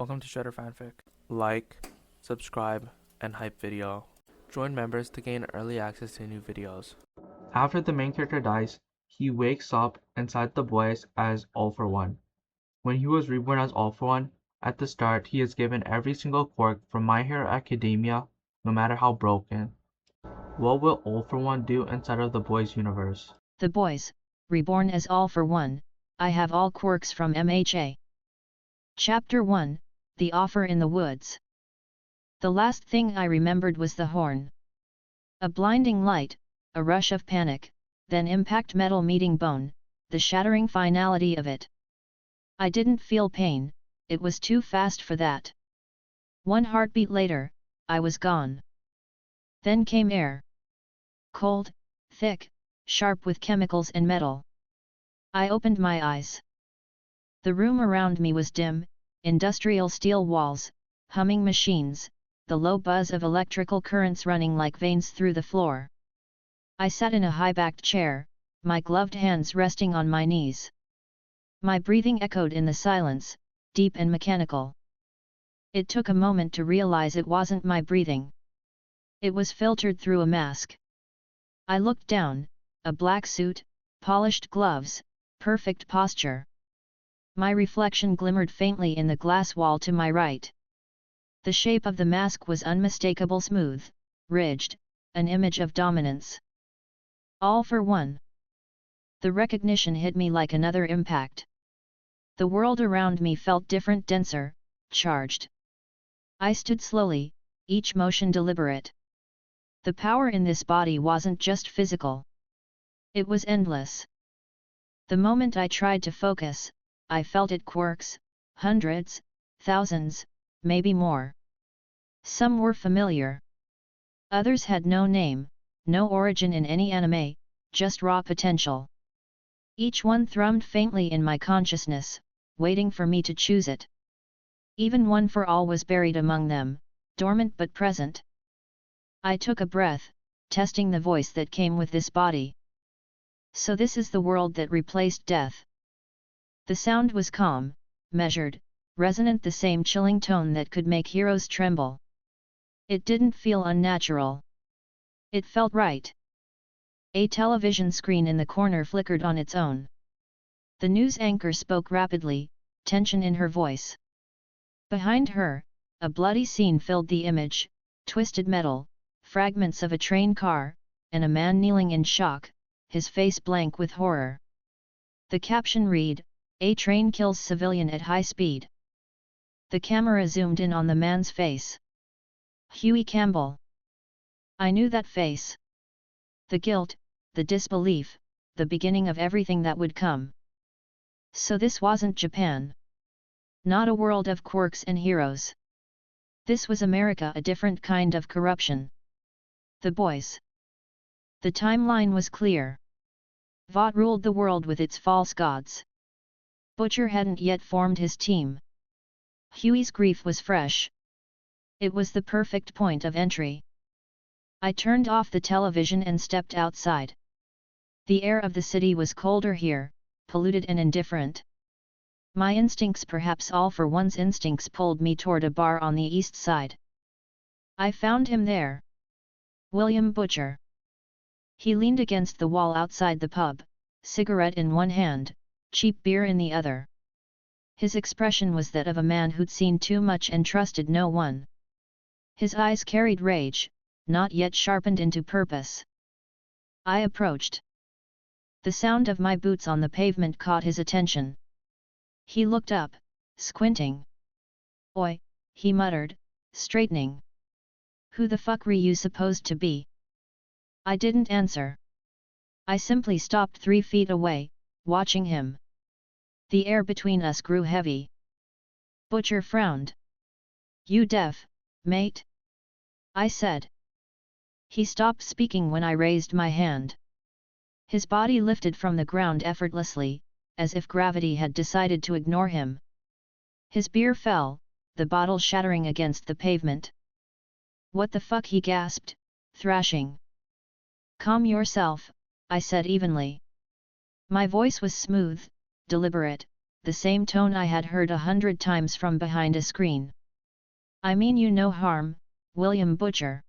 Welcome to Shredder Fanfic. Like, subscribe, and hype video. Join members to gain early access to new videos. After the main character dies, he wakes up inside the boys as All for One. When he was reborn as All for One, at the start he is given every single quirk from My Hero Academia, no matter how broken. What will All for One do inside of the boys' universe? The boys, reborn as All for One, I have all quirks from MHA. Chapter 1, The Offer in the Woods. The last thing I remembered was the horn. A blinding light, a rush of panic, then impact metal meeting bone, the shattering finality of it. I didn't feel pain, it was too fast for that. One heartbeat later, I was gone. Then came air. Cold, thick, sharp with chemicals and metal. I opened my eyes. The room around me was dim, industrial steel walls, humming machines, the low buzz of electrical currents running like veins through the floor. I sat in a high-backed chair, my gloved hands resting on my knees. My breathing echoed in the silence, deep and mechanical. It took a moment to realize it wasn't my breathing. It was filtered through a mask. I looked down, a black suit, polished gloves, perfect posture. My reflection glimmered faintly in the glass wall to my right. The shape of the mask was unmistakable, smooth, ridged, an image of dominance. All for One. The recognition hit me like another impact. The world around me felt different, denser, charged. I stood slowly, each motion deliberate. The power in this body wasn't just physical. It was endless. The moment I tried to focus, I felt it quirks, hundreds, thousands, maybe more. Some were familiar. Others had no name, no origin in any anime, just raw potential. Each one thrummed faintly in my consciousness, waiting for me to choose it. Even One for All was buried among them, dormant but present. I took a breath, testing the voice that came with this body. So this is the world that replaced death. The sound was calm, measured, resonant, the same chilling tone that could make heroes tremble. It didn't feel unnatural. It felt right. A television screen in the corner flickered on its own. The news anchor spoke rapidly, tension in her voice. Behind her, a bloody scene filled the image, twisted metal, fragments of a train car, and a man kneeling in shock, his face blank with horror. The caption read, "A train kills civilian at high speed." The camera zoomed in on the man's face. Huey Campbell. I knew that face. The guilt, the disbelief, the beginning of everything that would come. So this wasn't Japan. Not a world of quirks and heroes. This was America, a different kind of corruption. The boys. The timeline was clear. Vought ruled the world with its false gods. Butcher hadn't yet formed his team. Huey's grief was fresh. It was the perfect point of entry. I turned off the television and stepped outside. The air of the city was colder here, polluted and indifferent. My instincts, perhaps All for One's instincts, pulled me toward a bar on the east side. I found him there. William Butcher. He leaned against the wall outside the pub, cigarette in one hand, cheap beer in the other. His expression was that of a man who'd seen too much and trusted no one. His eyes carried rage, not yet sharpened into purpose. I approached. The sound of my boots on the pavement caught his attention. He looked up, squinting. "Oi," he muttered, straightening. "Who the fuck were you supposed to be?" I didn't answer. I simply stopped 3 feet away, watching him. The air between us grew heavy. Butcher frowned. "You deaf, mate?" I said. He stopped speaking when I raised my hand. His body lifted from the ground effortlessly, as if gravity had decided to ignore him. His beer fell, the bottle shattering against the pavement. "What the fuck?" he gasped, thrashing. "Calm yourself," I said evenly. My voice was smooth, deliberate, the same tone I had heard 100 times from behind a screen. I mean you no harm, William Butcher.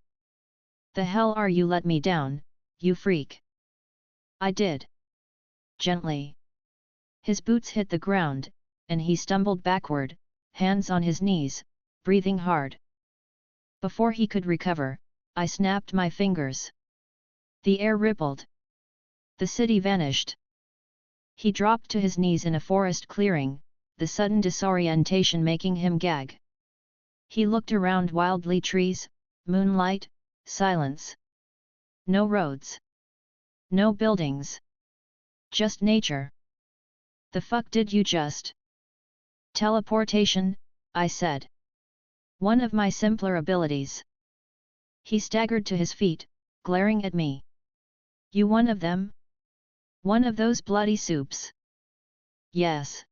The hell are you? Let me down, you freak. I did. Gently. His boots hit the ground, and he stumbled backward, hands on his knees, breathing hard. Before he could recover, I snapped my fingers. The air rippled. The city vanished. He dropped to his knees in a forest clearing, the sudden disorientation making him gag. He looked around wildly. Trees, moonlight, silence. No roads. No buildings. Just nature. The fuck did you just? Teleportation, I said. One of my simpler abilities. He staggered to his feet, glaring at me. You one of them? One of those bloody soups? Yes.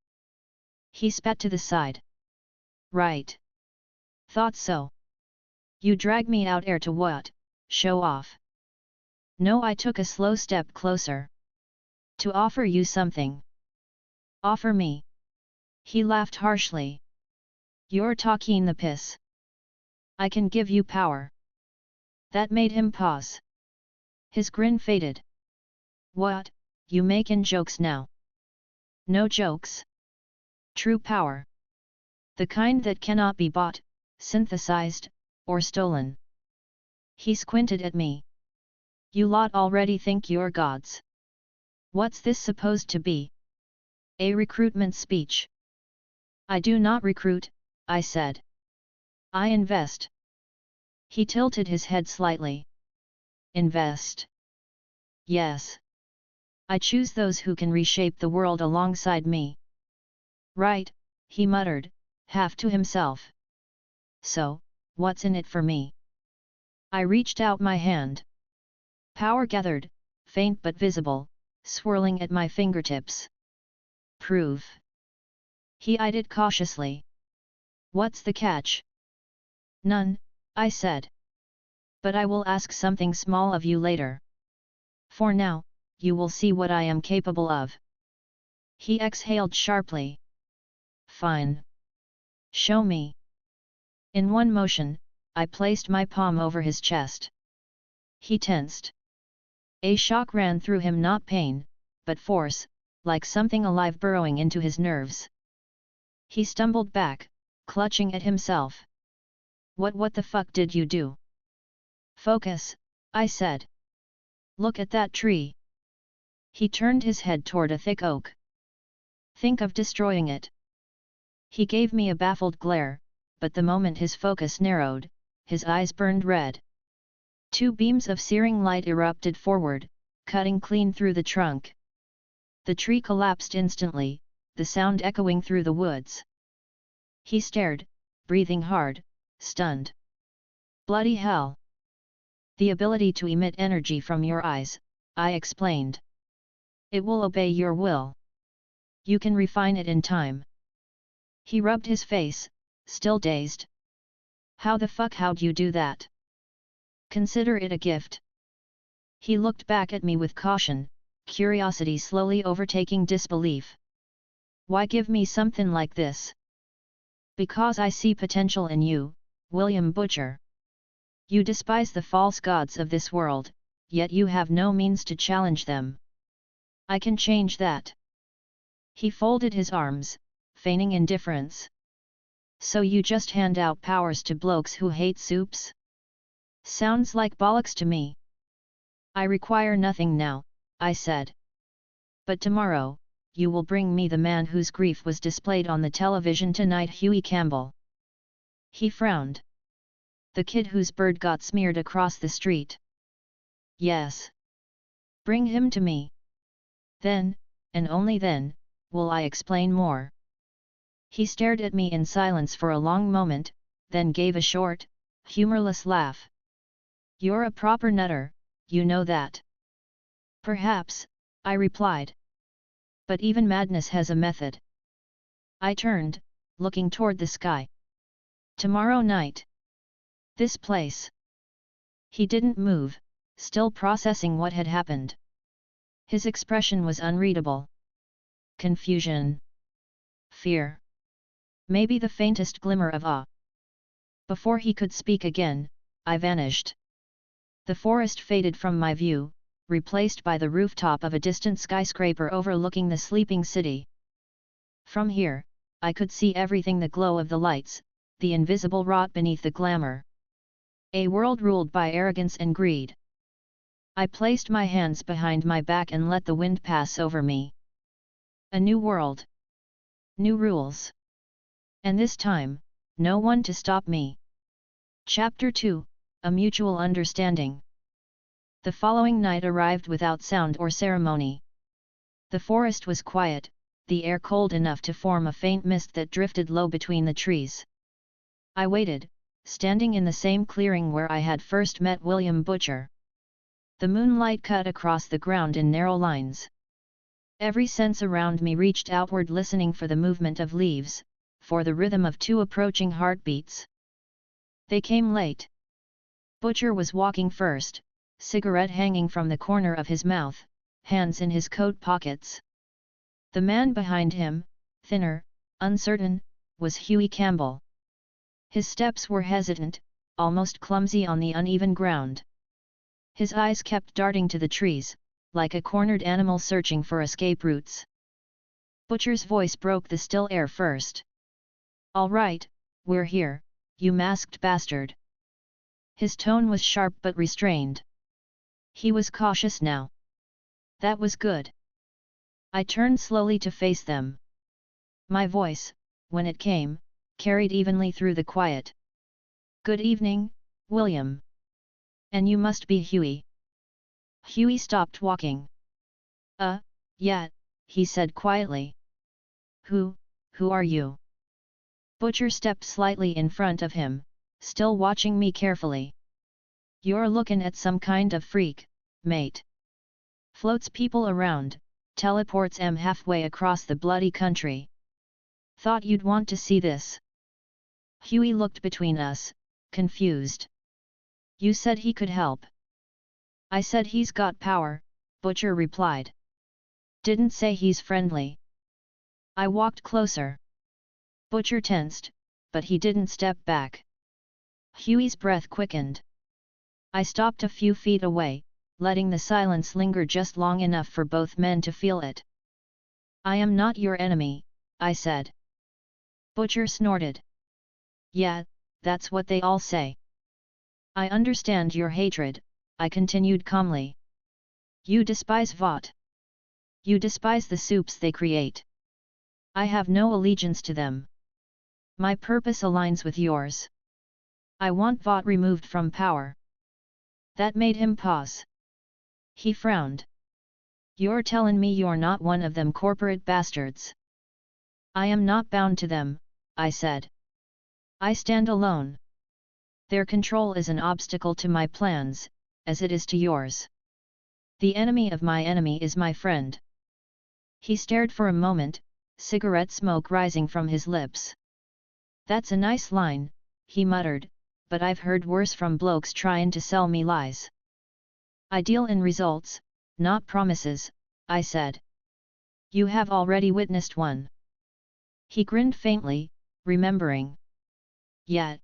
He spat to the side. Right. Thought so. You drag me out here to what? Show off? No, I took a slow step closer. To offer you something. Offer me? He laughed harshly. You're talking the piss. I can give you power. That made him pause. His grin faded. What, you making jokes now? No jokes. True power. The kind that cannot be bought, synthesized, or stolen. He squinted at me. You lot already think you're gods. What's this supposed to be? A recruitment speech. I do not recruit, I said. I invest. He tilted his head slightly. Invest. Yes. I choose those who can reshape the world alongside me. Right, he muttered, half to himself. So, what's in it for me? I reached out my hand. Power gathered, faint but visible, swirling at my fingertips. Prove. He eyed it cautiously. What's the catch? None, I said. But I will ask something small of you later. For now, you will see what I am capable of. He exhaled sharply. Fine. Show me. In one motion, I placed my palm over his chest. He tensed. A shock ran through him, not pain, but force, like something alive burrowing into his nerves. He stumbled back, clutching at himself. What the fuck did you do? Focus, I said. Look at that tree. He turned his head toward a thick oak. Think of destroying it. He gave me a baffled glare, but the moment his focus narrowed, his eyes burned red. Two beams of searing light erupted forward, cutting clean through the trunk. The tree collapsed instantly, the sound echoing through the woods. He stared, breathing hard, stunned. Bloody hell! The ability to emit energy from your eyes, I explained. It will obey your will. You can refine it in time. He rubbed his face, still dazed. How'd you do that? Consider it a gift. He looked back at me with caution, curiosity slowly overtaking disbelief. Why give me something like this? Because I see potential in you, William Butcher. You despise the false gods of this world, yet you have no means to challenge them. I can change that. He folded his arms, feigning indifference. So you just hand out powers to blokes who hate soups? Sounds like bollocks to me. I require nothing now, I said. But tomorrow, you will bring me the man whose grief was displayed on the television tonight, Huey Campbell. He frowned. The kid whose bird got smeared across the street. Yes. Bring him to me. Then, and only then, will I explain more. He stared at me in silence for a long moment, then gave a short, humorless laugh. You're a proper nutter, you know that. Perhaps, I replied. But even madness has a method. I turned, looking toward the sky. Tomorrow night. This place. He didn't move, still processing what had happened. His expression was unreadable. Confusion. fear. Maybe the faintest glimmer of awe. Before he could speak again, I vanished. The forest faded from my view, replaced by the rooftop of a distant skyscraper overlooking the sleeping city. From here, I could see everything: the glow of the lights, the invisible rot beneath the glamour. A world ruled by arrogance and greed. I placed my hands behind my back and let the wind pass over me. A new world. New rules. And this time, no one to stop me. Chapter 2, A Mutual Understanding. The following night arrived without sound or ceremony. The forest was quiet, the air cold enough to form a faint mist that drifted low between the trees. I waited, standing in the same clearing where I had first met William Butcher. The moonlight cut across the ground in narrow lines. Every sense around me reached outward, listening for the movement of leaves, for the rhythm of two approaching heartbeats. They came late. Butcher was walking first, cigarette hanging from the corner of his mouth, hands in his coat pockets. The man behind him, thinner, uncertain, was Huey Campbell. His steps were hesitant, almost clumsy on the uneven ground. His eyes kept darting to the trees, like a cornered animal searching for escape routes. Butcher's voice broke the still air first. "All right, we're here, you masked bastard." His tone was sharp but restrained. He was cautious now. That was good. I turned slowly to face them. My voice, when it came, carried evenly through the quiet. "Good evening, William. And you must be Huey." Huey stopped walking. Yeah," he said quietly. Who are you?" Butcher stepped slightly in front of him, still watching me carefully. "You're looking at some kind of freak, mate. Floats people around, teleports 'em halfway across the bloody country. Thought you'd want to see this." Huey looked between us, confused. "You said he could help." "I said he's got power," Butcher replied. "Didn't say he's friendly." I walked closer. Butcher tensed, but he didn't step back. Huey's breath quickened. I stopped a few feet away, letting the silence linger just long enough for both men to feel it. "I am not your enemy," I said. Butcher snorted. "Yeah, that's what they all say." "I understand your hatred," I continued calmly. "You despise Vought. You despise the soups they create. I have no allegiance to them. My purpose aligns with yours. I want Vought removed from power." That made him pause. He frowned. "You're tellin' me you're not one of them corporate bastards?" "I am not bound to them," I said. "I stand alone. Their control is an obstacle to my plans, as it is to yours. The enemy of my enemy is my friend." He stared for a moment, cigarette smoke rising from his lips. "That's a nice line," he muttered, "but I've heard worse from blokes tryin' to sell me lies." "I deal in results, not promises," I said. "You have already witnessed one." He grinned faintly, remembering. "Yeah.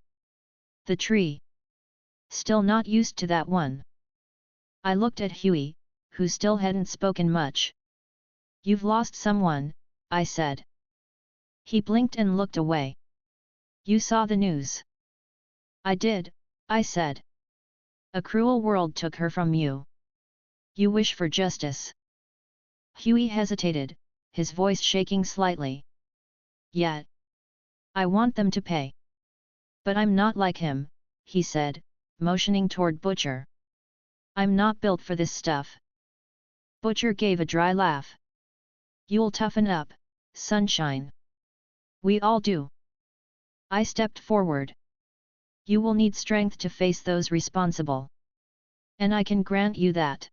The tree. Still not used to that one." I looked at Huey, who still hadn't spoken much. "You've lost someone," I said. He blinked and looked away. "You saw the news." "I did," I said. "A cruel world took her from you. You wish for justice." Huey hesitated, his voice shaking slightly. "Yeah. I want them to pay. But I'm not like him," he said, motioning toward Butcher. "I'm not built for this stuff." Butcher gave a dry laugh. "You'll toughen up, sunshine. We all do." I stepped forward. "You will need strength to face those responsible. And I can grant you that."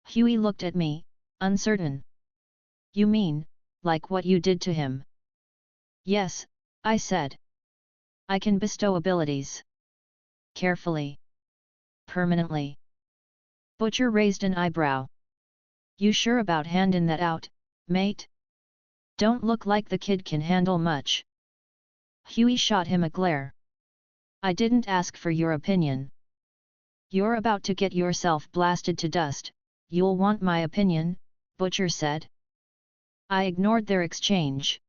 Huey looked at me, uncertain. "You mean, like what you did to him?" "Yes," I said. "I can bestow abilities. Carefully. Permanently." Butcher raised an eyebrow. "You sure about handin' that out, mate?" Don't look like the kid can handle much. Huey shot him a glare. I didn't ask for your opinion. You're about to get yourself blasted to dust, you'll want my opinion, Butcher said. I ignored their exchange.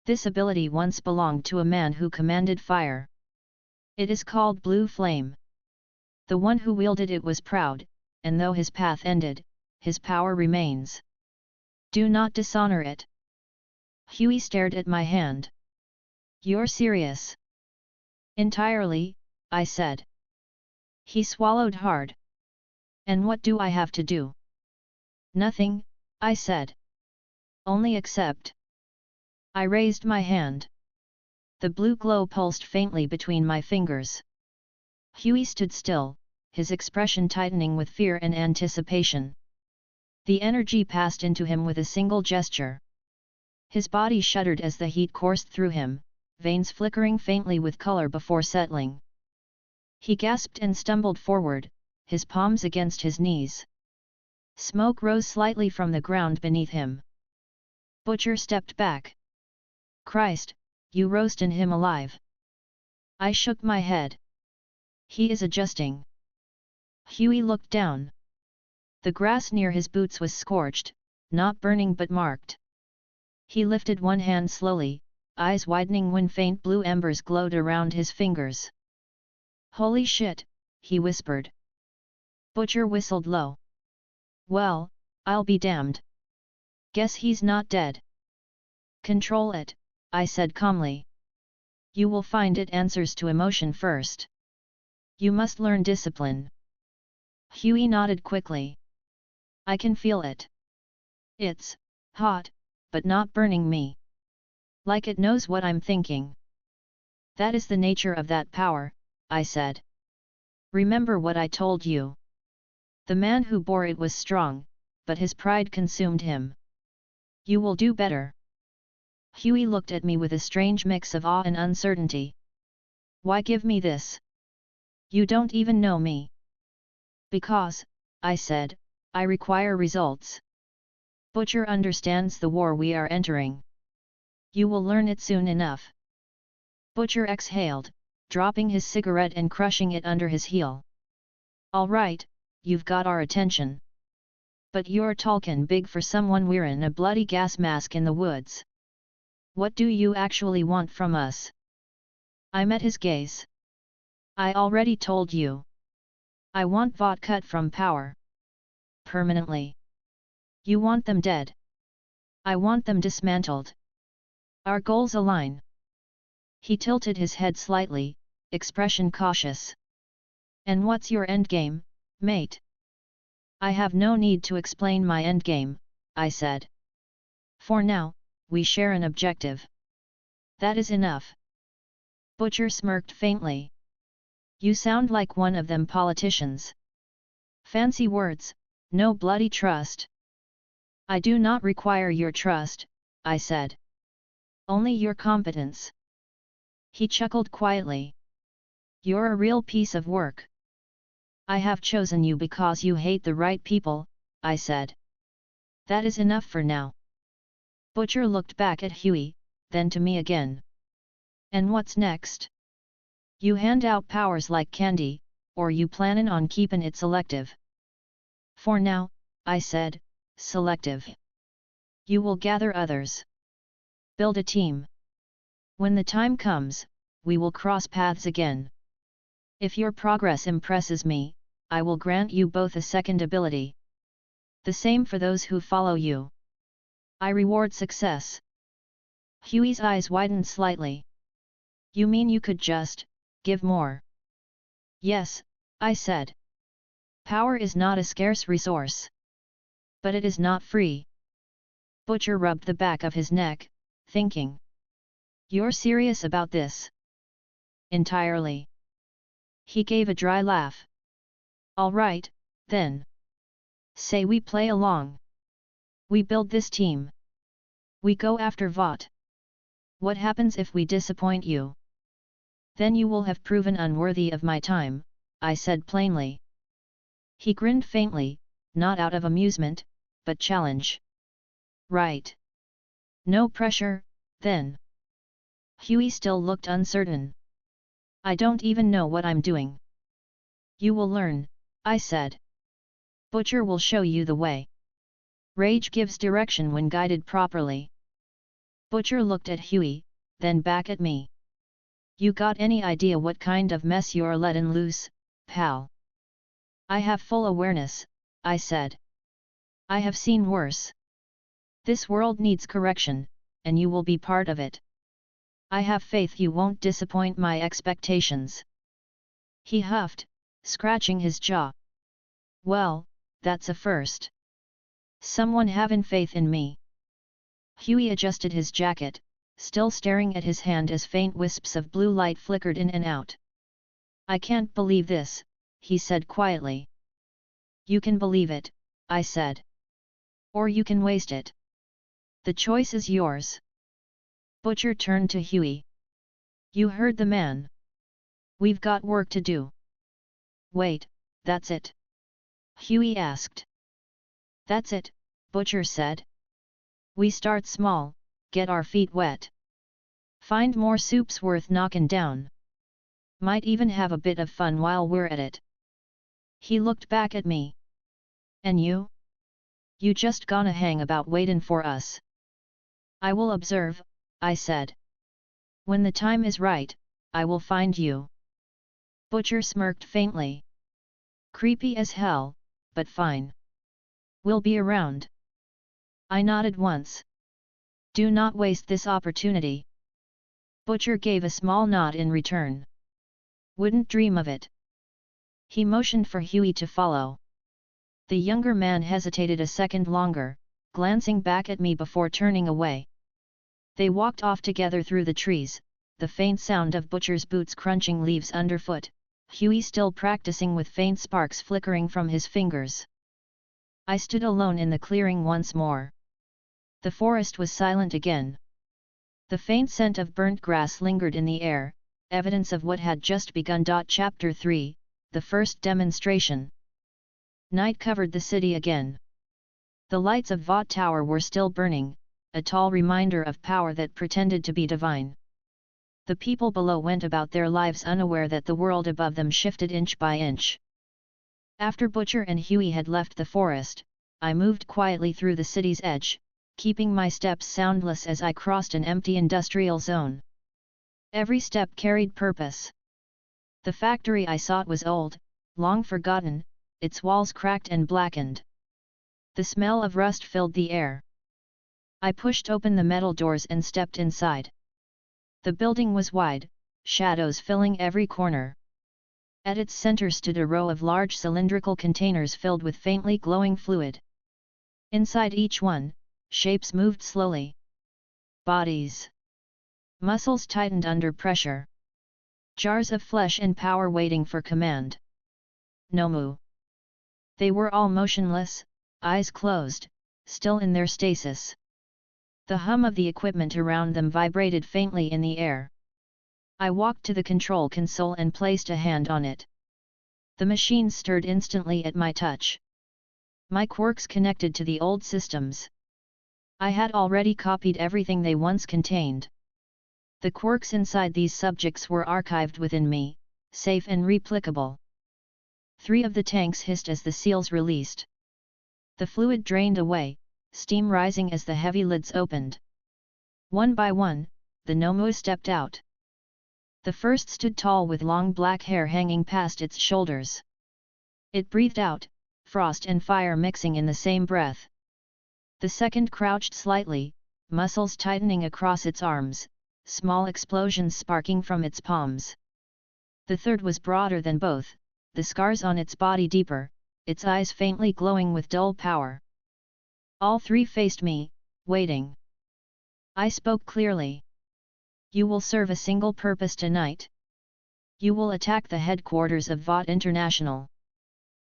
This ability once belonged to a man who commanded fire. It is called Blue Flame. The one who wielded it was proud, and though his path ended, his power remains. Do not dishonor it. Huey stared at my hand. You're serious? Entirely, I said. He swallowed hard. And what do I have to do? Nothing, I said. Only accept. I raised my hand. The blue glow pulsed faintly between my fingers. Huey stood still, his expression tightening with fear and anticipation. The energy passed into him with a single gesture. His body shuddered as the heat coursed through him, veins flickering faintly with color before settling. He gasped and stumbled forward, his palms against his knees. Smoke rose slightly from the ground beneath him. Butcher stepped back. Christ, you roastin' him alive. I shook my head. He is adjusting. Huey looked down. The grass near his boots was scorched, not burning but marked. He lifted one hand slowly, eyes widening when faint blue embers glowed around his fingers. Holy shit, he whispered. Butcher whistled low. Well, I'll be damned. Guess he's not dead. Control it, I said calmly. You will find it answers to emotion first. You must learn discipline. Huey nodded quickly. I can feel it. It's hot, but not burning me. Like it knows what I'm thinking. That is the nature of that power, I said. Remember what I told you. The man who bore it was strong, but his pride consumed him. You will do better. Huey looked at me with a strange mix of awe and uncertainty. Why give me this? You don't even know me. Because, I said, I require results. Butcher understands the war we are entering. You will learn it soon enough. Butcher exhaled, dropping his cigarette and crushing it under his heel. All right, you've got our attention. But you're talkin' big for someone wearin' a bloody gas mask in the woods. What do you actually want from us? I met his gaze. I already told you. I want Vought cut from power. Permanently. You want them dead. I want them dismantled. Our goals align. He tilted his head slightly, expression cautious. And what's your endgame, mate? I have no need to explain my endgame, I said. For now, we share an objective. That is enough. Butcher smirked faintly. You sound like one of them politicians. Fancy words, no bloody trust. I do not require your trust, I said. Only your competence. He chuckled quietly. You're a real piece of work. I have chosen you because you hate the right people, I said. That is enough for now. Butcher looked back at Huey, then to me again. And what's next? You hand out powers like candy, or you plannin' on keepin' it selective? For now, I said, selective. You will gather others. Build a team. When the time comes, we will cross paths again. If your progress impresses me, I will grant you both a second ability. The same for those who follow you. I reward success. Huey's eyes widened slightly. You mean you could just give more? Yes, I said. Power is not a scarce resource. But it is not free. Butcher rubbed the back of his neck, thinking. You're serious about this? Entirely. He gave a dry laugh. All right, then. Say we play along. We build this team. We go after Vought. What happens if we disappoint you? Then you will have proven unworthy of my time, I said plainly. He grinned faintly, not out of amusement, but challenge. Right. No pressure, then. Huey still looked uncertain. I don't even know what I'm doing. You will learn, I said. Butcher will show you the way. Rage gives direction when guided properly. Butcher looked at Huey, then back at me. You got any idea what kind of mess you're lettin' loose, pal? I have full awareness, I said. I have seen worse. This world needs correction, and you will be part of it. I have faith you won't disappoint my expectations. He huffed, scratching his jaw. Well, that's a first. Someone having faith in me. Huey adjusted his jacket, still staring at his hand as faint wisps of blue light flickered in and out. I can't believe this, he said quietly. You can believe it, I said. Or you can waste it. The choice is yours. Butcher turned to Huey. You heard the man. We've got work to do. Wait, that's it? Huey asked. That's it, Butcher said. We start small, get our feet wet. Find more soups worth knocking down. Might even have a bit of fun while we're at it. He looked back at me. And you? You just gonna hang about waitin' for us? I will observe, I said. When the time is right, I will find you. Butcher smirked faintly. Creepy as hell, but fine. We'll be around. I nodded once. Do not waste this opportunity. Butcher gave a small nod in return. Wouldn't dream of it. He motioned for Huey to follow. The younger man hesitated a second longer, glancing back at me before turning away. They walked off together through the trees, the faint sound of Butcher's boots crunching leaves underfoot, Huey still practicing with faint sparks flickering from his fingers. I stood alone in the clearing once more. The forest was silent again. The faint scent of burnt grass lingered in the air, evidence of what had just begun. Chapter 3, the first demonstration. Night covered the city again. The lights of Vought Tower were still burning, a tall reminder of power that pretended to be divine. The people below went about their lives unaware that the world above them shifted inch by inch. After Butcher and Huey had left the forest, I moved quietly through the city's edge, keeping my steps soundless as I crossed an empty industrial zone. Every step carried purpose. The factory I sought was old, long forgotten, its walls cracked and blackened. The smell of rust filled the air. I pushed open the metal doors and stepped inside. The building was wide, shadows filling every corner. At its center stood a row of large cylindrical containers filled with faintly glowing fluid. Inside each one, shapes moved slowly. Bodies. Muscles tightened under pressure. Jars of flesh and power waiting for command. Nomu. They were all motionless, eyes closed, still in their stasis. The hum of the equipment around them vibrated faintly in the air. I walked to the control console and placed a hand on it. The machines stirred instantly at my touch. My quirks connected to the old systems. I had already copied everything they once contained. The quirks inside these subjects were archived within me, safe and replicable. 3 of the tanks hissed as the seals released. The fluid drained away, steam rising as the heavy lids opened. One by one, the Nomu stepped out. The first stood tall with long black hair hanging past its shoulders. It breathed out, frost and fire mixing in the same breath. The second crouched slightly, muscles tightening across its arms, small explosions sparking from its palms. The third was broader than both, the scars on its body deeper, its eyes faintly glowing with dull power. All 3 faced me, waiting. I spoke clearly. You will serve a single purpose tonight. You will attack the headquarters of Vought International.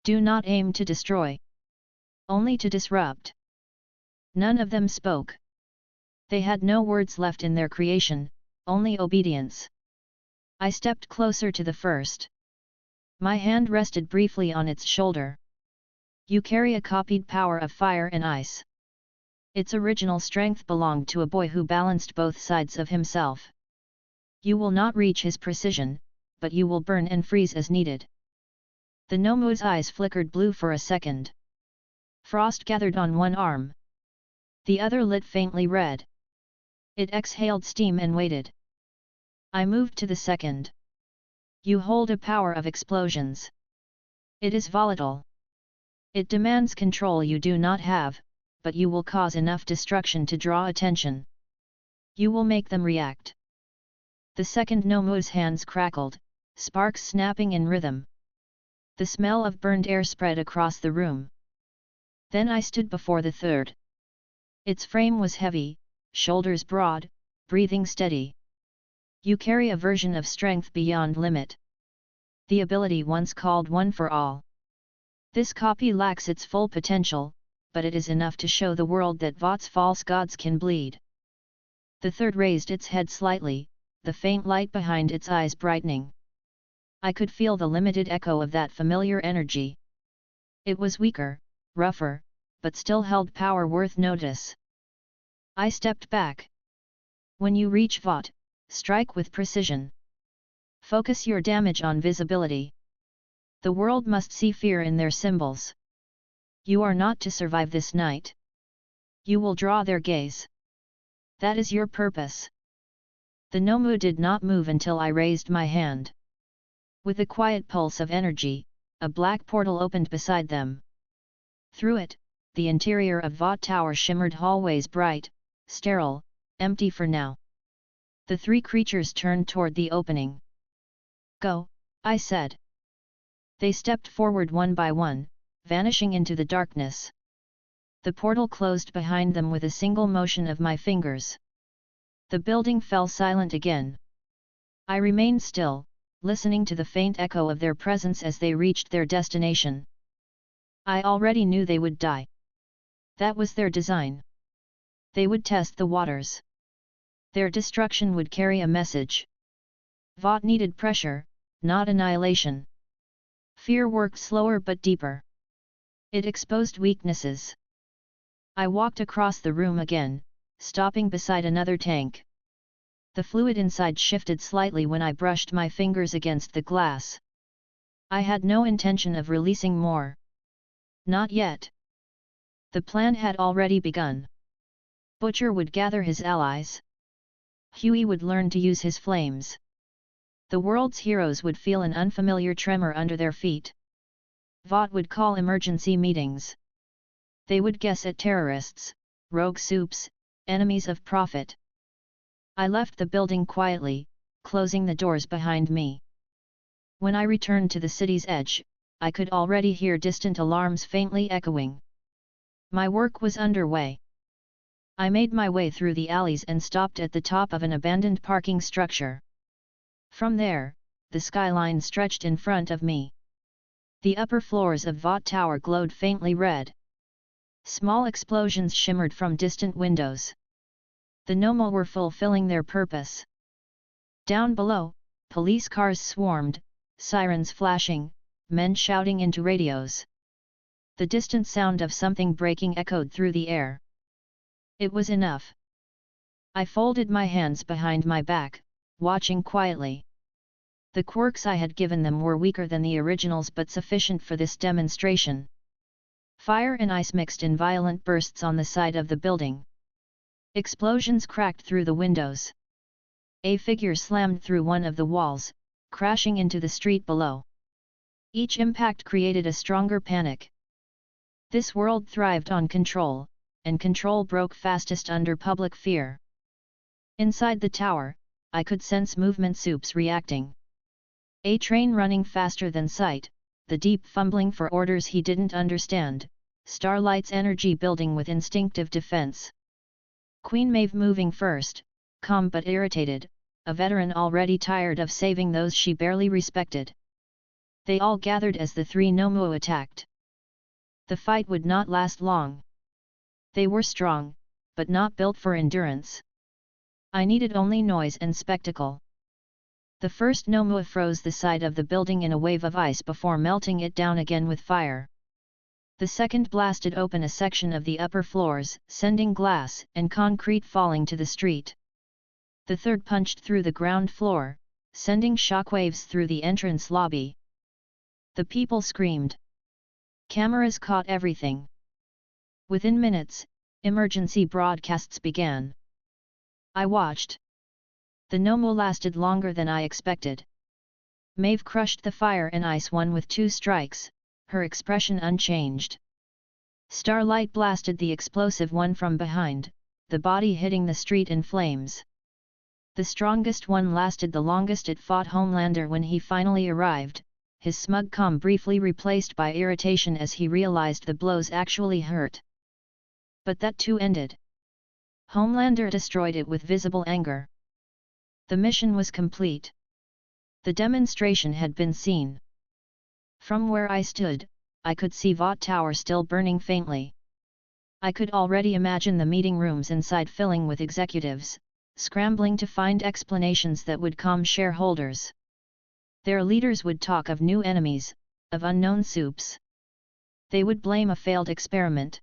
Do not aim to destroy. Only to disrupt. None of them spoke. They had no words left in their creation, only obedience. I stepped closer to the first. My hand rested briefly on its shoulder. You carry a copied power of fire and ice. Its original strength belonged to a boy who balanced both sides of himself. You will not reach his precision, but you will burn and freeze as needed. The Nomu's eyes flickered blue for a second. Frost gathered on one arm. The other lit faintly red. It exhaled steam and waited. I moved to the second. You hold a power of explosions. It is volatile. It demands control you do not have, but you will cause enough destruction to draw attention. You will make them react. The second Nomu's hands crackled, sparks snapping in rhythm. The smell of burned air spread across the room. Then I stood before the third. Its frame was heavy, shoulders broad, breathing steady. You carry a version of strength beyond limit. The ability once called One for All. This copy lacks its full potential, but it is enough to show the world that Vot's false gods can bleed. The third raised its head slightly, the faint light behind its eyes brightening. I could feel the limited echo of that familiar energy. It was weaker, rougher, but still held power worth notice. I stepped back. When you reach Vot, strike with precision. Focus your damage on visibility. The world must see fear in their symbols. You are not to survive this night. You will draw their gaze. That is your purpose. The Nomu did not move until I raised my hand. With a quiet pulse of energy, a black portal opened beside them. Through it, the interior of Vought Tower shimmered hallways bright, sterile, empty for now. The three creatures turned toward the opening. Go, I said. They stepped forward one by one, vanishing into the darkness. The portal closed behind them with a single motion of my fingers. The building fell silent again. I remained still, listening to the faint echo of their presence as they reached their destination. I already knew they would die. That was their design. They would test the waters. Their destruction would carry a message. Vought needed pressure, not annihilation. Fear worked slower but deeper. It exposed weaknesses. I walked across the room again, stopping beside another tank. The fluid inside shifted slightly when I brushed my fingers against the glass. I had no intention of releasing more. Not yet. The plan had already begun. Butcher would gather his allies. Huey would learn to use his flames. The world's heroes would feel an unfamiliar tremor under their feet. Vought would call emergency meetings. They would guess at terrorists, rogue soups, enemies of profit. I left the building quietly, closing the doors behind me. When I returned to the city's edge, I could already hear distant alarms faintly echoing. My work was underway. I made my way through the alleys and stopped at the top of an abandoned parking structure. From there, the skyline stretched in front of me. The upper floors of Vought Tower glowed faintly red. Small explosions shimmered from distant windows. The Nomu were fulfilling their purpose. Down below, police cars swarmed, sirens flashing, men shouting into radios. The distant sound of something breaking echoed through the air. It was enough. I folded my hands behind my back, watching quietly. The quirks I had given them were weaker than the originals but sufficient for this demonstration. Fire and ice mixed in violent bursts on the side of the building. Explosions cracked through the windows. A figure slammed through one of the walls, crashing into the street below. Each impact created a stronger panic. This world thrived on control, and control broke fastest under public fear. Inside the tower, I could sense movement soups reacting. A train running faster than sight, the deep fumbling for orders he didn't understand, Starlight's energy building with instinctive defense. Queen Maeve moving first, calm but irritated, a veteran already tired of saving those she barely respected. They all gathered as the three Nomu attacked. The fight would not last long. They were strong, but not built for endurance. I needed only noise and spectacle. The first Nomu froze the side of the building in a wave of ice before melting it down again with fire. The second blasted open a section of the upper floors, sending glass and concrete falling to the street. The third punched through the ground floor, sending shockwaves through the entrance lobby. The people screamed. Cameras caught everything. Within minutes, emergency broadcasts began. I watched. The Nomo lasted longer than I expected. Maeve crushed the fire and ice one with 2 strikes, her expression unchanged. Starlight blasted the explosive one from behind, the body hitting the street in flames. The strongest one lasted the longest. It fought Homelander when he finally arrived, his smug calm briefly replaced by irritation as he realized the blows actually hurt. But that too ended. Homelander destroyed it with visible anger. The mission was complete. The demonstration had been seen. From where I stood, I could see Vought Tower still burning faintly. I could already imagine the meeting rooms inside filling with executives, scrambling to find explanations that would calm shareholders. Their leaders would talk of new enemies, of unknown soups. They would blame a failed experiment.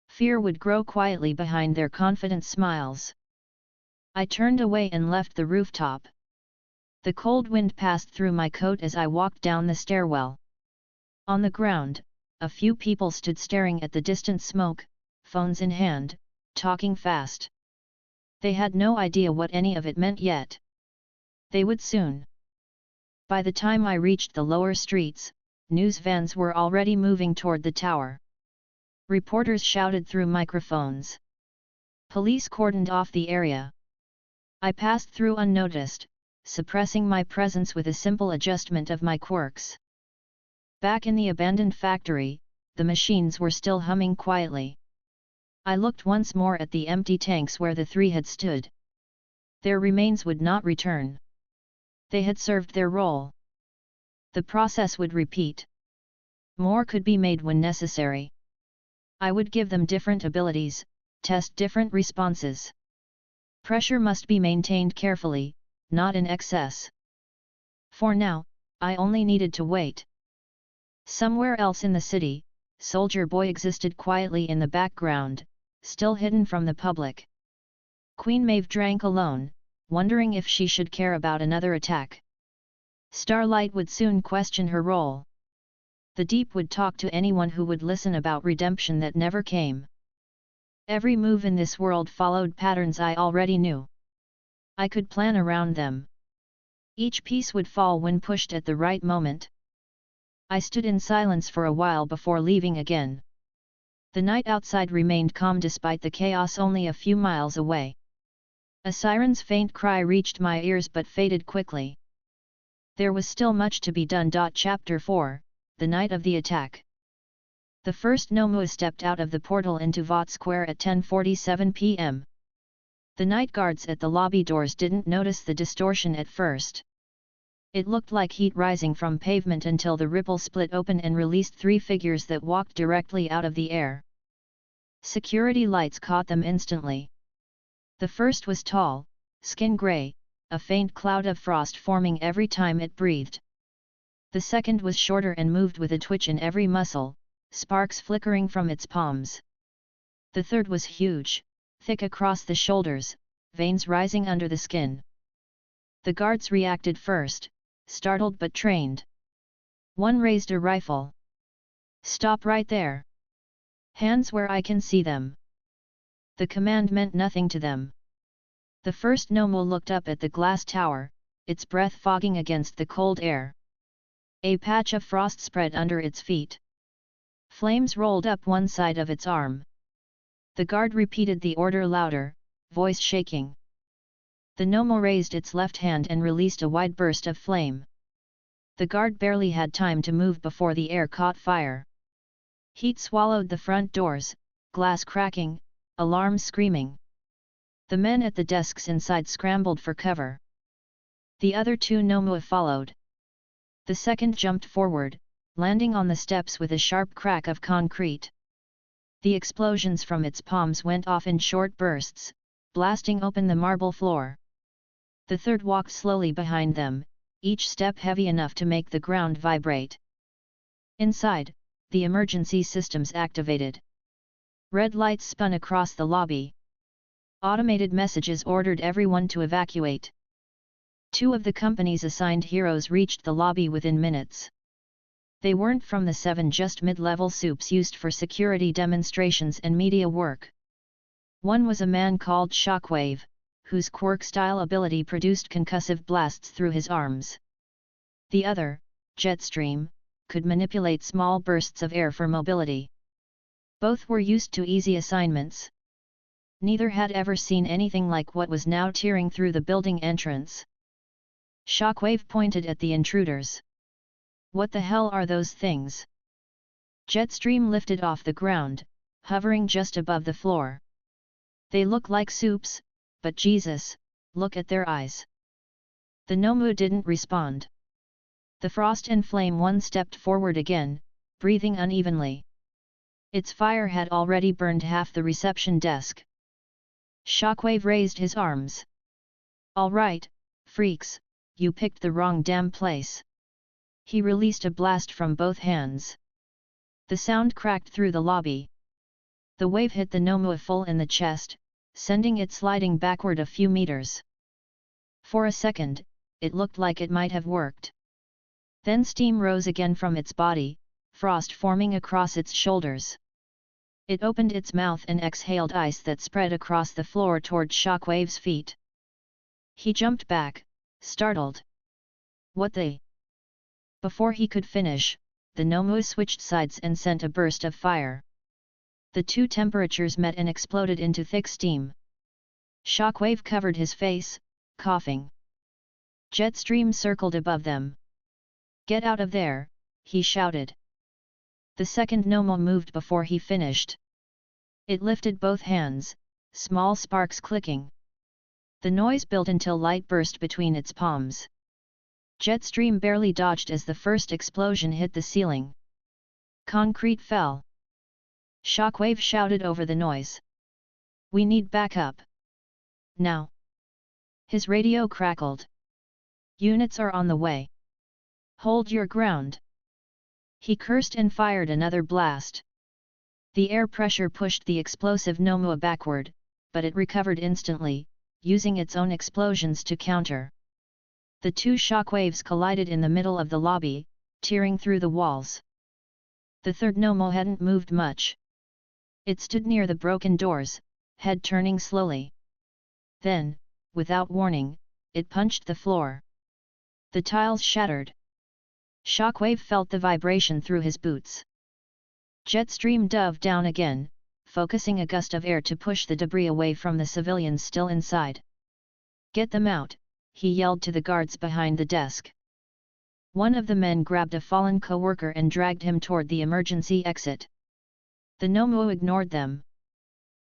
Fear would grow quietly behind their confident smiles. I turned away and left the rooftop. The cold wind passed through my coat as I walked down the stairwell. On the ground, a few people stood staring at the distant smoke, phones in hand, talking fast. They had no idea what any of it meant yet. They would soon. By the time I reached the lower streets, news vans were already moving toward the tower. Reporters shouted through microphones. Police cordoned off the area. I passed through unnoticed, suppressing my presence with a simple adjustment of my quirks. Back in the abandoned factory, the machines were still humming quietly. I looked once more at the empty tanks where the 3 had stood. Their remains would not return. They had served their role. The process would repeat. More could be made when necessary. I would give them different abilities, test different responses. Pressure must be maintained carefully, not in excess. For now, I only needed to wait. Somewhere else in the city, Soldier Boy existed quietly in the background, still hidden from the public. Queen Maeve drank alone, wondering if she should care about another attack. Starlight would soon question her role. The Deep would talk to anyone who would listen about redemption that never came. Every move in this world followed patterns I already knew. I could plan around them. Each piece would fall when pushed at the right moment. I stood in silence for a while before leaving again. The night outside remained calm despite the chaos only a few miles away. A siren's faint cry reached my ears but faded quickly. There was still much to be done. Chapter 4, The Night of the Attack. The first Nomua stepped out of the portal into Vought Square at 10:47 p.m. The night guards at the lobby doors didn't notice the distortion at first. It looked like heat rising from pavement until the ripple split open and released 3 figures that walked directly out of the air. Security lights caught them instantly. The first was tall, skin gray, a faint cloud of frost forming every time it breathed. The second was shorter and moved with a twitch in every muscle, sparks flickering from its palms. The third was huge, thick across the shoulders, veins rising under the skin. The guards reacted first, startled but trained. One raised a rifle. "Stop right there! Hands where I can see them!" The command meant nothing to them. The first Nomo looked up at the glass tower, its breath fogging against the cold air. A patch of frost spread under its feet. Flames rolled up one side of its arm. The guard repeated the order louder, voice shaking. The Nomo raised its left hand and released a wide burst of flame. The guard barely had time to move before the air caught fire. Heat swallowed the front doors, glass cracking, alarms screaming. The men at the desks inside scrambled for cover. The other 2 Nomua followed. The second jumped forward, landing on the steps with a sharp crack of concrete. The explosions from its palms went off in short bursts, blasting open the marble floor. The third walked slowly behind them, each step heavy enough to make the ground vibrate. Inside, the emergency systems activated. Red lights spun across the lobby. Automated messages ordered everyone to evacuate. 2 of the company's assigned heroes reached the lobby within minutes. They weren't from the 7 just mid-level soups used for security demonstrations and media work. One was a man called Shockwave, whose Quirk-style ability produced concussive blasts through his arms. The other, Jetstream, could manipulate small bursts of air for mobility. Both were used to easy assignments. Neither had ever seen anything like what was now tearing through the building entrance. Shockwave pointed at the intruders. "What the hell are those things?" Jetstream lifted off the ground, hovering just above the floor. "They look like soups, but Jesus, look at their eyes." The Nomu didn't respond. The Frost and Flame one stepped forward again, breathing unevenly. Its fire had already burned half the reception desk. Shockwave raised his arms. "All right, freaks, you picked the wrong damn place." He released a blast from both hands. The sound cracked through the lobby. The wave hit the Nomu full in the chest, sending it sliding backward a few meters. For a second, it looked like it might have worked. Then steam rose again from its body, frost forming across its shoulders. It opened its mouth and exhaled ice that spread across the floor toward Shockwave's feet. He jumped back, startled. "What the?" Before he could finish, the Nomu switched sides and sent a burst of fire. The 2 temperatures met and exploded into thick steam. Shockwave covered his face, coughing. Jetstream circled above them. "Get out of there," he shouted. The second Nomu moved before he finished. It lifted both hands, small sparks clicking. The noise built until light burst between its palms. Jetstream barely dodged as the first explosion hit the ceiling. Concrete fell. Shockwave shouted over the noise. "We need backup. Now." His radio crackled. "Units are on the way. Hold your ground." He cursed and fired another blast. The air pressure pushed the explosive Nomu backward, but it recovered instantly, using its own explosions to counter. The 2 shockwaves collided in the middle of the lobby, tearing through the walls. The third Nomu hadn't moved much. It stood near the broken doors, head turning slowly. Then, without warning, it punched the floor. The tiles shattered. Shockwave felt the vibration through his boots. Jetstream dove down again, focusing a gust of air to push the debris away from the civilians still inside. "Get them out," he yelled to the guards behind the desk. One of the men grabbed a fallen co-worker and dragged him toward the emergency exit. The Nomu ignored them.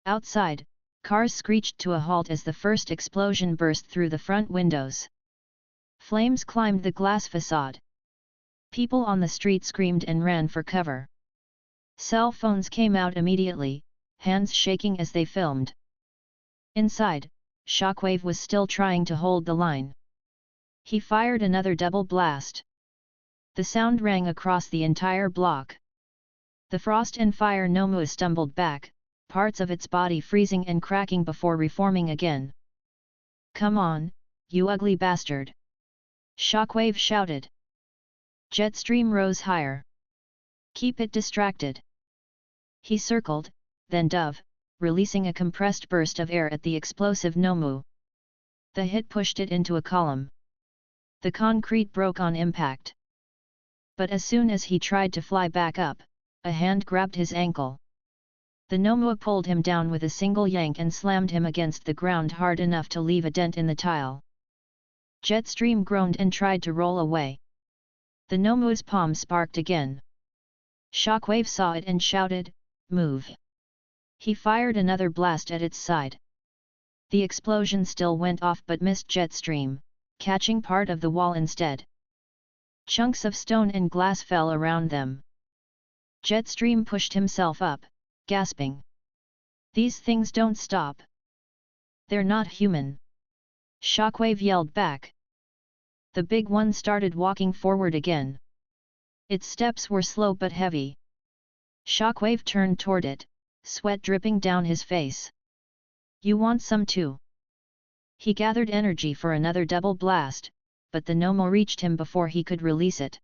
Outside, cars screeched to a halt as the first explosion burst through the front windows. Flames climbed the glass facade. People on the street screamed and ran for cover. Cell phones came out immediately, hands shaking as they filmed. Inside, Shockwave was still trying to hold the line. He fired another double blast. The sound rang across the entire block. The Frost and Fire Nomu stumbled back, parts of its body freezing and cracking before reforming again. "Come on, you ugly bastard!" Shockwave shouted. Jetstream rose higher. "Keep it distracted." He circled, then dove, releasing a compressed burst of air at the explosive Nomu. The hit pushed it into a column. The concrete broke on impact. But as soon as he tried to fly back up, a hand grabbed his ankle. The Nomu pulled him down with a single yank and slammed him against the ground hard enough to leave a dent in the tile. Jetstream groaned and tried to roll away. The Nomu's palm sparked again. Shockwave saw it and shouted, "Move!" He fired another blast at its side. The explosion still went off but missed Jetstream, catching part of the wall instead. Chunks of stone and glass fell around them. Jetstream pushed himself up, gasping. "These things don't stop. They're not human!" Shockwave yelled back. The big one started walking forward again. Its steps were slow but heavy. Shockwave turned toward it, sweat dripping down his face. You want some too? He gathered energy for another double blast, but the Nomo reached him before he could release it.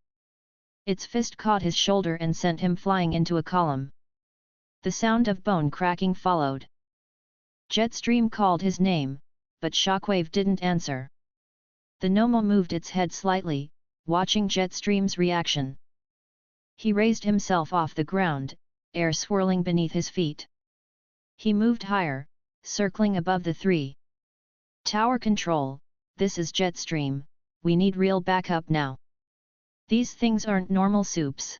Its fist caught his shoulder and sent him flying into a column. The sound of bone cracking followed. Jetstream called his name, but Shockwave didn't answer. The Nomo moved its head slightly, watching Jetstream's reaction. He raised himself off the ground, air swirling beneath his feet. He moved higher, circling above the 3. Tower control, this is Jetstream, we need real backup now. These things aren't normal soups.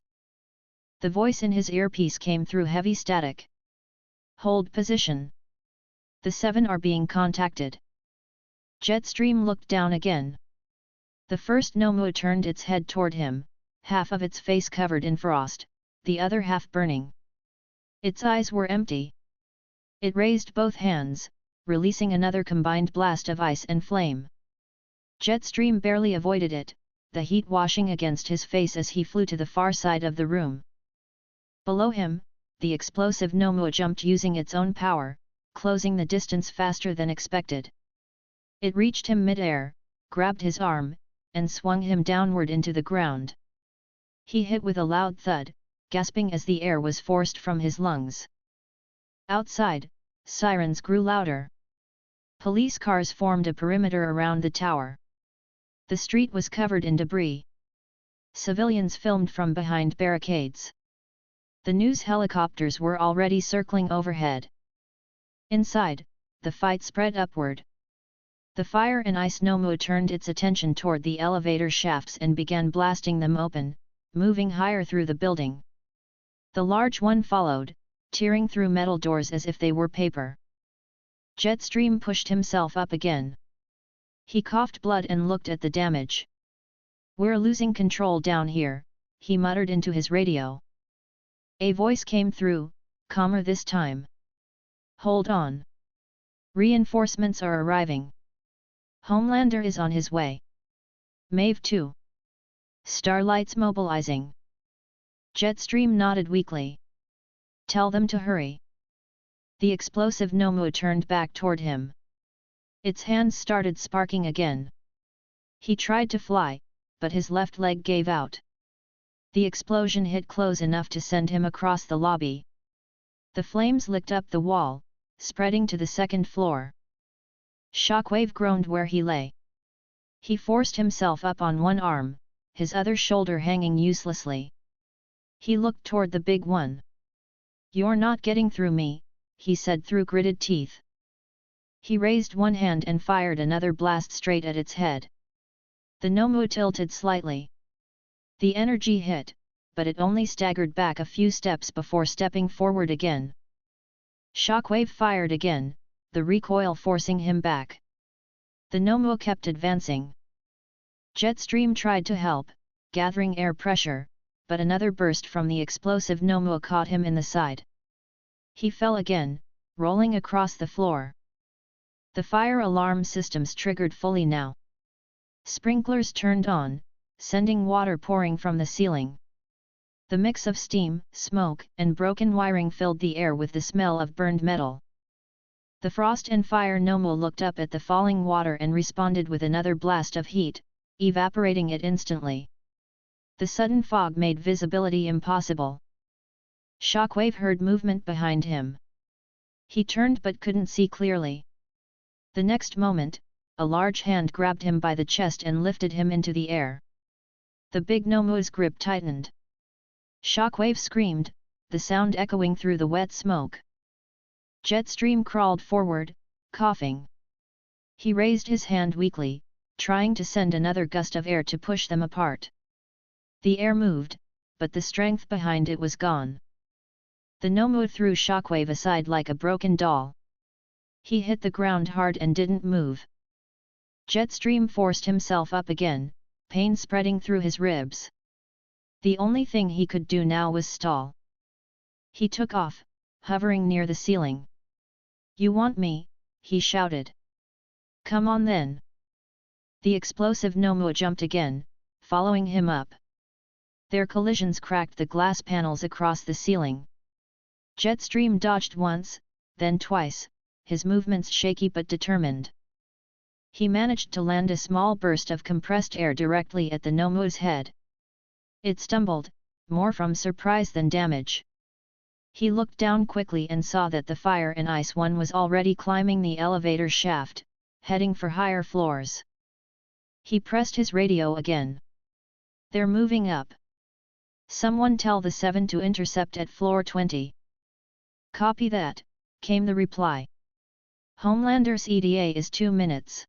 The voice in his earpiece came through heavy static. Hold position. The 7 are being contacted. Jetstream looked down again. The first Nomu turned its head toward him, half of its face covered in frost, the other half burning. Its eyes were empty. It raised both hands, releasing another combined blast of ice and flame. Jetstream barely avoided it, the heat washing against his face as he flew to the far side of the room. Below him, the explosive Nomu jumped using its own power, closing the distance faster than expected. It reached him mid-air, grabbed his arm, and swung him downward into the ground. He hit with a loud thud, gasping as the air was forced from his lungs. Outside, sirens grew louder. Police cars formed a perimeter around the tower. The street was covered in debris. Civilians filmed from behind barricades. The news helicopters were already circling overhead. Inside, the fight spread upward. The fire and ice Nomu turned its attention toward the elevator shafts and began blasting them open, moving higher through the building. The large one followed, tearing through metal doors as if they were paper. Jetstream pushed himself up again. He coughed blood and looked at the damage. We're losing control down here, he muttered into his radio. A voice came through, calmer this time. Hold on. Reinforcements are arriving. Homelander is on his way. Maeve too. Starlight's mobilizing. Jetstream nodded weakly. Tell them to hurry. The explosive Nomu turned back toward him. Its hands started sparking again. He tried to fly, but his left leg gave out. The explosion hit close enough to send him across the lobby. The flames licked up the wall, spreading to the second floor. Shockwave groaned where he lay. He forced himself up on one arm, his other shoulder hanging uselessly. He looked toward the big one. You're not getting through me, he said through gritted teeth. He raised one hand and fired another blast straight at its head. The Nomu tilted slightly. The energy hit, but it only staggered back a few steps before stepping forward again. Shockwave fired again, the recoil forcing him back. The Nomu kept advancing. Jetstream tried to help, gathering air pressure, but another burst from the explosive Nomu caught him in the side. He fell again, rolling across the floor. The fire alarm systems triggered fully now. Sprinklers turned on, sending water pouring from the ceiling. The mix of steam, smoke, and broken wiring filled the air with the smell of burned metal. The frost and fire Nomu looked up at the falling water and responded with another blast of heat, evaporating it instantly. The sudden fog made visibility impossible. Shockwave heard movement behind him. He turned but couldn't see clearly. The next moment, a large hand grabbed him by the chest and lifted him into the air. The big Nomu's grip tightened. Shockwave screamed, the sound echoing through the wet smoke. Jetstream crawled forward, coughing. He raised his hand weakly, trying to send another gust of air to push them apart. The air moved, but the strength behind it was gone. The Nomu threw Shockwave aside like a broken doll. He hit the ground hard and didn't move. Jetstream forced himself up again, pain spreading through his ribs. The only thing he could do now was stall. He took off, hovering near the ceiling. You want me? He shouted. Come on then. The explosive Nomu jumped again, following him up. Their collisions cracked the glass panels across the ceiling. Jetstream dodged once, then twice, his movements shaky but determined. He managed to land a small burst of compressed air directly at the Nomu's head. It stumbled, more from surprise than damage. He looked down quickly and saw that the Fire and Ice one was already climbing the elevator shaft, heading for higher floors. He pressed his radio again. "They're moving up. Someone tell the 7 to intercept at floor 20. "Copy that," came the reply. "Homelander's ETA is 2 minutes.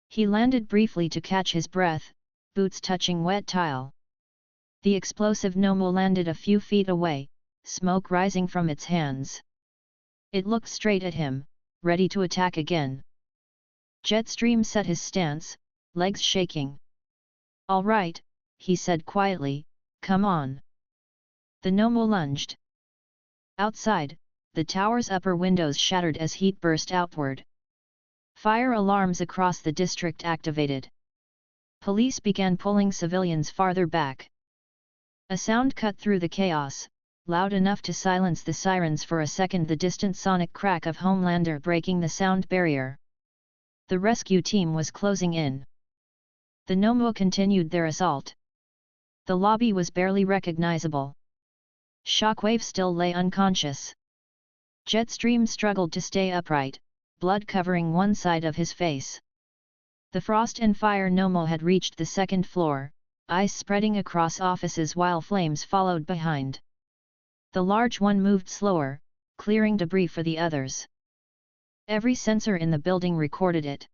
He landed briefly to catch his breath, boots touching wet tile. The explosive Nomu landed a few feet away, smoke rising from its hands. It looked straight at him, ready to attack again. Jetstream set his stance, legs shaking. "All right," he said quietly, "come on." The Nomu lunged. Outside, the tower's upper windows shattered as heat burst outward. Fire alarms across the district activated. Police began pulling civilians farther back. A sound cut through the chaos, loud enough to silence the sirens for a second, the distant sonic crack of Homelander breaking the sound barrier. The rescue team was closing in. The Nomu continued their assault. The lobby was barely recognizable. Shockwave still lay unconscious. Jetstream struggled to stay upright, blood covering one side of his face. The Frost and Fire Nomu had reached the second floor, ice spreading across offices while flames followed behind. The large one moved slower, clearing debris for the others. Every sensor in the building recorded it.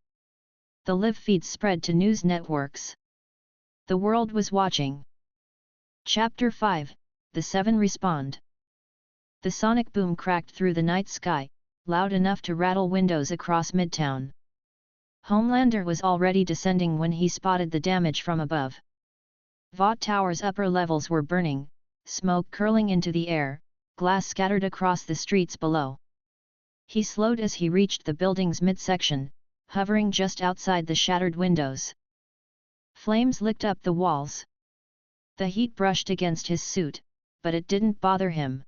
The live feeds spread to news networks. The world was watching. Chapter 5, The 7 Respond. The sonic boom cracked through the night sky, loud enough to rattle windows across Midtown. Homelander was already descending when he spotted the damage from above. Vought Tower's upper levels were burning, smoke curling into the air, glass scattered across the streets below. He slowed as he reached the building's midsection, hovering just outside the shattered windows. Flames licked up the walls. The heat brushed against his suit, but it didn't bother him.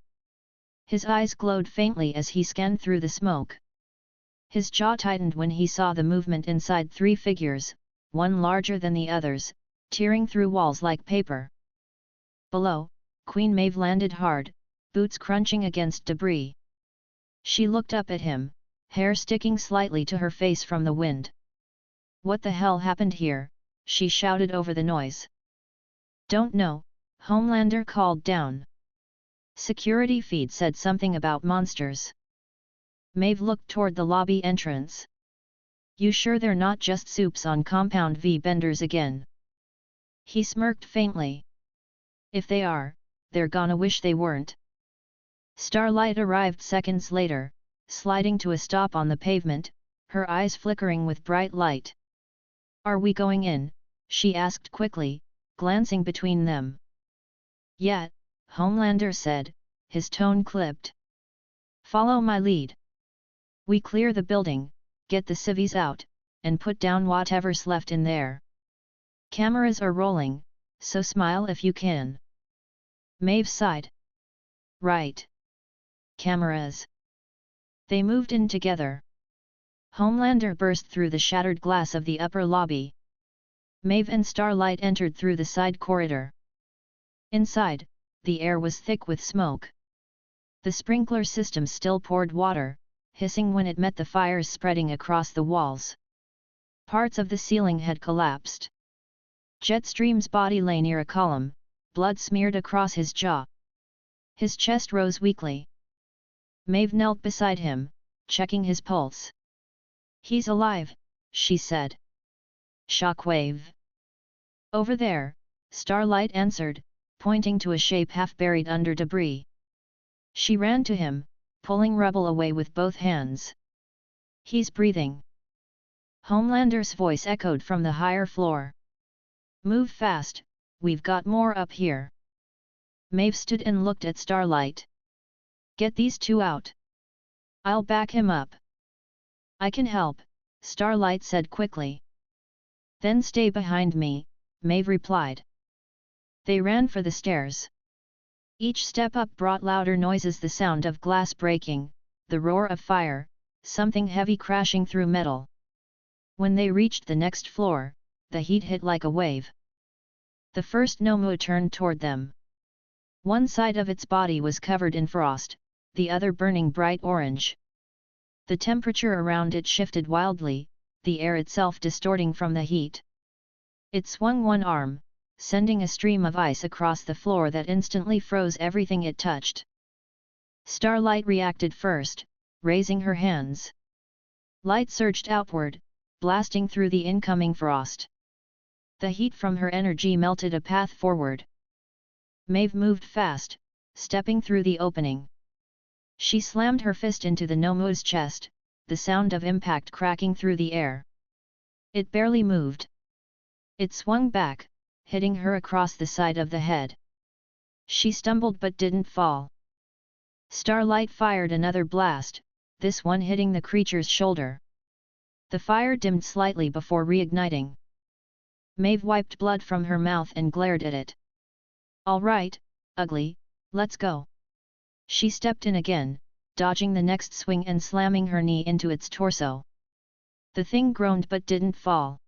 His eyes glowed faintly as he scanned through the smoke. His jaw tightened when he saw the movement inside 3 figures, one larger than the others, tearing through walls like paper. Below, Queen Maeve landed hard, boots crunching against debris. She looked up at him, hair sticking slightly to her face from the wind. "What the hell happened here?" she shouted over the noise. "Don't know," Homelander called down. Security feed said something about monsters. Maeve looked toward the lobby entrance. "You sure they're not just soups on Compound V benders again?" He smirked faintly. "If they are, they're gonna wish they weren't." Starlight arrived seconds later, sliding to a stop on the pavement, her eyes flickering with bright light. "Are we going in?" she asked quickly, glancing between them. "Yeah," Homelander said, his tone clipped. "Follow my lead. We clear the building, get the civvies out, and put down whatever's left in there. Cameras are rolling, so smile if you can." Maeve sighed. "Right. Cameras." They moved in together. Homelander burst through the shattered glass of the upper lobby. Maeve and Starlight entered through the side corridor. Inside, the air was thick with smoke. The sprinkler system still poured water, hissing when it met the fires spreading across the walls. Parts of the ceiling had collapsed. Jetstream's body lay near a column, blood smeared across his jaw. His chest rose weakly. Maeve knelt beside him, checking his pulse. "He's alive," she said. "Shockwave." "Over there," Starlight answered, pointing to a shape half buried under debris. She ran to him, pulling rubble away with both hands. "He's breathing." Homelander's voice echoed from the higher floor. "Move fast, we've got more up here." Maeve stood and looked at Starlight. "Get these 2 out. I'll back him up." "I can help," Starlight said quickly. "Then stay behind me," Maeve replied. They ran for the stairs. Each step up brought louder noises, the sound of glass breaking, the roar of fire, something heavy crashing through metal. When they reached the next floor, the heat hit like a wave. The first Nomu turned toward them. One side of its body was covered in frost, the other burning bright orange. The temperature around it shifted wildly, the air itself distorting from the heat. It swung one arm, sending a stream of ice across the floor that instantly froze everything it touched. Starlight reacted first, raising her hands. Light surged outward, blasting through the incoming frost. The heat from her energy melted a path forward. Maeve moved fast, stepping through the opening. She slammed her fist into the Nomu's chest, the sound of impact cracking through the air. It barely moved. It swung back, hitting her across the side of the head. She stumbled but didn't fall. Starlight fired another blast, this one hitting the creature's shoulder. The fire dimmed slightly before reigniting. Maeve wiped blood from her mouth and glared at it. "All right, ugly, let's go." She stepped in again, dodging the next swing and slamming her knee into its torso. The thing groaned but didn't fall.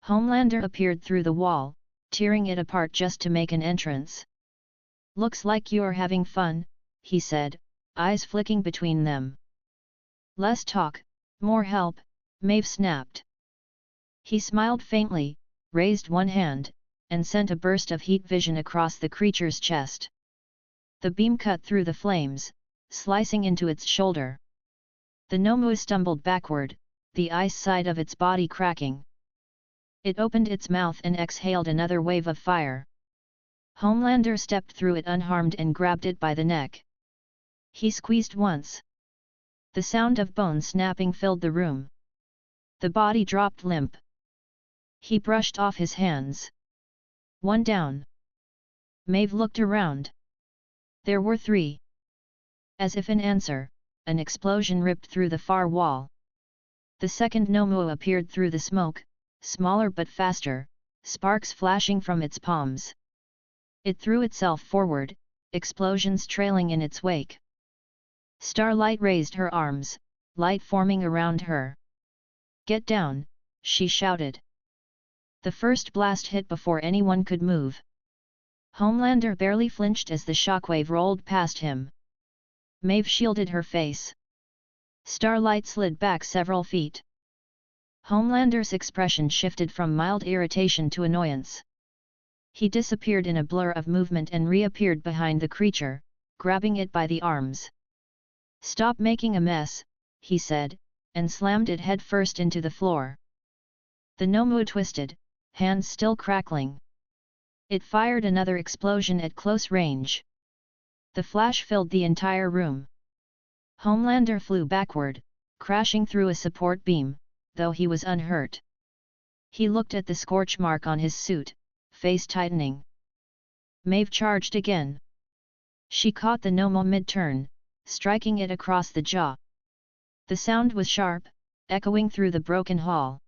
Homelander appeared through the wall, tearing it apart just to make an entrance. "Looks like you're having fun," he said, eyes flicking between them. "Less talk, more help," Maeve snapped. He smiled faintly, raised one hand, and sent a burst of heat vision across the creature's chest. The beam cut through the flames, slicing into its shoulder. The Nomu stumbled backward, the ice side of its body cracking. It opened its mouth and exhaled another wave of fire. Homelander stepped through it unharmed and grabbed it by the neck. He squeezed once. The sound of bone snapping filled the room. The body dropped limp. He brushed off his hands. "One down." Maeve looked around. There were 3. As if in answer, an explosion ripped through the far wall. The second Nomu appeared through the smoke, smaller but faster, sparks flashing from its palms. It threw itself forward, explosions trailing in its wake. Starlight raised her arms, light forming around her. "Get down," she shouted. The first blast hit before anyone could move. Homelander barely flinched as the shockwave rolled past him. Maeve shielded her face. Starlight slid back several feet. Homelander's expression shifted from mild irritation to annoyance. He disappeared in a blur of movement and reappeared behind the creature, grabbing it by the arms. "Stop making a mess," he said, and slammed it headfirst into the floor. The Nomu twisted, hands still crackling. It fired another explosion at close range. The flash filled the entire room. Homelander flew backward, crashing through a support beam, though he was unhurt. He looked at the scorch mark on his suit, face tightening. Maeve charged again. She caught the Nomu mid-turn, striking it across the jaw. The sound was sharp, echoing through the broken hall.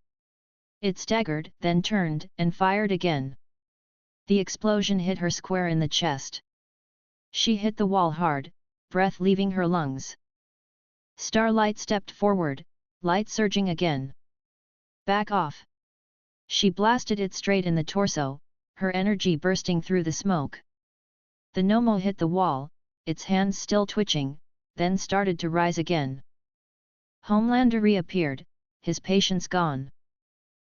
It staggered, then turned, and fired again. The explosion hit her square in the chest. She hit the wall hard, breath leaving her lungs. Starlight stepped forward, light surging again. "Back off!" She blasted it straight in the torso, her energy bursting through the smoke. The Nomu hit the wall, its hands still twitching, then started to rise again. Homelander reappeared, his patience gone.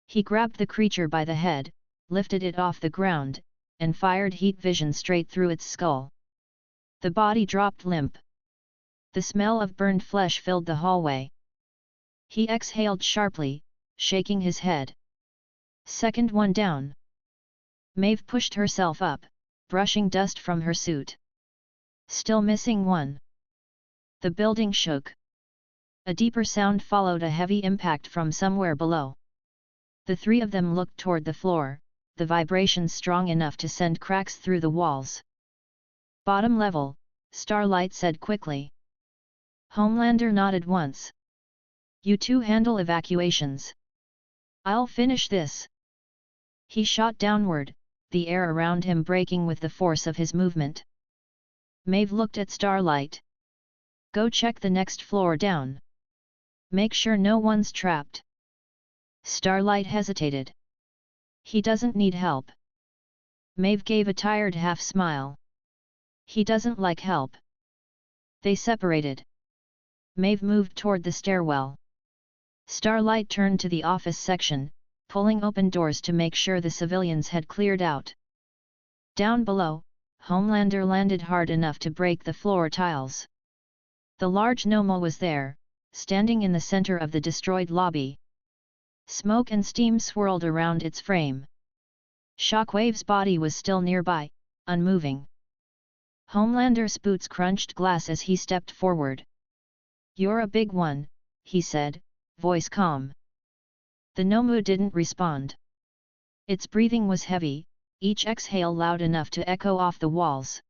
He grabbed the creature by the head, lifted it off the ground, and fired heat vision straight through its skull. The body dropped limp. The smell of burned flesh filled the hallway. He exhaled sharply, shaking his head. "Second one down." Maeve pushed herself up, brushing dust from her suit. "Still missing one." The building shook. A deeper sound followed a heavy impact from somewhere below. The 3 of them looked toward the floor, the vibrations strong enough to send cracks through the walls. "Bottom level," Starlight said quickly. Homelander nodded once. "You 2 handle evacuations. I'll finish this." He shot downward, the air around him breaking with the force of his movement. Maeve looked at Starlight. Go check the next floor down. Make sure no one's trapped. Starlight hesitated. He doesn't need help. Maeve gave a tired half-smile. He doesn't like help. They separated. Maeve moved toward the stairwell. Starlight turned to the office section, pulling open doors to make sure the civilians had cleared out. Down below, Homelander landed hard enough to break the floor tiles. The large Nomo was there, standing in the center of the destroyed lobby. Smoke and steam swirled around its frame. Shockwave's body was still nearby, unmoving. Homelander's boots crunched glass as he stepped forward. "You're a big one," he said, voice calm. The Nomu didn't respond. Its breathing was heavy, each exhale loud enough to echo off the walls.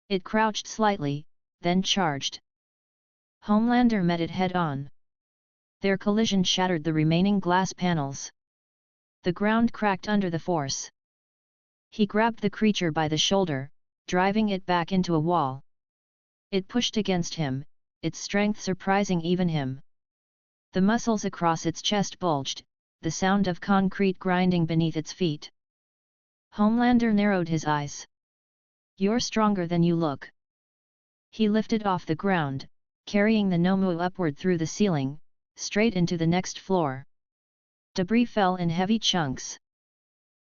It crouched slightly, then charged. Homelander met it head-on. Their collision shattered the remaining glass panels. The ground cracked under the force. He grabbed the creature by the shoulder, driving it back into a wall. It pushed against him, its strength surprising even him. The muscles across its chest bulged, the sound of concrete grinding beneath its feet. Homelander narrowed his eyes. "You're stronger than you look." He lifted off the ground, carrying the Nomu upward through the ceiling, straight into the next floor. Debris fell in heavy chunks.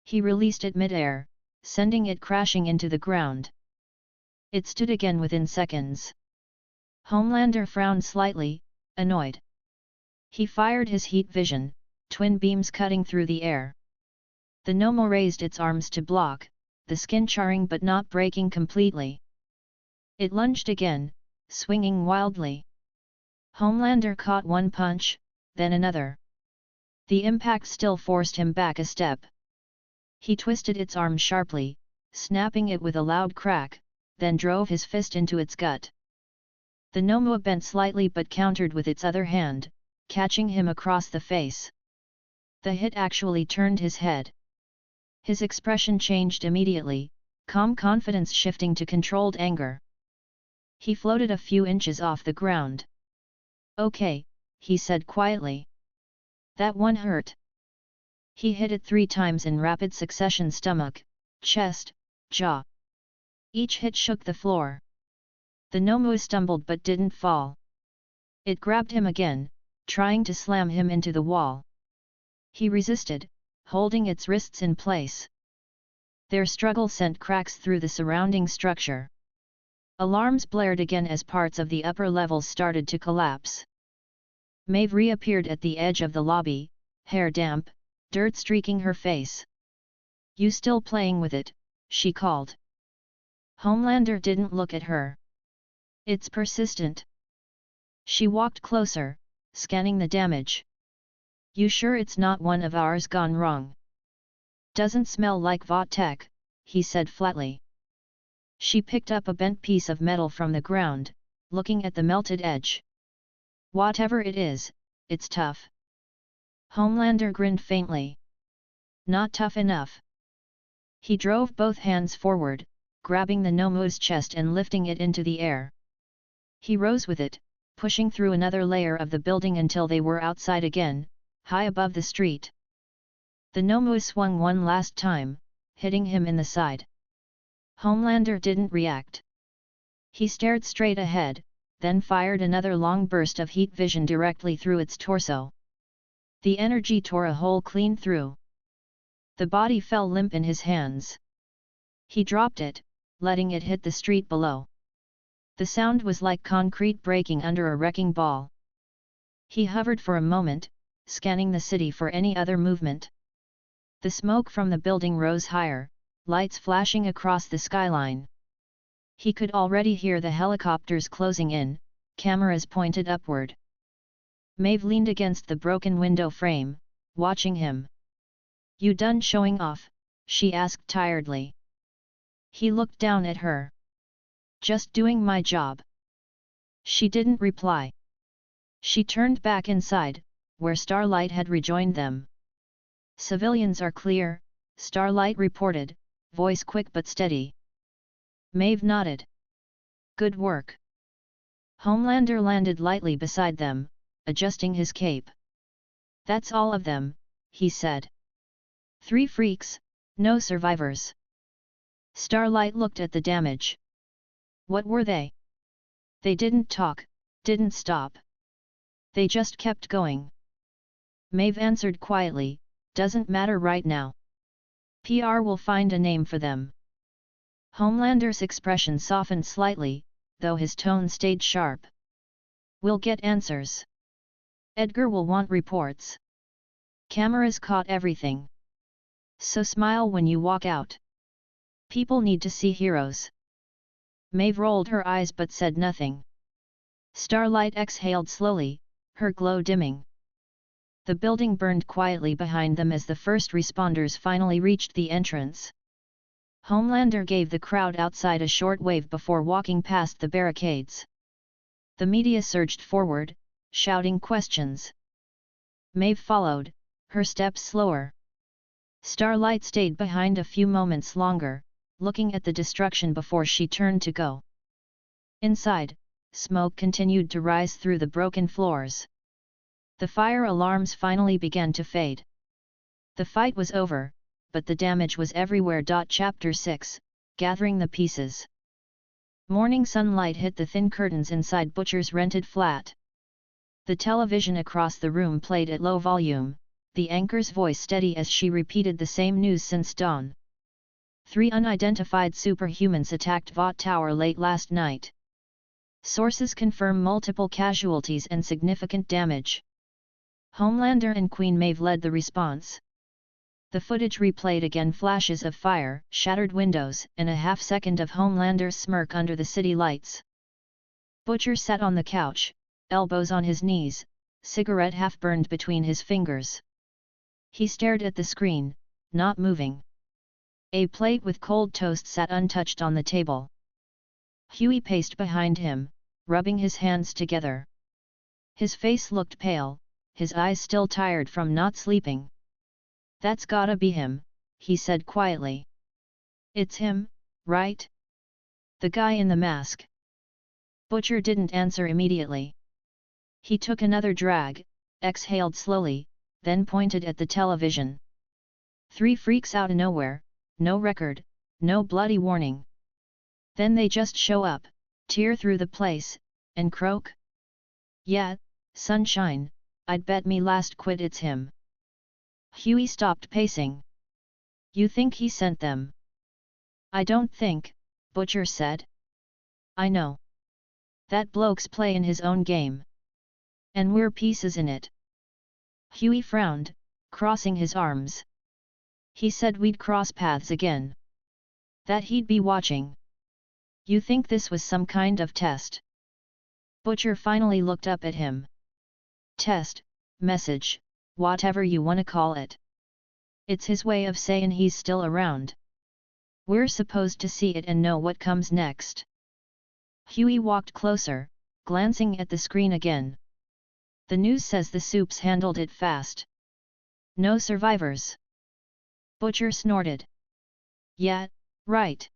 He released it mid-air, sending it crashing into the ground. It stood again within seconds. Homelander frowned slightly, annoyed. He fired his heat vision, twin beams cutting through the air. The Nomo raised its arms to block, the skin charring but not breaking completely. It lunged again, swinging wildly. Homelander caught one punch, then another. The impact still forced him back a step. He twisted its arm sharply, snapping it with a loud crack, then drove his fist into its gut. The Nomu bent slightly but countered with its other hand, catching him across the face. The hit actually turned his head. His expression changed immediately, calm confidence shifting to controlled anger. He floated a few inches off the ground. "Okay," he said quietly. "That one hurt." He hit it 3 times in rapid succession: stomach, chest, jaw. Each hit shook the floor. The Nomu stumbled but didn't fall. It grabbed him again, trying to slam him into the wall. He resisted, holding its wrists in place. Their struggle sent cracks through the surrounding structure. Alarms blared again as parts of the upper levels started to collapse. Maeve reappeared at the edge of the lobby, hair damp, dirt streaking her face. "You still playing with it?" she called. Homelander didn't look at her. "It's persistent." She walked closer, scanning the damage. "You sure it's not one of ours gone wrong?" "Doesn't smell like Vatek," he said flatly. She picked up a bent piece of metal from the ground, looking at the melted edge. "Whatever it is, it's tough." Homelander grinned faintly. "Not tough enough." He drove both hands forward, grabbing the Nomu's chest and lifting it into the air. He rose with it, pushing through another layer of the building until they were outside again, high above the street. The Nomu swung one last time, hitting him in the side. Homelander didn't react. He stared straight ahead, then fired another long burst of heat vision directly through its torso. The energy tore a hole clean through. The body fell limp in his hands. He dropped it, letting it hit the street below. The sound was like concrete breaking under a wrecking ball. He hovered for a moment, scanning the city for any other movement. The smoke from the building rose higher, lights flashing across the skyline. He could already hear the helicopters closing in, cameras pointed upward. Maeve leaned against the broken window frame, watching him. "You done showing off?" she asked tiredly. He looked down at her. "Just doing my job." She didn't reply. She turned back inside, where Starlight had rejoined them. "Civilians are clear," Starlight reported, voice quick but steady. Maeve nodded. Good work. Homelander landed lightly beside them, adjusting his cape. That's all of them, he said. 3 freaks, no survivors. Starlight looked at the damage. What were they? They didn't talk, didn't stop. They just kept going. Maeve answered quietly, doesn't matter right now. PR will find a name for them. Homelander's expression softened slightly, though his tone stayed sharp. We'll get answers. Edgar will want reports. Cameras caught everything. So smile when you walk out. People need to see heroes. Maeve rolled her eyes but said nothing. Starlight exhaled slowly, her glow dimming. The building burned quietly behind them as the first responders finally reached the entrance. Homelander gave the crowd outside a short wave before walking past the barricades. The media surged forward, shouting questions. Maeve followed, her steps slower. Starlight stayed behind a few moments longer, looking at the destruction before she turned to go. Inside, smoke continued to rise through the broken floors. The fire alarms finally began to fade. The fight was over, but the damage was everywhere. Chapter 6, Gathering the Pieces. Morning sunlight hit the thin curtains inside Butcher's rented flat. The television across the room played at low volume, the anchor's voice steady as she repeated the same news since dawn. 3 unidentified superhumans attacked Vought Tower late last night. Sources confirm multiple casualties and significant damage. Homelander and Queen Maeve led the response. The footage replayed again, flashes of fire, shattered windows, and a half-second of Homelander's smirk under the city lights. Butcher sat on the couch, elbows on his knees, cigarette half-burned between his fingers. He stared at the screen, not moving. A plate with cold toast sat untouched on the table. Huey paced behind him, rubbing his hands together. His face looked pale, his eyes still tired from not sleeping. That's gotta be him, he said quietly. It's him, right? The guy in the mask. Butcher didn't answer immediately. He took another drag, exhaled slowly, then pointed at the television. 3 freaks out of nowhere, no record, no bloody warning. Then they just show up, tear through the place, and croak? Yeah, sunshine, I'd bet me last quid it's him. Huey stopped pacing. You think he sent them? I don't think, Butcher said. I know. That bloke's playing his own game. And we're pieces in it. Huey frowned, crossing his arms. He said we'd cross paths again. That he'd be watching. You think this was some kind of test? Butcher finally looked up at him. Test, message, whatever you wanna call it. It's his way of saying he's still around. We're supposed to see it and know what comes next. Huey walked closer, glancing at the screen again. The news says the Supes handled it fast. No survivors. Butcher snorted. Yeah, right.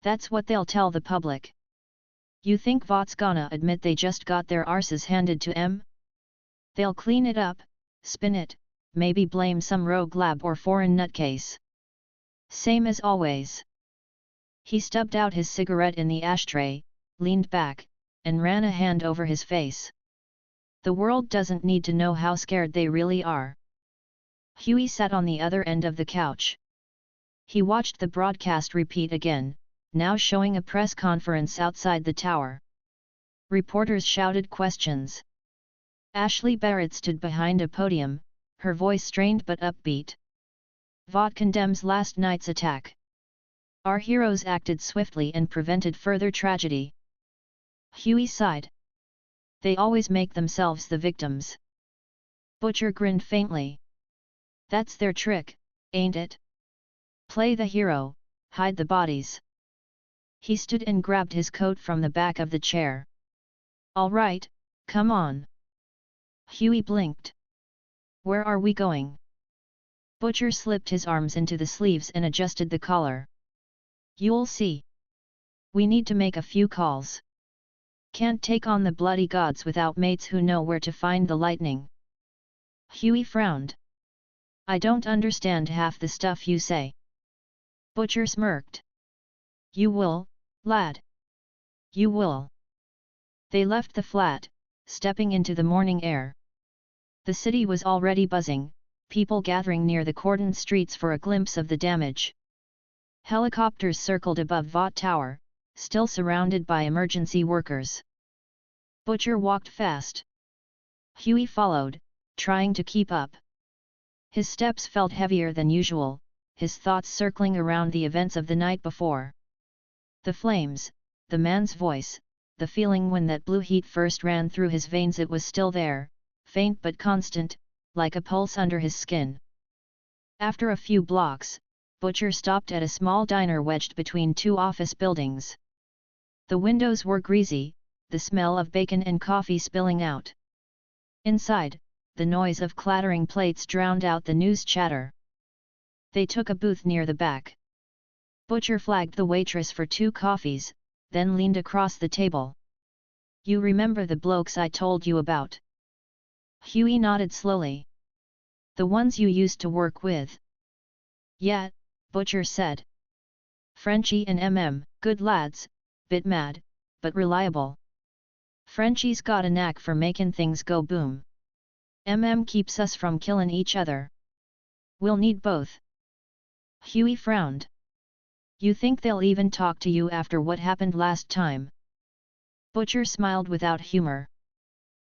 That's what they'll tell the public. You think Vought's gonna admit they just got their arses handed to them? They'll clean it up, spin it, maybe blame some rogue lab or foreign nutcase. Same as always. He stubbed out his cigarette in the ashtray, leaned back, and ran a hand over his face. The world doesn't need to know how scared they really are. Huey sat on the other end of the couch. He watched the broadcast repeat again, now showing a press conference outside the tower. Reporters shouted questions. Ashley Barrett stood behind a podium, her voice strained but upbeat. Vought condemns last night's attack. Our heroes acted swiftly and prevented further tragedy. Huey sighed. They always make themselves the victims. Butcher grinned faintly. That's their trick, ain't it? Play the hero, hide the bodies. He stood and grabbed his coat from the back of the chair. All right, come on. Huey blinked. Where are we going? Butcher slipped his arms into the sleeves and adjusted the collar. You'll see. We need to make a few calls. Can't take on the bloody gods without mates who know where to find the lightning. Huey frowned. I don't understand half the stuff you say. Butcher smirked. You will, lad. You will. They left the flat, stepping into the morning air. The city was already buzzing, people gathering near the cordoned streets for a glimpse of the damage. Helicopters circled above Vought Tower, still surrounded by emergency workers. Butcher walked fast. Huey followed, trying to keep up. His steps felt heavier than usual, his thoughts circling around the events of the night before. The flames, the man's voice, the feeling when that blue heat first ran through his veins. It was still there, faint but constant, like a pulse under his skin. After a few blocks, Butcher stopped at a small diner wedged between two office buildings. The windows were greasy, the smell of bacon and coffee spilling out. Inside, the noise of clattering plates drowned out the news chatter. They took a booth near the back. Butcher flagged the waitress for 2 coffees, then leaned across the table. You remember the blokes I told you about? Huey nodded slowly. The ones you used to work with? Yeah, Butcher said. Frenchie and good lads, bit mad, but reliable. Frenchie's got a knack for making things go boom. Keeps us from killing each other. We'll need both. Huey frowned. You think they'll even talk to you after what happened last time? Butcher smiled without humor.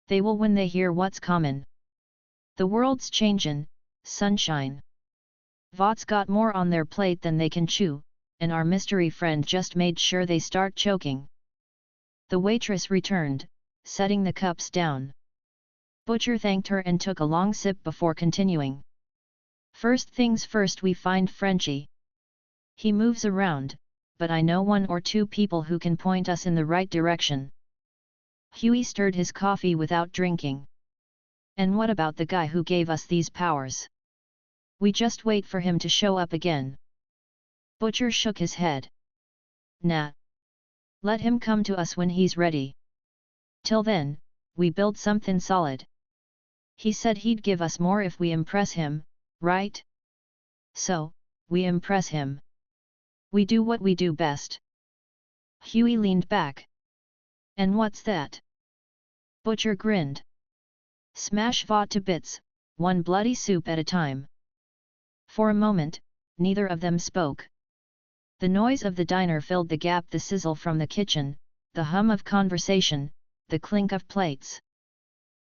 They will when they hear what's common. The world's changin', sunshine. Vought's got more on their plate than they can chew, and our mystery friend just made sure they start choking. The waitress returned, setting the cups down. Butcher thanked her and took a long sip before continuing. First things first, we find Frenchie. He moves around, but I know 1 or 2 people who can point us in the right direction. Huey stirred his coffee without drinking. And what about the guy who gave us these powers? We just wait for him to show up again. Butcher shook his head. Nah. Let him come to us when he's ready. Till then, we build something solid. He said he'd give us more if we impress him, right? So, we impress him. We do what we do best. Huey leaned back. And what's that? Butcher grinned. Smash Vought to bits, one bloody soup at a time. For a moment, neither of them spoke. The noise of the diner filled the gap, the sizzle from the kitchen, the hum of conversation, the clink of plates.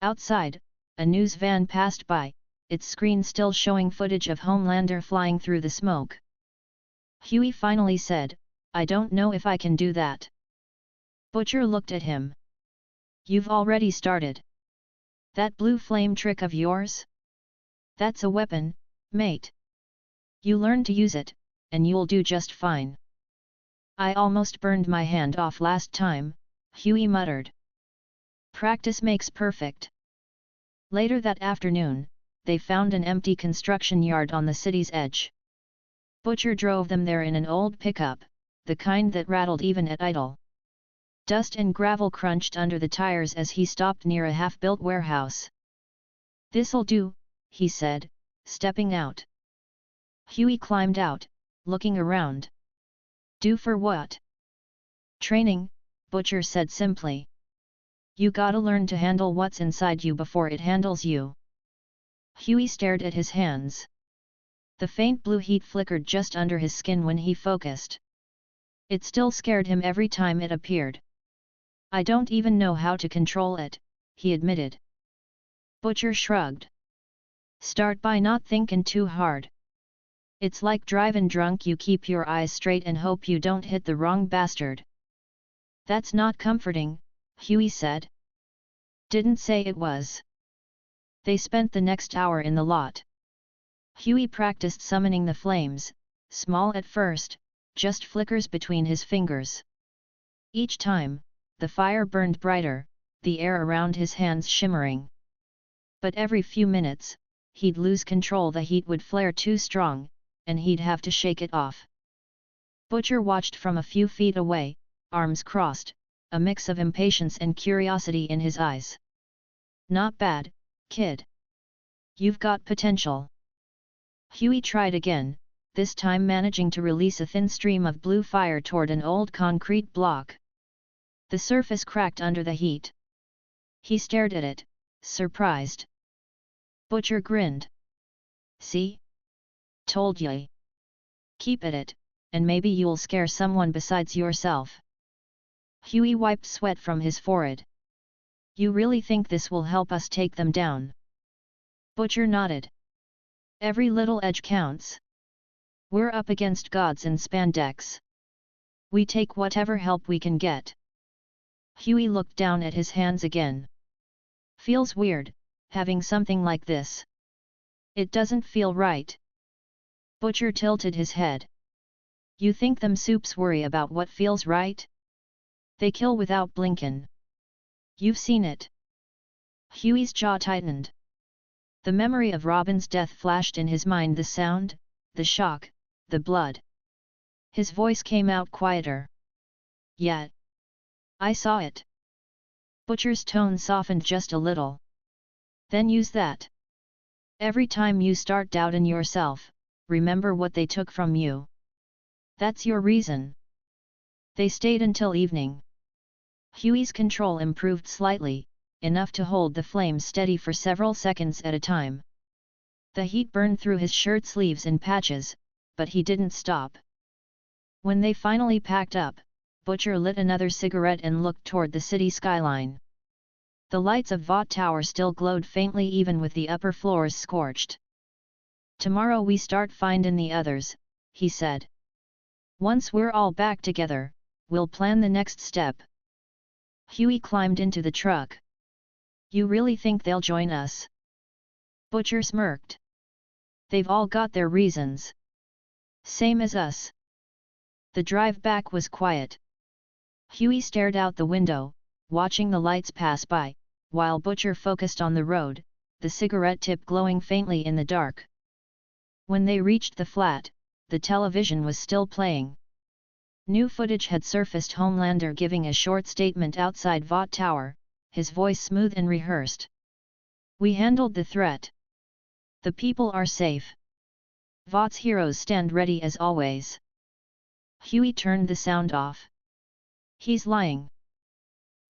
Outside, a news van passed by, its screen still showing footage of Homelander flying through the smoke. Huey finally said, I don't know if I can do that. Butcher looked at him. You've already started. That blue flame trick of yours? That's a weapon, mate. You learn to use it, and you'll do just fine. I almost burned my hand off last time, Huey muttered. Practice makes perfect. Later that afternoon, they found an empty construction yard on the city's edge. Butcher drove them there in an old pickup, the kind that rattled even at idle. Dust and gravel crunched under the tires as he stopped near a half-built warehouse. This'll do, he said, stepping out. Huey climbed out, looking around. Do for what? Training, Butcher said simply. You gotta learn to handle what's inside you before it handles you. Huey stared at his hands. The faint blue heat flickered just under his skin when he focused. It still scared him every time it appeared. I don't even know how to control it, he admitted. Butcher shrugged. Start by not thinking too hard. It's like driving drunk, you keep your eyes straight and hope you don't hit the wrong bastard. That's not comforting, Huey said. Didn't say it was. They spent the next hour in the lot. Huey practiced summoning the flames, small at first, just flickers between his fingers. Each time, the fire burned brighter, the air around his hands shimmering. But every few minutes, he'd lose control, the heat would flare too strong, and he'd have to shake it off. Butcher watched from a few feet away, arms crossed, a mix of impatience and curiosity in his eyes. Not bad, kid. You've got potential. Huey tried again, this time managing to release a thin stream of blue fire toward an old concrete block. The surface cracked under the heat. He stared at it, surprised. Butcher grinned. See? Told ya. Keep at it, and maybe you'll scare someone besides yourself. Huey wiped sweat from his forehead. You really think this will help us take them down? Butcher nodded. Every little edge counts. We're up against gods in spandex. We take whatever help we can get. Huey looked down at his hands again. Feels weird, having something like this. It doesn't feel right. Butcher tilted his head. You think them soups worry about what feels right? They kill without blinkin'. You've seen it. Huey's jaw tightened. The memory of Robin's death flashed in his mind, the sound, the shock, the blood. His voice came out quieter. Yet. I saw it. Butcher's tone softened just a little. Then use that. Every time you start doubting yourself, remember what they took from you. That's your reason. They stayed until evening. Huey's control improved slightly, enough to hold the flames steady for several seconds at a time. The heat burned through his shirt sleeves in patches, but he didn't stop. When they finally packed up, Butcher lit another cigarette and looked toward the city skyline. The lights of Vought Tower still glowed faintly even with the upper floors scorched. Tomorrow we start findin' the others, he said. Once we're all back together, we'll plan the next step. Huey climbed into the truck. You really think they'll join us? Butcher smirked. They've all got their reasons. Same as us. The drive back was quiet. Huey stared out the window, watching the lights pass by, while Butcher focused on the road, the cigarette tip glowing faintly in the dark. When they reached the flat, the television was still playing. New footage had surfaced, Homelander giving a short statement outside Vought Tower, his voice smooth and rehearsed. We handled the threat. The people are safe. Vaught's heroes stand ready as always. Huey turned the sound off. He's lying.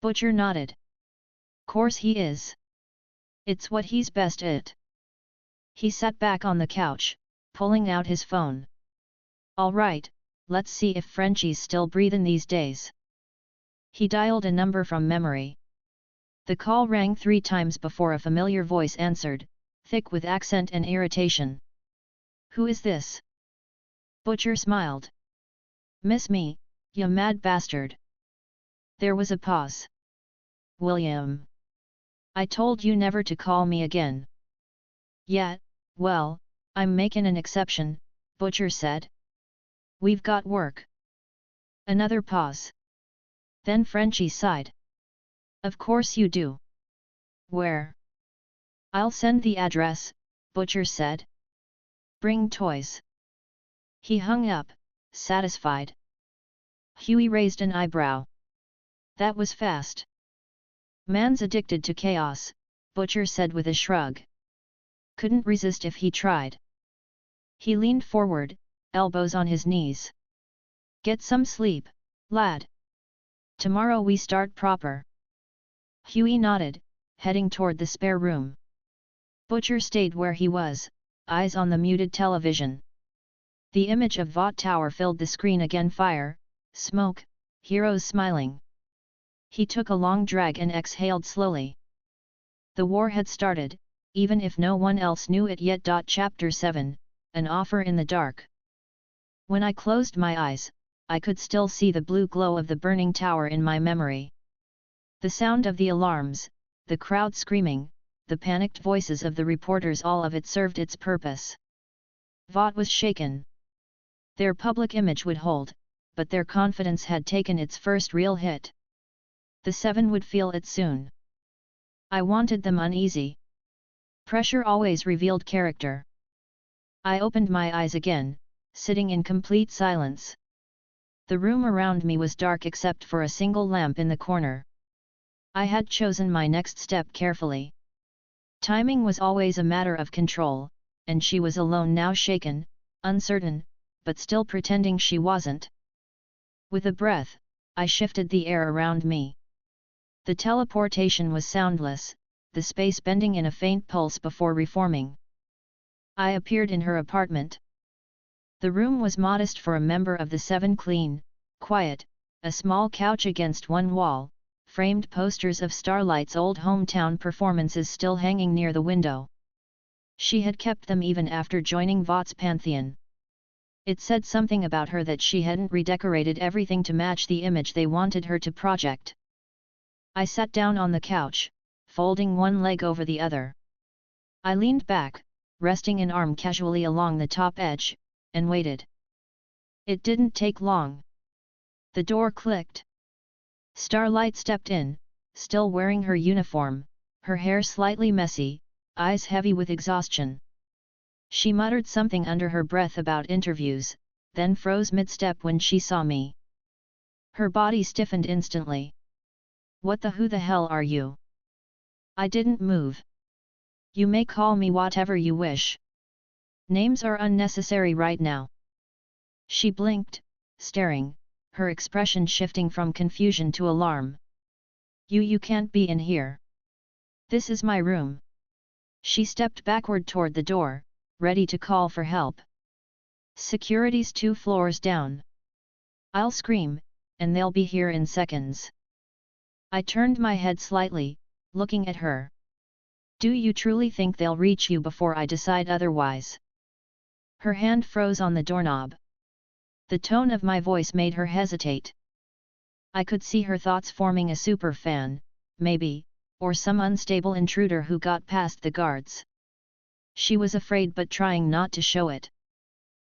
Butcher nodded. Course he is. It's what he's best at. He sat back on the couch, pulling out his phone. All right, let's see if Frenchie's still breathin' these days. He dialed a number from memory. The call rang 3 times before a familiar voice answered, thick with accent and irritation. Who is this? Butcher smiled. Miss me, ya mad bastard. There was a pause. William. I told you never to call me again. Yeah, well, I'm making an exception, Butcher said. We've got work. Another pause. Then Frenchie sighed. Of course you do. Where? I'll send the address, Butcher said. Bring toys. He hung up, satisfied. Huey raised an eyebrow. That was fast. Man's addicted to chaos, Butcher said with a shrug. Couldn't resist if he tried. He leaned forward, elbows on his knees. Get some sleep, lad. Tomorrow we start proper. Huey nodded, heading toward the spare room. Butcher stayed where he was, eyes on the muted television. The image of Vought Tower filled the screen again, fire, smoke, heroes smiling. He took a long drag and exhaled slowly. The war had started, even if no one else knew it yet. Chapter 7, An Offer in the Dark. When I closed my eyes, I could still see the blue glow of the burning tower in my memory. The sound of the alarms, the crowd screaming, the panicked voices of the reporters, all of it served its purpose. Vought was shaken. Their public image would hold, but their confidence had taken its first real hit. The 7 would feel it soon. I wanted them uneasy. Pressure always revealed character. I opened my eyes again, sitting in complete silence. The room around me was dark except for a single lamp in the corner. I had chosen my next step carefully. Timing was always a matter of control, and she was alone now, shaken, uncertain, but still pretending she wasn't. With a breath, I shifted the air around me. The teleportation was soundless, the space bending in a faint pulse before reforming. I appeared in her apartment. The room was modest for a member of the Seven, clean, quiet, a small couch against one wall, framed posters of Starlight's old hometown performances still hanging near the window. She had kept them even after joining Vought's pantheon. It said something about her that she hadn't redecorated everything to match the image they wanted her to project. I sat down on the couch, folding one leg over the other. I leaned back, resting an arm casually along the top edge, and waited. It didn't take long. The door clicked. Starlight stepped in, still wearing her uniform, her hair slightly messy, eyes heavy with exhaustion. She muttered something under her breath about interviews, then froze mid-step when she saw me. Her body stiffened instantly. "What the who the hell are you?" I didn't move. "You may call me whatever you wish. Names are unnecessary right now." She blinked, staring, her expression shifting from confusion to alarm. You can't be in here. This is my room." She stepped backward toward the door, ready to call for help. "Security's 2 floors down. I'll scream, and they'll be here in seconds." I turned my head slightly, looking at her. "Do you truly think they'll reach you before I decide otherwise?" Her hand froze on the doorknob. The tone of my voice made her hesitate. I could see her thoughts forming: a superfan, maybe, or some unstable intruder who got past the guards. She was afraid but trying not to show it.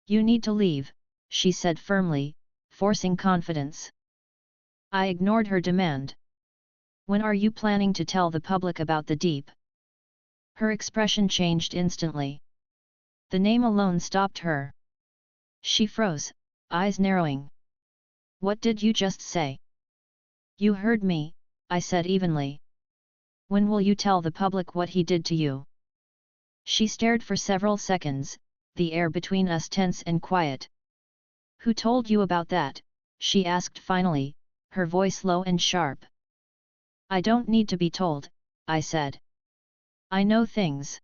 "You need to leave," she said firmly, forcing confidence. I ignored her demand. "When are you planning to tell the public about the Deep?" Her expression changed instantly. The name alone stopped her. She froze, eyes narrowing. "What did you just say?" "You heard me," I said evenly. "When will you tell the public what he did to you?" She stared for several seconds, the air between us tense and quiet. "Who told you about that?" she asked finally, her voice low and sharp. "I don't need to be told," I said. "I know things.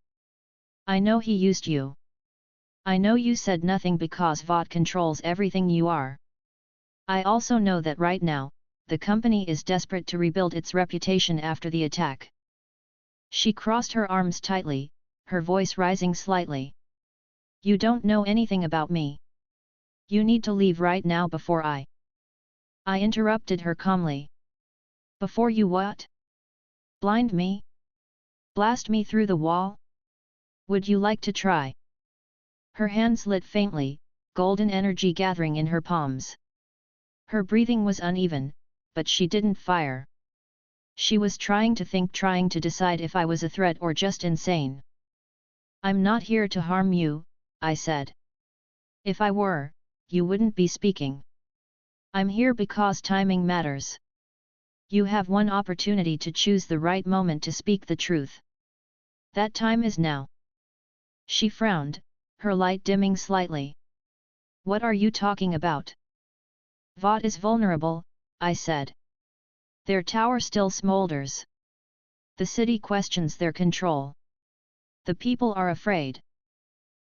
I know he used you. I know you said nothing because Vought controls everything you are. I also know that right now, the company is desperate to rebuild its reputation after the attack." She crossed her arms tightly, her voice rising slightly. "You don't know anything about me. You need to leave right now before I interrupted her calmly. "Before you what? Blind me? Blast me through the wall? Would you like to try?" Her hands lit faintly, golden energy gathering in her palms. Her breathing was uneven, but she didn't fire. She was trying to think, trying to decide if I was a threat or just insane. "I'm not here to harm you," I said. "If I were, you wouldn't be speaking. I'm here because timing matters. You have one opportunity to choose the right moment to speak the truth. That time is now." She frowned, her light dimming slightly. "What are you talking about?" "Vought is vulnerable," I said. "Their tower still smolders. The city questions their control. The people are afraid.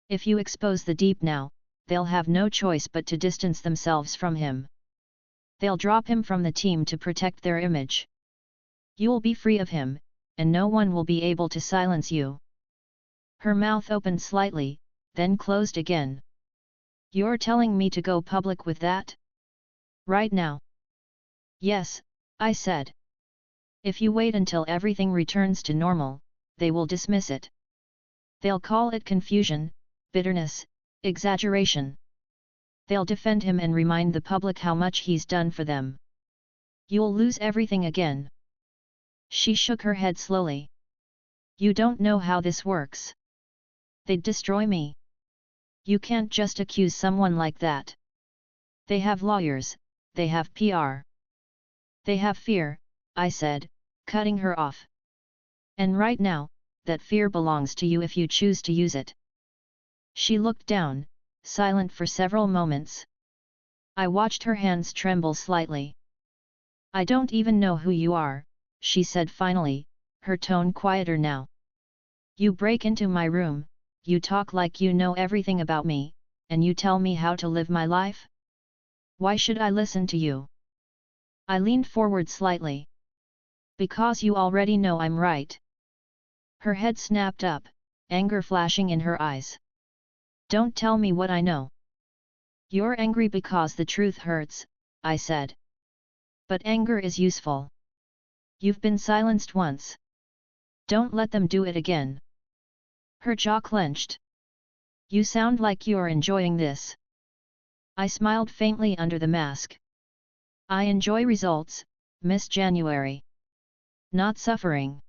If you expose the Deep now, they'll have no choice but to distance themselves from him. They'll drop him from the team to protect their image. You'll be free of him, and no one will be able to silence you." Her mouth opened slightly, then closed again. "You're telling me to go public with that? Right now?" "Yes," I said. "If you wait until everything returns to normal, they will dismiss it. They'll call it confusion, bitterness, exaggeration. They'll defend him and remind the public how much he's done for them. You'll lose everything again." She shook her head slowly. "You don't know how this works. They'd destroy me. You can't just accuse someone like that. They have lawyers, they have PR. They have fear, I said, cutting her off. And right now, that fear belongs to you if you choose to use it. She looked down, silent for several moments. I watched her hands tremble slightly. I don't even know who you are, she said finally, her tone quieter now. You break into my room, you talk like you know everything about me, and you tell me how to live my life? Why should I listen to you? I leaned forward slightly. Because you already know I'm right. Her head snapped up, anger flashing in her eyes. Don't tell me what I know. You're angry because the truth hurts, I said. But anger is useful. You've been silenced once. Don't let them do it again. Her jaw clenched. You sound like you're enjoying this. I smiled faintly under the mask. I enjoy results, Miss January. Not suffering.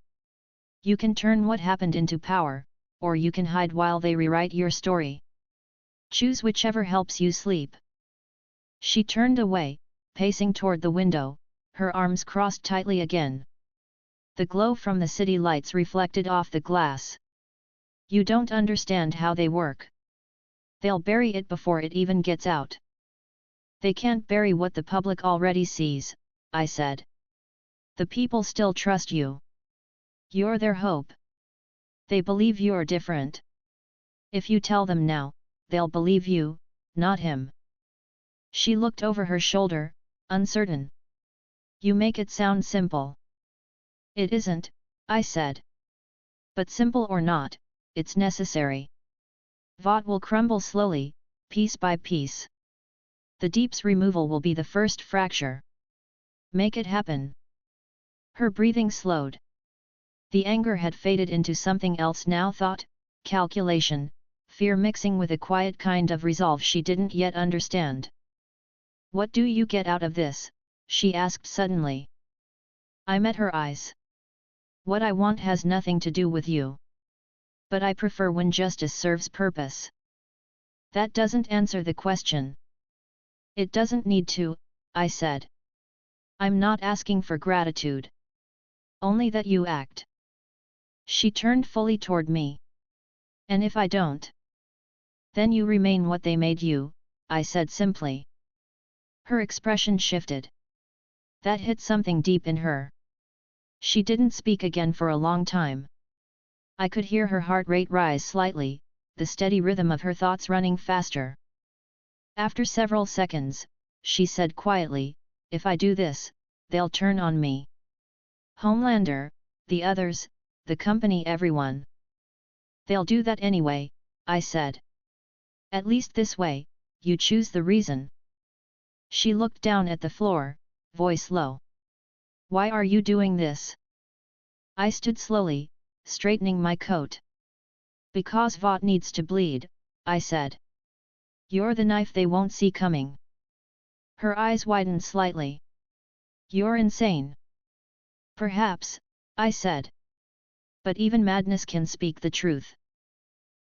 You can turn what happened into power, or you can hide while they rewrite your story. Choose whichever helps you sleep. She turned away, pacing toward the window, her arms crossed tightly again. The glow from the city lights reflected off the glass. You don't understand how they work. They'll bury it before it even gets out. They can't bury what the public already sees, I said. The people still trust you. You're their hope. They believe you're different. If you tell them now, they'll believe you, not him. She looked over her shoulder, uncertain. You make it sound simple. It isn't, I said. But simple or not, it's necessary. Vought will crumble slowly, piece by piece. The Deep's removal will be the first fracture. Make it happen. Her breathing slowed. The anger had faded into something else now, thought, calculation, fear mixing with a quiet kind of resolve she didn't yet understand. What do you get out of this? She asked suddenly. I met her eyes. What I want has nothing to do with you. But I prefer when justice serves purpose. That doesn't answer the question. It doesn't need to, I said. I'm not asking for gratitude. Only that you act. She turned fully toward me. And if I don't? Then you remain what they made you, I said simply. Her expression shifted. That hit something deep in her. She didn't speak again for a long time. I could hear her heart rate rise slightly, the steady rhythm of her thoughts running faster. After several seconds, she said quietly, if I do this, they'll turn on me. Homelander, the others, the company, everyone. They'll do that anyway, I said. At least this way, you choose the reason. She looked down at the floor, voice low. Why are you doing this? I stood slowly, straightening my coat. Because Vought needs to bleed, I said. You're the knife they won't see coming. Her eyes widened slightly. You're insane. Perhaps, I said. But even madness can speak the truth.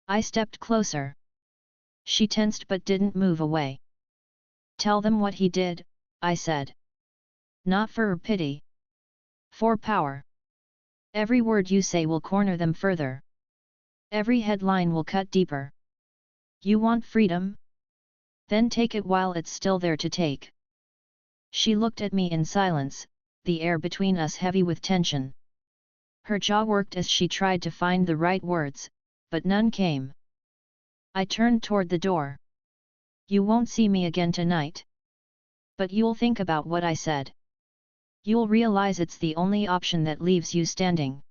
I stepped closer. She tensed but didn't move away. Tell them what he did, I said. Not for pity. For power. Every word you say will corner them further. Every headline will cut deeper. You want freedom? Then take it while it's still there to take. She looked at me in silence, the air between us heavy with tension. Her jaw worked as she tried to find the right words, but none came. I turned toward the door. You won't see me again tonight. But you'll think about what I said. You'll realize it's the only option that leaves you standing.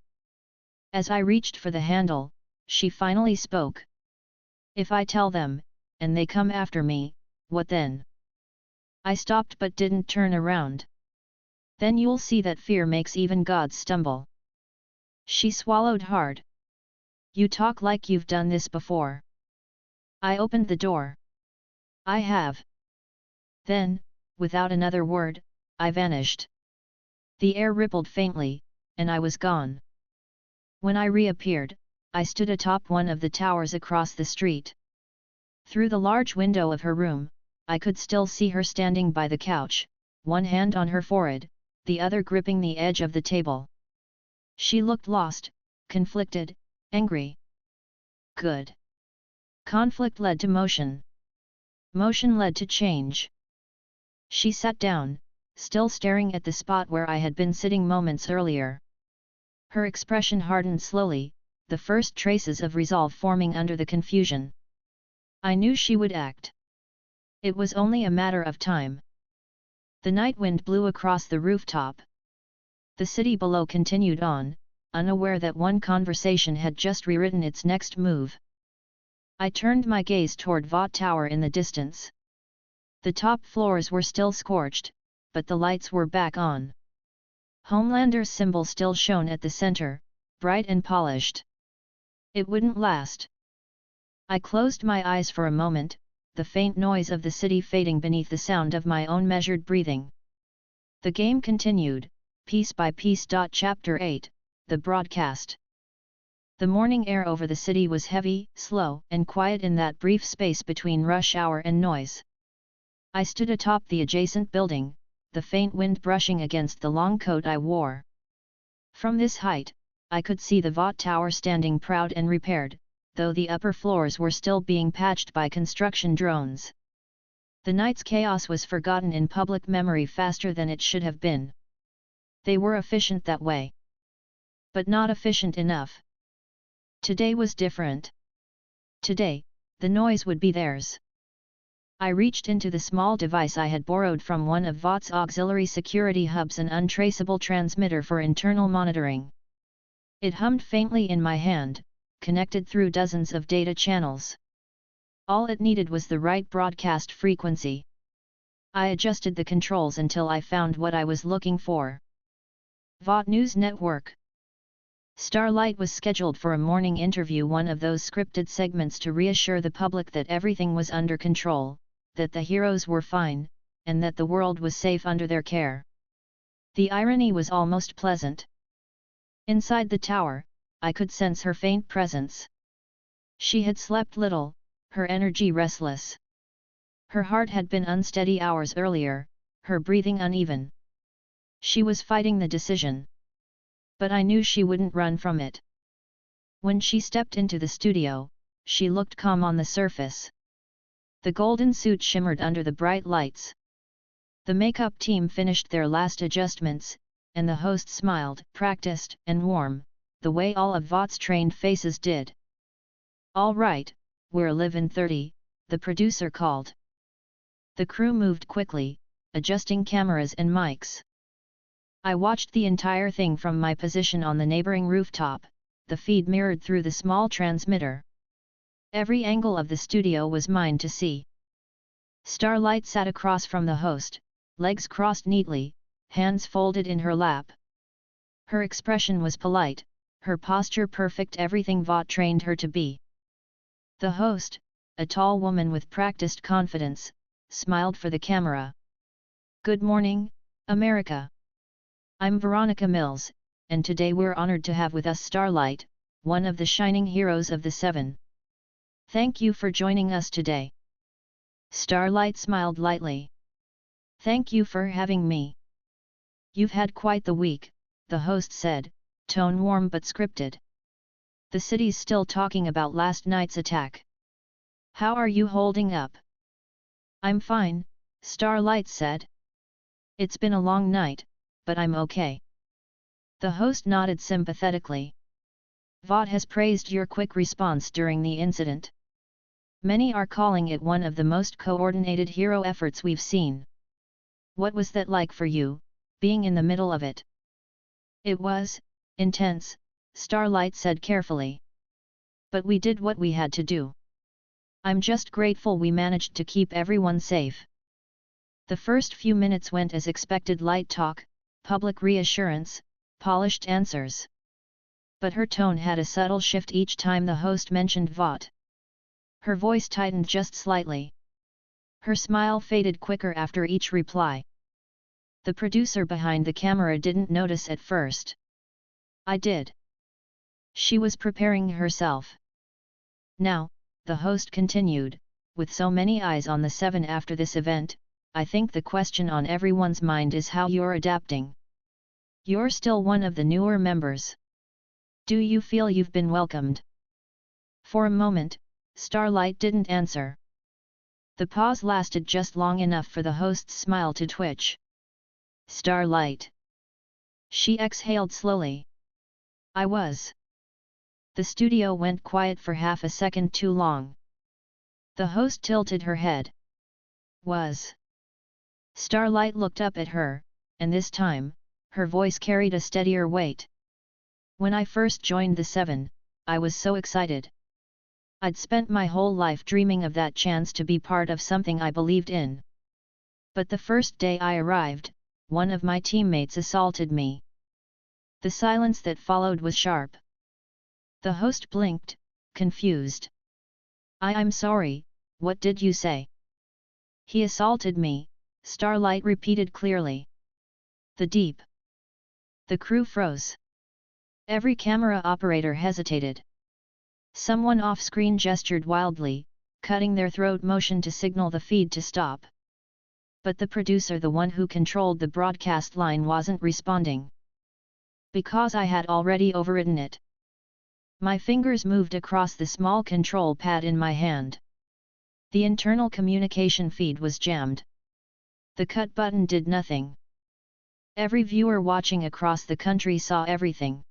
As I reached for the handle, she finally spoke. If I tell them, and they come after me, what then? I stopped but didn't turn around. Then you'll see that fear makes even gods stumble. She swallowed hard. You talk like you've done this before. I opened the door. I have. Then, without another word, I vanished. The air rippled faintly, and I was gone. When I reappeared, I stood atop one of the towers across the street. Through the large window of her room, I could still see her standing by the couch, one hand on her forehead, the other gripping the edge of the table. She looked lost, conflicted, angry. Good. Conflict led to motion. Motion led to change. She sat down, still staring at the spot where I had been sitting moments earlier. Her expression hardened slowly, the first traces of resolve forming under the confusion. I knew she would act. It was only a matter of time. The night wind blew across the rooftop. The city below continued on, unaware that one conversation had just rewritten its next move. I turned my gaze toward Vought Tower in the distance. The top floors were still scorched, but the lights were back on. Homelander's symbol still shone at the center, bright and polished. It wouldn't last. I closed my eyes for a moment, the faint noise of the city fading beneath the sound of my own measured breathing. The game continued, piece by piece. Chapter 8, The Broadcast. The morning air over the city was heavy, slow, and quiet in that brief space between rush hour and noise. I stood atop the adjacent building, the faint wind brushing against the long coat I wore. From this height, I could see the Vought Tower standing proud and repaired, though the upper floors were still being patched by construction drones. The night's chaos was forgotten in public memory faster than it should have been. They were efficient that way. But not efficient enough. Today was different. Today, the noise would be theirs. I reached into the small device I had borrowed from one of Vought's auxiliary security hubs, an untraceable transmitter for internal monitoring. It hummed faintly in my hand, connected through dozens of data channels. All it needed was the right broadcast frequency. I adjusted the controls until I found what I was looking for. Vought News Network. Starlight was scheduled for a morning interview, one of those scripted segments to reassure the public that everything was under control, that the heroes were fine, and that the world was safe under their care. The irony was almost pleasant. Inside the tower, I could sense her faint presence. She had slept little, her energy restless. Her heart had been unsteady hours earlier, her breathing uneven. She was fighting the decision. But I knew she wouldn't run from it. When she stepped into the studio, she looked calm on the surface. The golden suit shimmered under the bright lights. The makeup team finished their last adjustments, and the host smiled, practiced, and warm, the way all of Vought's trained faces did. "All right, we're live in 30, the producer called. The crew moved quickly, adjusting cameras and mics. I watched the entire thing from my position on the neighboring rooftop, the feed mirrored through the small transmitter. Every angle of the studio was mine to see. Starlight sat across from the host, legs crossed neatly, hands folded in her lap. Her expression was polite, her posture perfect, everything Vought trained her to be. The host, a tall woman with practiced confidence, smiled for the camera. "Good morning, America. I'm Veronica Mills, and today we're honored to have with us Starlight, one of the shining heroes of the Seven. Thank you for joining us today." Starlight smiled lightly. "Thank you for having me. You've had quite the week," the host said, tone warm but scripted. "The city's still talking about last night's attack. How are you holding up?" "I'm fine," Starlight said. "It's been a long night, but I'm okay." The host nodded sympathetically. "Vought has praised your quick response during the incident. Many are calling it one of the most coordinated hero efforts we've seen. What was that like for you, being in the middle of it?" "It was intense," Starlight said carefully. "But we did what we had to do. I'm just grateful we managed to keep everyone safe." The first few minutes went as expected: light talk, public reassurance, polished answers. But her tone had a subtle shift each time the host mentioned Vought. Her voice tightened just slightly. Her smile faded quicker after each reply. The producer behind the camera didn't notice at first. I did. She was preparing herself. "Now," the host continued, "with so many eyes on the Seven after this event, I think the question on everyone's mind is how you're adapting. You're still one of the newer members. Do you feel you've been welcomed? For a moment, Starlight didn't answer. The pause lasted just long enough for the host's smile to twitch. Starlight. She exhaled slowly. I was. The studio went quiet for half a second too long. The host tilted her head. Was. Starlight looked up at her, and this time, her voice carried a steadier weight. When I first joined the Seven, I was so excited. I'd spent my whole life dreaming of that chance to be part of something I believed in. But the first day I arrived, one of my teammates assaulted me. The silence that followed was sharp. The host blinked, confused. I'm sorry, what did you say? He assaulted me, Starlight repeated clearly. The crew froze. Every camera operator hesitated. Someone off-screen gestured wildly, cutting their throat motion to signal the feed to stop. But the producer, the one who controlled the broadcast line, wasn't responding. Because I had already overridden it. My fingers moved across the small control pad in my hand. The internal communication feed was jammed. The cut button did nothing. Every viewer watching across the country saw everything.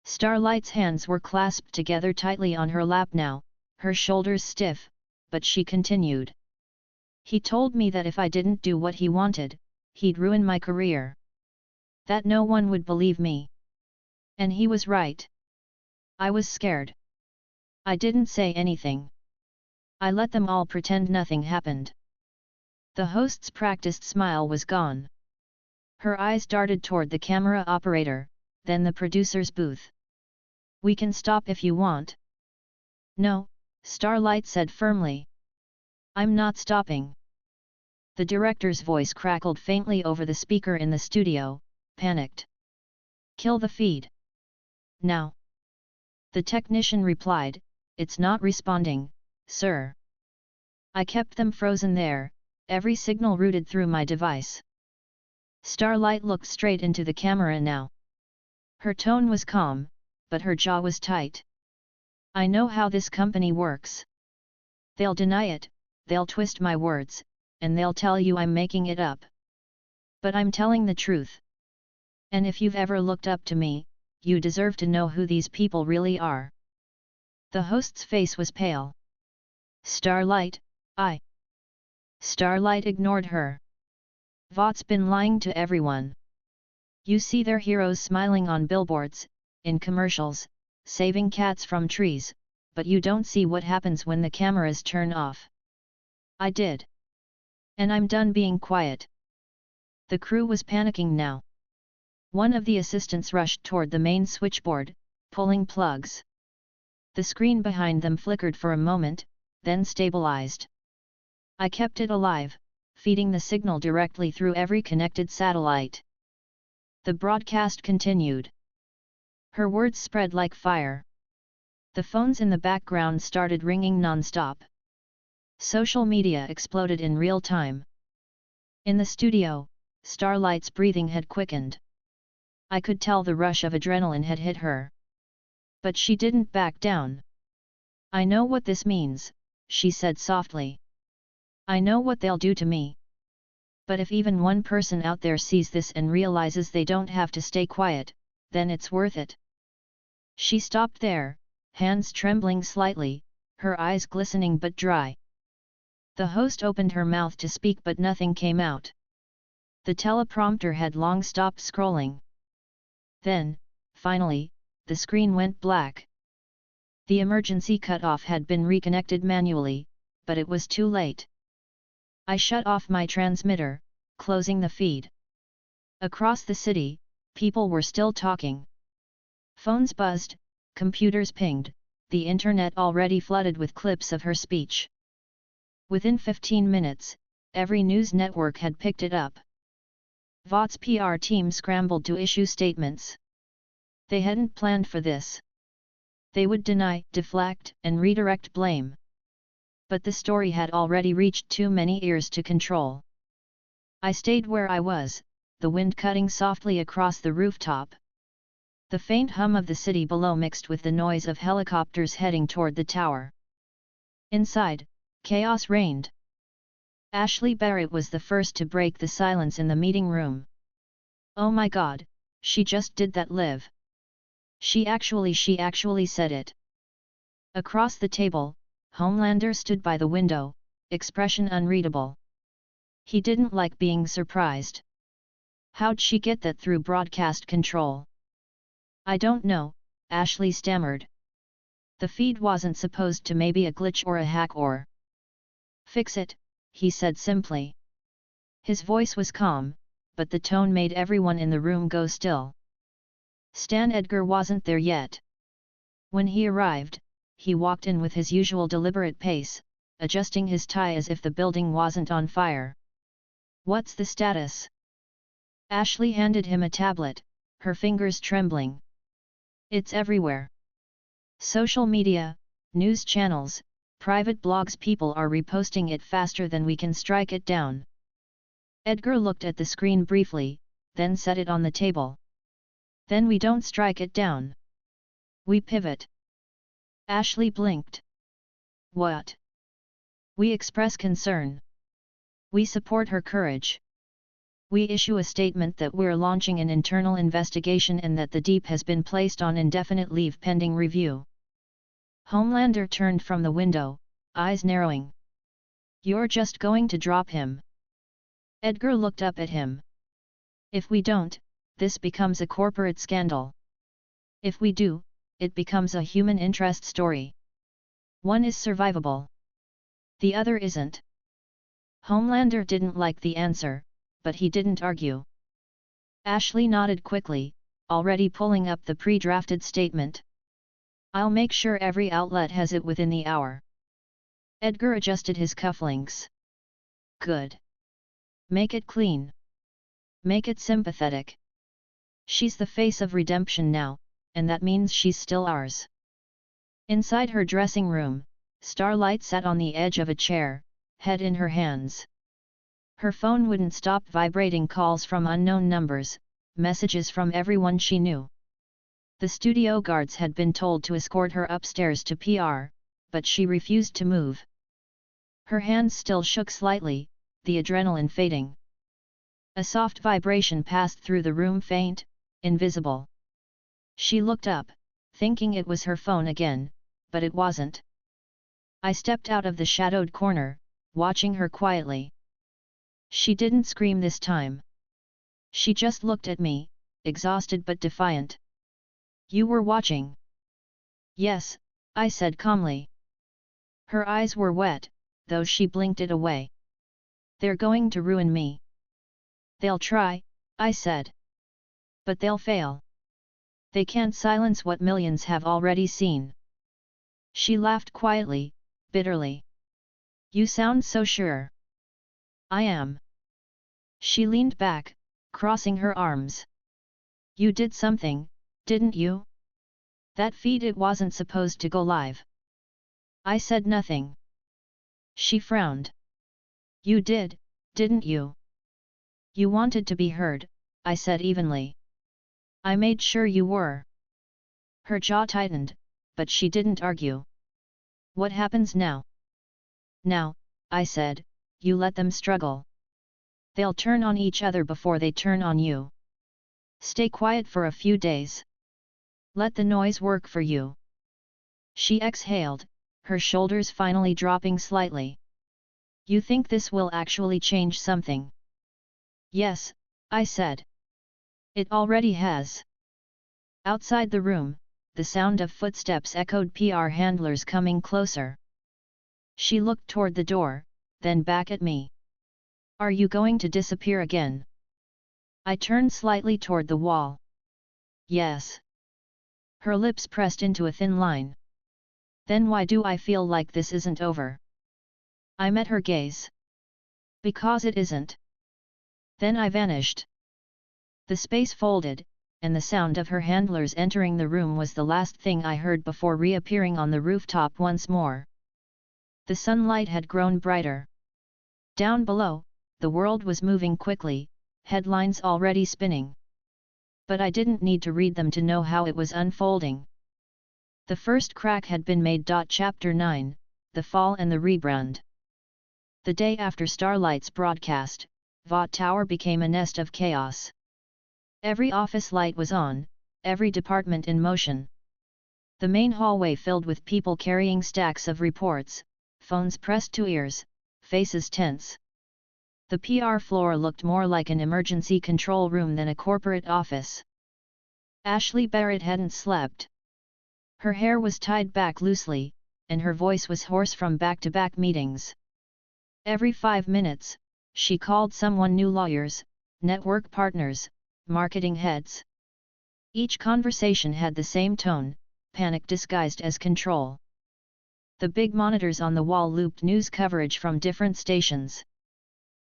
Starlight's hands were clasped together tightly on her lap now, her shoulders stiff, but she continued. He told me that if I didn't do what he wanted, he'd ruin my career. That no one would believe me. And he was right. I was scared. I didn't say anything. I let them all pretend nothing happened. The host's practiced smile was gone. Her eyes darted toward the camera operator, then the producer's booth. We can stop if you want. No, Starlight said firmly. I'm not stopping. The director's voice crackled faintly over the speaker in the studio, panicked. Kill the feed. Now. The technician replied, it's not responding, sir. I kept them frozen there, every signal routed through my device. Starlight looked straight into the camera now. Her tone was calm, but her jaw was tight. I know how this company works. They'll deny it, they'll twist my words, and they'll tell you I'm making it up. But I'm telling the truth. And if you've ever looked up to me, you deserve to know who these people really are. The host's face was pale. Starlight, Starlight ignored her. Vought's been lying to everyone. You see their heroes smiling on billboards, in commercials, saving cats from trees, but you don't see what happens when the cameras turn off. I did. And I'm done being quiet. The crew was panicking now. One of the assistants rushed toward the main switchboard, pulling plugs. The screen behind them flickered for a moment, then stabilized. I kept it alive, feeding the signal directly through every connected satellite. The broadcast continued. Her words spread like fire. The phones in the background started ringing non-stop. Social media exploded in real time. In the studio, Starlight's breathing had quickened. I could tell the rush of adrenaline had hit her. But she didn't back down. I know what this means, she said softly. I know what they'll do to me. But if even one person out there sees this and realizes they don't have to stay quiet, then it's worth it. She stopped there, hands trembling slightly, her eyes glistening but dry. The host opened her mouth to speak but nothing came out. The teleprompter had long stopped scrolling. Then, finally, the screen went black. The emergency cutoff had been reconnected manually, but it was too late. I shut off my transmitter, closing the feed. Across the city, people were still talking. Phones buzzed, computers pinged, the internet already flooded with clips of her speech. Within 15 minutes, every news network had picked it up. Vought's PR team scrambled to issue statements. They hadn't planned for this. They would deny, deflect, and redirect blame. But the story had already reached too many ears to control. I stayed where I was, the wind cutting softly across the rooftop. The faint hum of the city below mixed with the noise of helicopters heading toward the tower. Inside, chaos reigned. Ashley Barrett was the first to break the silence in the meeting room. "Oh my God, she just did that, Liv. She actually said it." Across the table, Homelander stood by the window, expression unreadable. He didn't like being surprised. How'd she get that through broadcast control? "I don't know," Ashley stammered. "The feed wasn't supposed to, maybe a glitch or a hack or..." "Fix it," he said simply. His voice was calm, but the tone made everyone in the room go still. Stan Edgar wasn't there yet. When he arrived, he walked in with his usual deliberate pace, adjusting his tie as if the building wasn't on fire. "What's the status?" Ashley handed him a tablet, her fingers trembling. "It's everywhere. Social media, news channels, private blogs, people are reposting it faster than we can strike it down." Edgar looked at the screen briefly, then set it on the table. "Then we don't strike it down. We pivot." Ashley blinked. "What?" "We express concern. We support her courage. We issue a statement that we're launching an internal investigation and that the Deep has been placed on indefinite leave pending review." Homelander turned from the window, eyes narrowing. "You're just going to drop him?" Edgar looked up at him. "If we don't, this becomes a corporate scandal. If we do, it becomes a human interest story. One is survivable. The other isn't." Homelander didn't like the answer, but he didn't argue. Ashley nodded quickly, already pulling up the pre-drafted statement. "I'll make sure every outlet has it within the hour." Edgar adjusted his cufflinks. "Good. Make it clean. Make it sympathetic. She's the face of redemption now, and that means she's still ours." Inside her dressing room, Starlight sat on the edge of a chair, head in her hands. Her phone wouldn't stop vibrating, calls from unknown numbers, messages from everyone she knew. The studio guards had been told to escort her upstairs to PR, but she refused to move. Her hands still shook slightly, the adrenaline fading. A soft vibration passed through the room, faint, invisible. She looked up, thinking it was her phone again, but it wasn't. I stepped out of the shadowed corner, watching her quietly. She didn't scream this time. She just looked at me, exhausted but defiant. "You were watching?" "Yes," I said calmly. Her eyes were wet, though she blinked it away. "They're going to ruin me." "They'll try," I said. "But they'll fail. They can't silence what millions have already seen." She laughed quietly, bitterly. "You sound so sure." "I am." She leaned back, crossing her arms. "You did something, didn't you? That feed, it wasn't supposed to go live." I said nothing. She frowned. "You did, didn't you? You wanted to be heard," I said evenly. "I made sure you were." Her jaw tightened, but she didn't argue. "What happens now?" "Now," I said, "you let them struggle. They'll turn on each other before they turn on you. Stay quiet for a few days. Let the noise work for you." She exhaled, her shoulders finally dropping slightly. "You think this will actually change something?" "Yes," I said. "It already has." Outside the room, the sound of footsteps echoed, PR handlers coming closer. She looked toward the door, then back at me. "Are you going to disappear again?" I turned slightly toward the wall. "Yes." Her lips pressed into a thin line. "Then why do I feel like this isn't over?" I met her gaze. "Because it isn't." Then I vanished. The space folded, and the sound of her handlers entering the room was the last thing I heard before reappearing on the rooftop once more. The sunlight had grown brighter. Down below, the world was moving quickly, headlines already spinning. But I didn't need to read them to know how it was unfolding. The first crack had been made. Chapter 9, The Fall and the Rebrand. The day after Starlight's broadcast, Vought Tower became a nest of chaos. Every office light was on, every department in motion. The main hallway filled with people carrying stacks of reports, phones pressed to ears, faces tense. The PR floor looked more like an emergency control room than a corporate office. Ashley Barrett hadn't slept. Her hair was tied back loosely, and her voice was hoarse from back-to-back meetings. Every 5 minutes, she called someone new: lawyers, network partners, marketing heads. Each conversation had the same tone, panic disguised as control. The big monitors on the wall looped news coverage from different stations.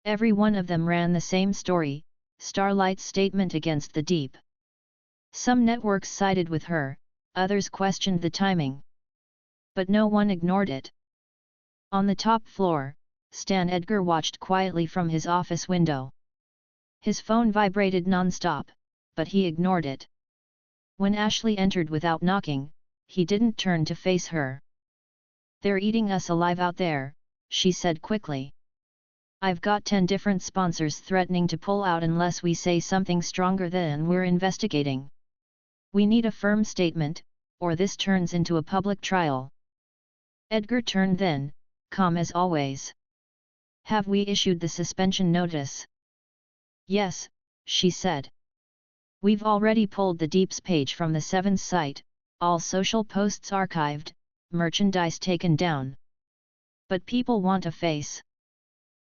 Every one of them ran the same story: Starlight's statement against the Deep. Some networks sided with her, others questioned the timing. But no one ignored it. On the top floor, Stan Edgar watched quietly from his office window. His phone vibrated non-stop, but he ignored it. When Ashley entered without knocking, he didn't turn to face her. "They're eating us alive out there," she said quickly. "I've got 10 different sponsors threatening to pull out unless we say something stronger than we're investigating. We need a firm statement, or this turns into a public trial." Edgar turned then, calm as always. "Have we issued the suspension notice?" "Yes," she said. "We've already pulled the Deep's page from the Seven's site, all social posts archived, merchandise taken down. But people want a face.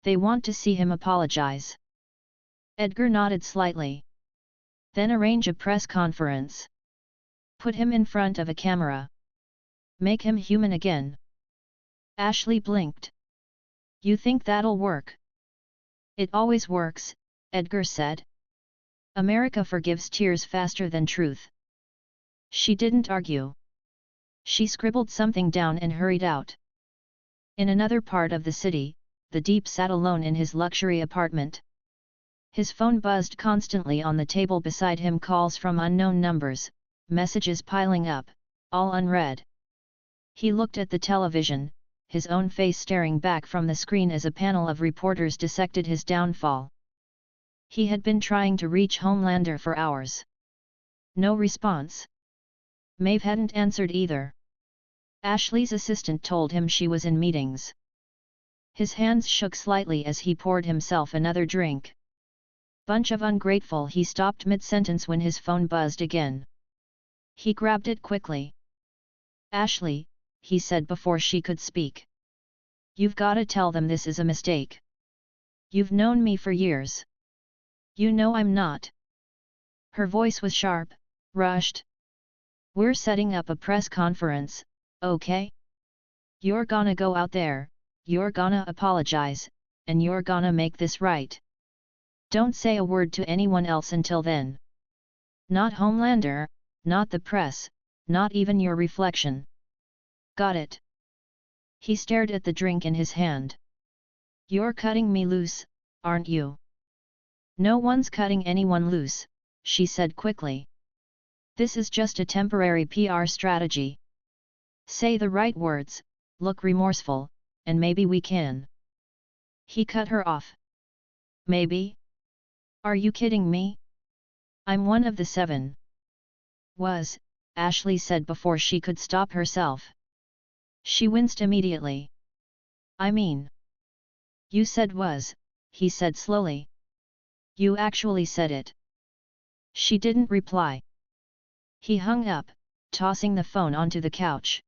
They want to see him apologize." Edgar nodded slightly. "Then arrange a press conference. Put him in front of a camera. Make him human again." Ashley blinked. "You think that'll work?" "It always works," Edgar said. "America forgives tears faster than truth." She didn't argue. She scribbled something down and hurried out. In another part of the city, the Deep sat alone in his luxury apartment. His phone buzzed constantly on the table beside him, calls from unknown numbers, messages piling up, all unread. He looked at the television, his own face staring back from the screen as a panel of reporters dissected his downfall. He had been trying to reach Homelander for hours. No response. Maeve hadn't answered either. Ashley's assistant told him she was in meetings. His hands shook slightly as he poured himself another drink. "Bunch of ungrateful," he stopped mid-sentence when his phone buzzed again. He grabbed it quickly. "Ashley," he said before she could speak. "You've gotta tell them this is a mistake. You've known me for years. You know I'm not." Her voice was sharp, rushed. "We're setting up a press conference, okay? You're gonna go out there, you're gonna apologize, and you're gonna make this right. Don't say a word to anyone else until then. Not Homelander, not the press, not even your reflection. Got it?" He stared at the drink in his hand. "You're cutting me loose, aren't you?" "No one's cutting anyone loose," she said quickly. "This is just a temporary PR strategy. Say the right words, look remorseful, and maybe we can." He cut her off. "Maybe? Are you kidding me? I'm one of the 7. Was," Ashley said before she could stop herself. She winced immediately. "I mean. You said was," he said slowly. "You actually said it." She didn't reply. He hung up, tossing the phone onto the couch.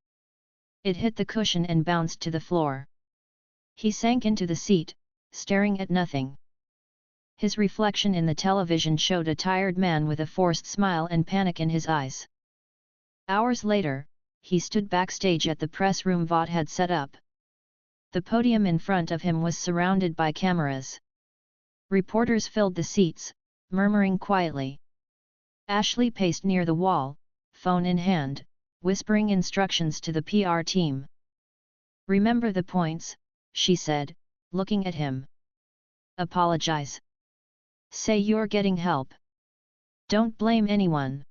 It hit the cushion and bounced to the floor. He sank into the seat, staring at nothing. His reflection in the television showed a tired man with a forced smile and panic in his eyes. Hours later, he stood backstage at the press room Vought had set up. The podium in front of him was surrounded by cameras. Reporters filled the seats, murmuring quietly. Ashley paced near the wall, phone in hand, whispering instructions to the PR team. "Remember the points," she said, looking at him. apologize. Say you're getting help. Don't blame anyone.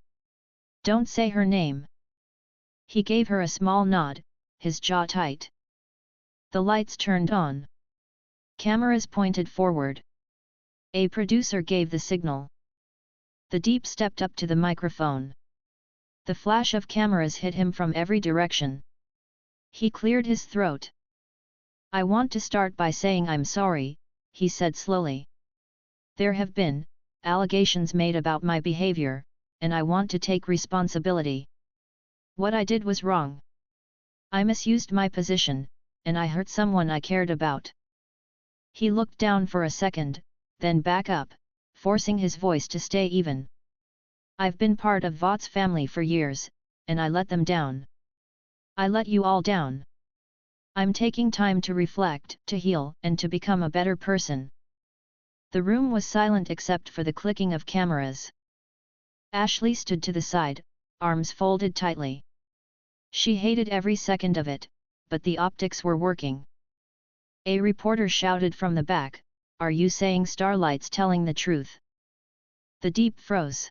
Don't say her name. He gave her a small nod, his jaw tight. The lights turned on. Cameras pointed forward. A producer gave the signal. The Deep stepped up to the microphone. The flash of cameras hit him from every direction. He cleared his throat. I want to start by saying I'm sorry, he said slowly. There have been allegations made about my behavior, and I want to take responsibility. What I did was wrong. I misused my position, and I hurt someone I cared about. He looked down for a second, then back up, forcing his voice to stay even. I've been part of Vought's family for years, and I let them down. I let you all down. I'm taking time to reflect, to heal, and to become a better person. The room was silent except for the clicking of cameras. Ashley stood to the side, arms folded tightly. She hated every second of it, but the optics were working. A reporter shouted from the back, "Are you saying Starlight's telling the truth?" The Deep froze.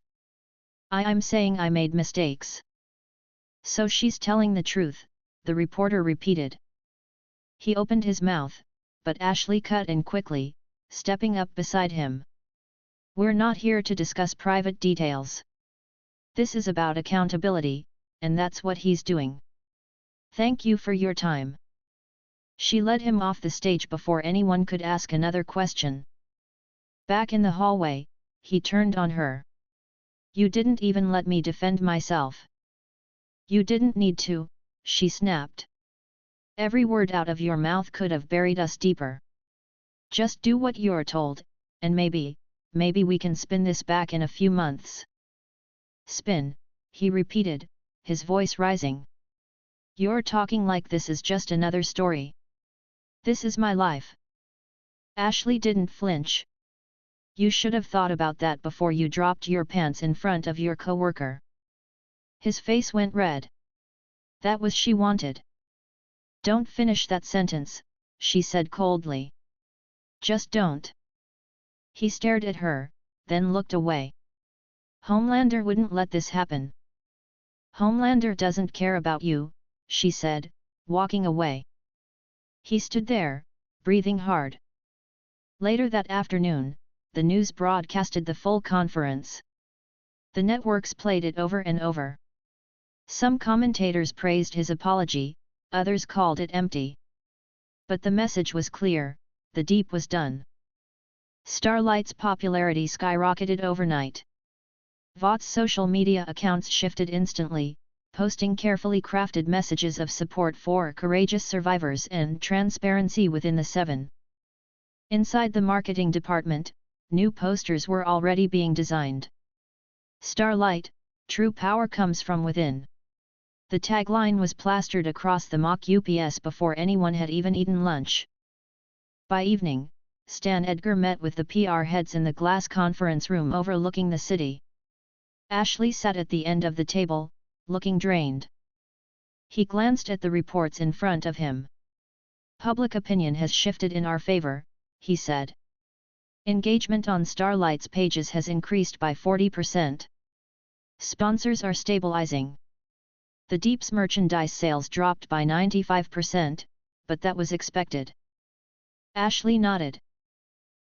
I'm saying I made mistakes." "So she's telling the truth," the reporter repeated. He opened his mouth, but Ashley cut in quickly, stepping up beside him. "We're not here to discuss private details. This is about accountability, and that's what he's doing. Thank you for your time." She led him off the stage before anyone could ask another question. Back in the hallway, he turned on her. "You didn't even let me defend myself." "You didn't need to," she snapped. "Every word out of your mouth could have buried us deeper. Just do what you're told, and maybe we can spin this back in a few months." "Spin," he repeated, his voice rising. "You're talking like this is just another story. This is my life." Ashley didn't flinch. "You should have thought about that before you dropped your pants in front of your coworker." His face went red. That was she wanted. "Don't finish that sentence," she said coldly. "Just don't." He stared at her, then looked away. "Homelander wouldn't let this happen." "Homelander doesn't care about you," she said, walking away. He stood there, breathing hard. Later that afternoon, the news broadcasted the full conference. The networks played it over and over. Some commentators praised his apology, others called it empty. But the message was clear, the Deep was done. Starlight's popularity skyrocketed overnight. Vought's social media accounts shifted instantly, posting carefully crafted messages of support for courageous survivors and transparency within the Seven. Inside the marketing department, new posters were already being designed. "Starlight, true power comes from within." The tagline was plastered across the mock UPS before anyone had even eaten lunch. By evening, Stan Edgar met with the PR heads in the glass conference room overlooking the city. Ashley sat at the end of the table, looking drained. He glanced at the reports in front of him. "Public opinion has shifted in our favor," he said. "Engagement on Starlight's pages has increased by 40%. Sponsors are stabilizing. The Deep's merchandise sales dropped by 95%, but that was expected." Ashley nodded.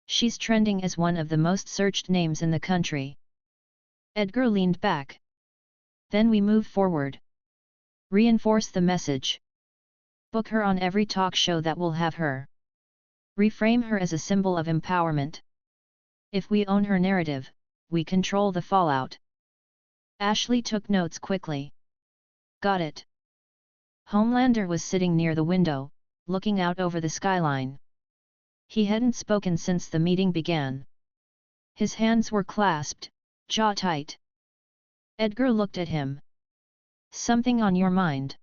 "She's trending as one of the most searched names in the country." Edgar leaned back. "Then we move forward. Reinforce the message. Book her on every talk show that will have her. Reframe her as a symbol of empowerment. If we own her narrative, we control the fallout." Ashley took notes quickly. "Got it." Homelander was sitting near the window, looking out over the skyline. He hadn't spoken since the meeting began. His hands were clasped, jaw tight. Edgar looked at him. "Something on your mind?"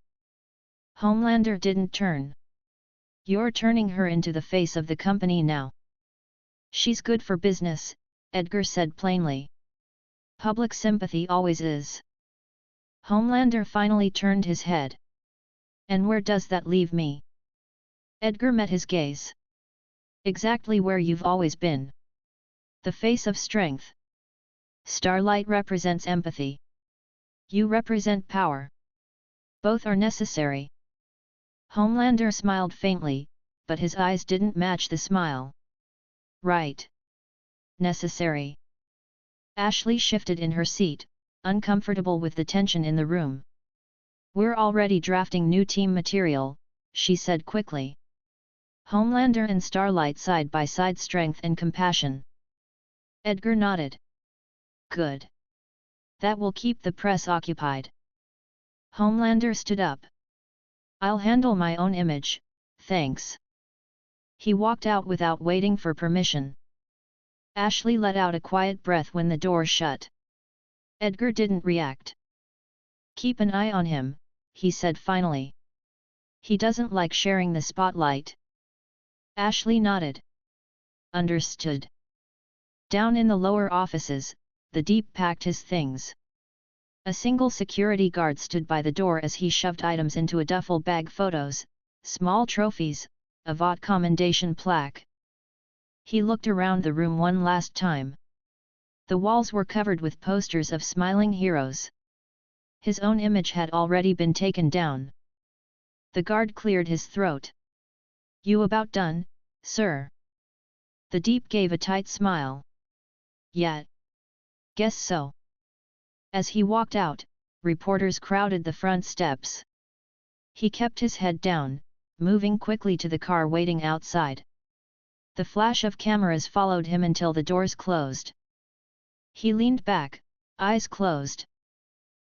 Homelander didn't turn. "You're turning her into the face of the company now." "She's good for business," Edgar said plainly. "Public sympathy always is." Homelander finally turned his head. "And where does that leave me?" Edgar met his gaze. Exactly where you've always been. The face of strength. Starlight represents empathy. You represent power. Both are necessary. Homelander smiled faintly, but his eyes didn't match the smile. Right. Necessary. Ashley shifted in her seat, uncomfortable with the tension in the room. We're already drafting new team material, she said quickly. Homelander and Starlight side by side, strength and compassion. Edgar nodded. Good. That will keep the press occupied. Homelander stood up. I'll handle my own image, thanks. He walked out without waiting for permission. Ashley let out a quiet breath when the door shut. Edgar didn't react. Keep an eye on him, he said finally. He doesn't like sharing the spotlight. Ashley nodded. Understood. Down in the lower offices, the Deep packed his things. A single security guard stood by the door as he shoved items into a duffel bag: photos, small trophies, a Vought commendation plaque. He looked around the room one last time. The walls were covered with posters of smiling heroes. His own image had already been taken down. The guard cleared his throat. You about done, sir? The Deep gave a tight smile. Yeah. Guess so. As he walked out, reporters crowded the front steps. He kept his head down, moving quickly to the car waiting outside. The flash of cameras followed him until the doors closed. He leaned back, eyes closed.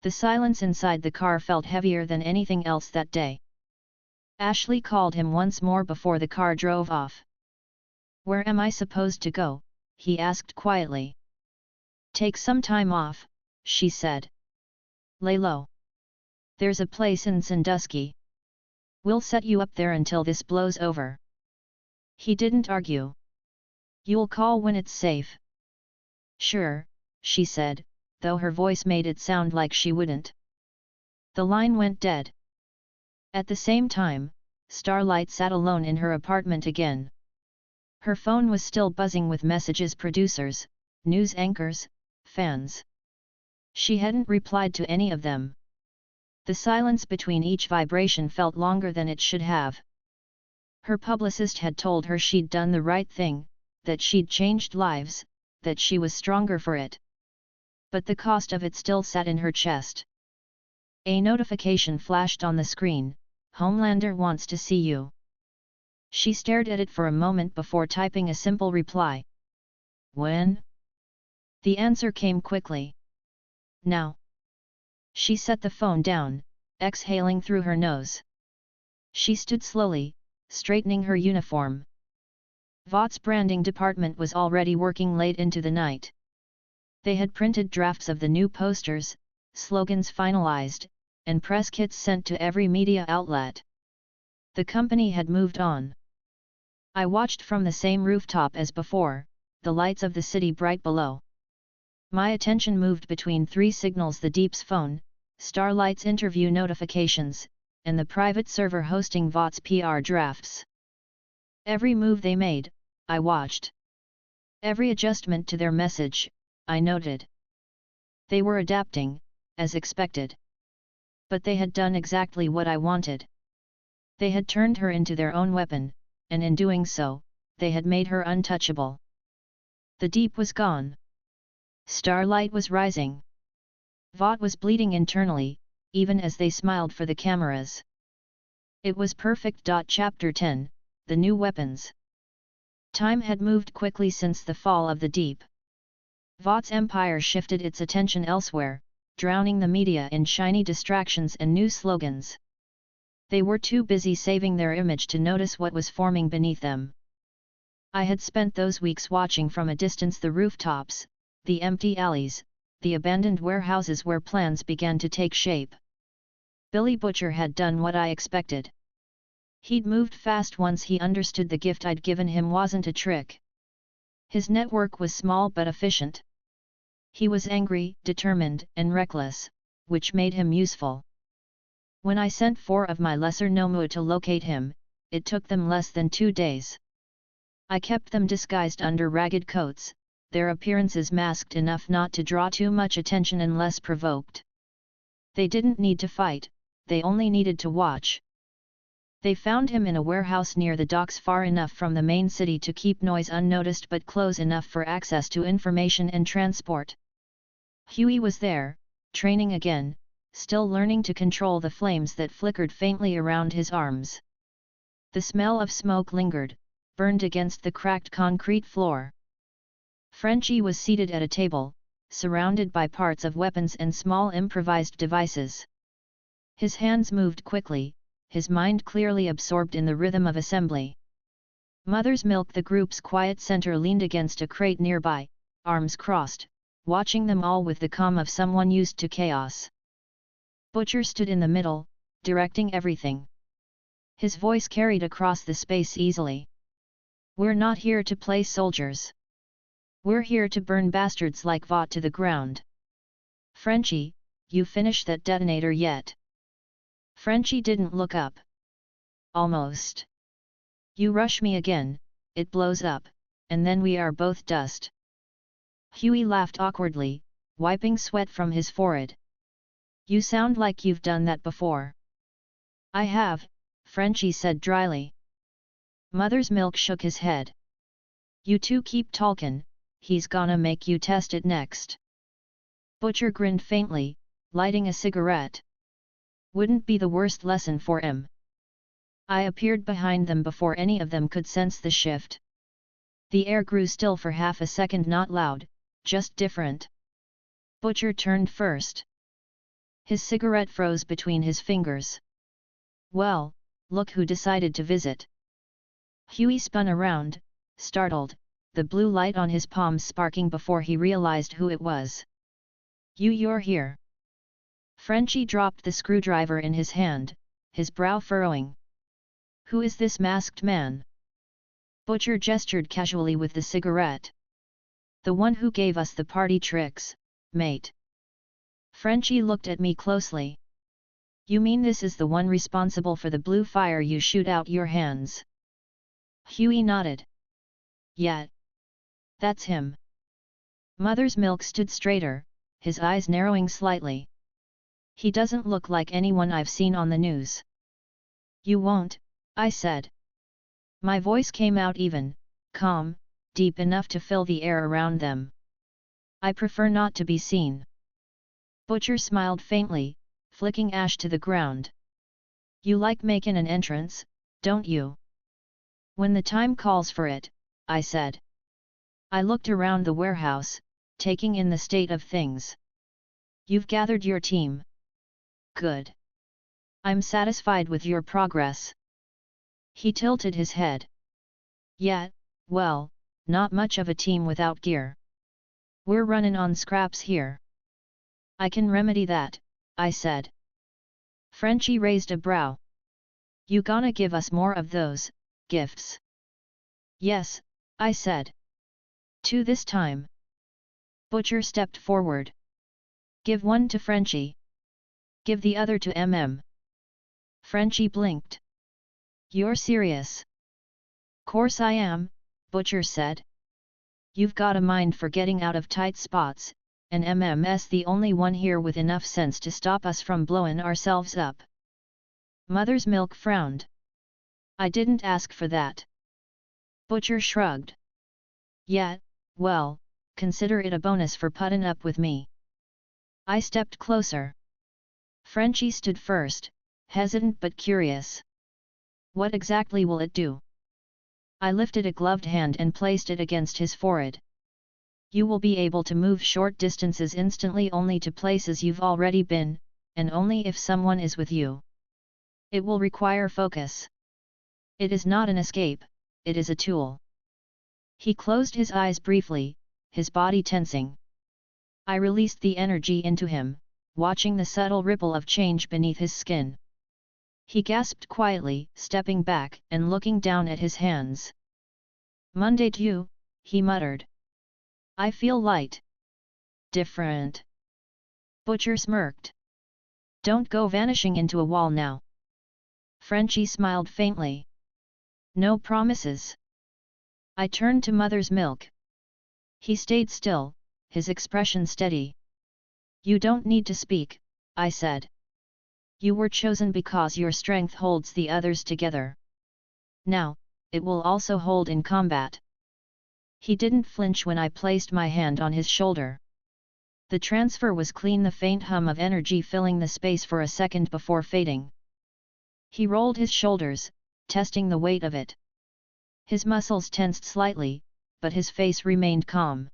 The silence inside the car felt heavier than anything else that day. Ashley called him once more before the car drove off. Where am I supposed to go? He asked quietly. Take some time off, she said. Lay low. There's a place in Sandusky. We'll set you up there until this blows over. He didn't argue. You'll call when it's safe. Sure, she said, though her voice made it sound like she wouldn't. The line went dead. At the same time, Starlight sat alone in her apartment again. Her phone was still buzzing with messages: producers, news anchors, fans. She hadn't replied to any of them. The silence between each vibration felt longer than it should have. Her publicist had told her she'd done the right thing, that she'd changed lives, that she was stronger for it. But the cost of it still sat in her chest. A notification flashed on the screen: Homelander wants to see you. She stared at it for a moment before typing a simple reply. When? The answer came quickly. Now. She set the phone down, exhaling through her nose. She stood slowly, straightening her uniform. Vought's branding department was already working late into the night. They had printed drafts of the new posters, slogans finalized, and press kits sent to every media outlet. The company had moved on. I watched from the same rooftop as before, the lights of the city bright below. My attention moved between three signals: the Deep's phone, Starlight's interview notifications, and the private server hosting Vought's PR drafts. Every move they made, I watched. Every adjustment to their message, I noted. They were adapting, as expected. But they had done exactly what I wanted. They had turned her into their own weapon, and in doing so, they had made her untouchable. The Deep was gone. Starlight was rising. Vought was bleeding internally, even as they smiled for the cameras. It was perfect. Chapter 10, The New Weapons. Time had moved quickly since the fall of the Deep. Vought's empire shifted its attention elsewhere, drowning the media in shiny distractions and new slogans. They were too busy saving their image to notice what was forming beneath them. I had spent those weeks watching from a distance the rooftops, the empty alleys, the abandoned warehouses where plans began to take shape. Billy Butcher had done what I expected. He'd moved fast once he understood the gift I'd given him wasn't a trick. His network was small but efficient. He was angry, determined, and reckless, which made him useful. When I sent 4 of my lesser Nomu to locate him, it took them less than 2 days. I kept them disguised under ragged coats, their appearances masked enough not to draw too much attention unless provoked. They didn't need to fight, they only needed to watch. They found him in a warehouse near the docks far enough from the main city to keep noise unnoticed but close enough for access to information and transport. Huey was there, training again, still learning to control the flames that flickered faintly around his arms. The smell of smoke lingered, burned against the cracked concrete floor. Frenchie was seated at a table, surrounded by parts of weapons and small improvised devices. His hands moved quickly, his mind clearly absorbed in the rhythm of assembly. Mother's Milk, the group's quiet center, leaned against a crate nearby, arms crossed, watching them all with the calm of someone used to chaos. Butcher stood in the middle, directing everything. His voice carried across the space easily. "We're not here to play soldiers. We're here to burn bastards like Vought to the ground. Frenchie, you finish that detonator yet?" Frenchie didn't look up. "Almost. You rush me again, it blows up, and then we are both dust." Huey laughed awkwardly, wiping sweat from his forehead. "You sound like you've done that before." "I have," Frenchie said dryly. Mother's Milk shook his head. "You two keep talkin', he's gonna make you test it next." Butcher grinned faintly, lighting a cigarette. "Wouldn't be the worst lesson for him." I appeared behind them before any of them could sense the shift. The air grew still for half a second, not loud, just different. Butcher turned first. His cigarette froze between his fingers. "Well, look who decided to visit." Huey spun around, startled, the blue light on his palms sparking before he realized who it was. You're here." Frenchie dropped the screwdriver in his hand, his brow furrowing. "Who is this masked man?" Butcher gestured casually with the cigarette. "The one who gave us the party tricks, mate." Frenchie looked at me closely. "You mean this is the one responsible for the blue fire you shoot out your hands?" Huey nodded. "Yeah. That's him." Mother's Milk stood straighter, his eyes narrowing slightly. "He doesn't look like anyone I've seen on the news." "You won't," I said. My voice came out even, calm, deep enough to fill the air around them. "I prefer not to be seen." Butcher smiled faintly, flicking ash to the ground. "You like making an entrance, don't you?" "When the time calls for it," I said. I looked around the warehouse, taking in the state of things. "You've gathered your team. Good. I'm satisfied with your progress." He tilted his head. "Yeah, well, not much of a team without gear. We're running on scraps here." "I can remedy that," I said. Frenchie raised a brow. "You gonna give us more of those gifts?" "Yes," I said. "Two this time." Butcher stepped forward. "Give one to Frenchie. Give the other to MM." Frenchie blinked. "You're serious?" "Course I am," Butcher said. "You've got a mind for getting out of tight spots, and MM's the only one here with enough sense to stop us from blowing ourselves up." Mother's Milk frowned. "I didn't ask for that." Butcher shrugged. "Yeah, well, consider it a bonus for putting up with me." I stepped closer. Frenchie stood first, hesitant but curious. "What exactly will it do?" I lifted a gloved hand and placed it against his forehead. "You will be able to move short distances instantly only to places you've already been, and only if someone is with you. It will require focus. It is not an escape, it is a tool." He closed his eyes briefly, his body tensing. I released the energy into him, watching the subtle ripple of change beneath his skin. He gasped quietly, stepping back and looking down at his hands. "Monday too," he muttered. "I feel light. Different." Butcher smirked. "Don't go vanishing into a wall now." Frenchie smiled faintly. "No promises." I turned to Mother's Milk. He stayed still, his expression steady. You don't need to speak, I said. You were chosen because your strength holds the others together. Now, it will also hold in combat. He didn't flinch when I placed my hand on his shoulder. The transfer was clean, the faint hum of energy filling the space for a second before fading. He rolled his shoulders, testing the weight of it. His muscles tensed slightly, but his face remained calm.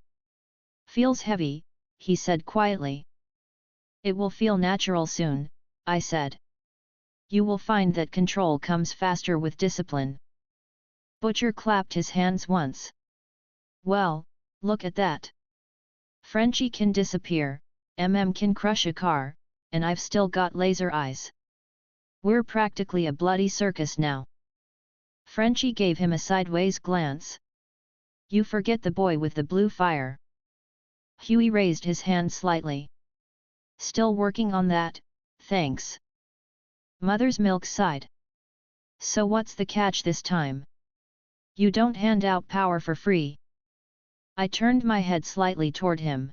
Feels heavy, he said quietly. It will feel natural soon, I said. You will find that control comes faster with discipline. Butcher clapped his hands once. Well, look at that. Frenchie can disappear, can crush a car, and I've still got laser eyes. We're practically a bloody circus now. Frenchie gave him a sideways glance. You forget the boy with the blue fire. Huey raised his hand slightly. Still working on that, thanks. Mother's Milk sighed. So what's the catch this time? You don't hand out power for free. I turned my head slightly toward him.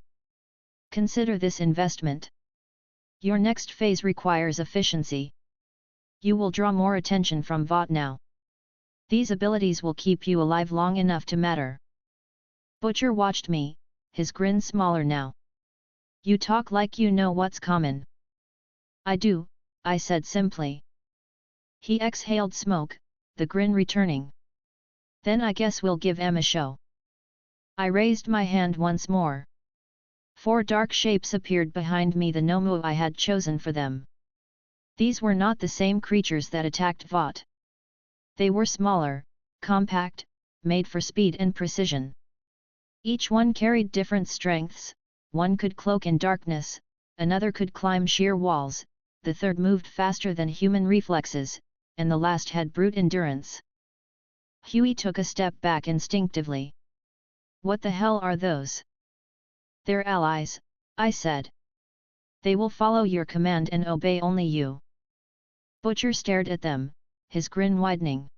Consider this investment. Your next phase requires efficiency. You will draw more attention from Vought now. These abilities will keep you alive long enough to matter. Butcher watched me, his grin smaller now. You talk like you know what's common. I do, I said simply. He exhaled smoke, the grin returning. Then I guess we'll give Em a show. I raised my hand once more. 4 dark shapes appeared behind me, the Nomu I had chosen for them. These were not the same creatures that attacked Vought. They were smaller, compact, made for speed and precision. Each one carried different strengths, one could cloak in darkness, another could climb sheer walls, the third moved faster than human reflexes, and the last had brute endurance. Huey took a step back instinctively. What the hell are those? They're allies, I said. They will follow your command and obey only you. Butcher stared at them, his grin widening.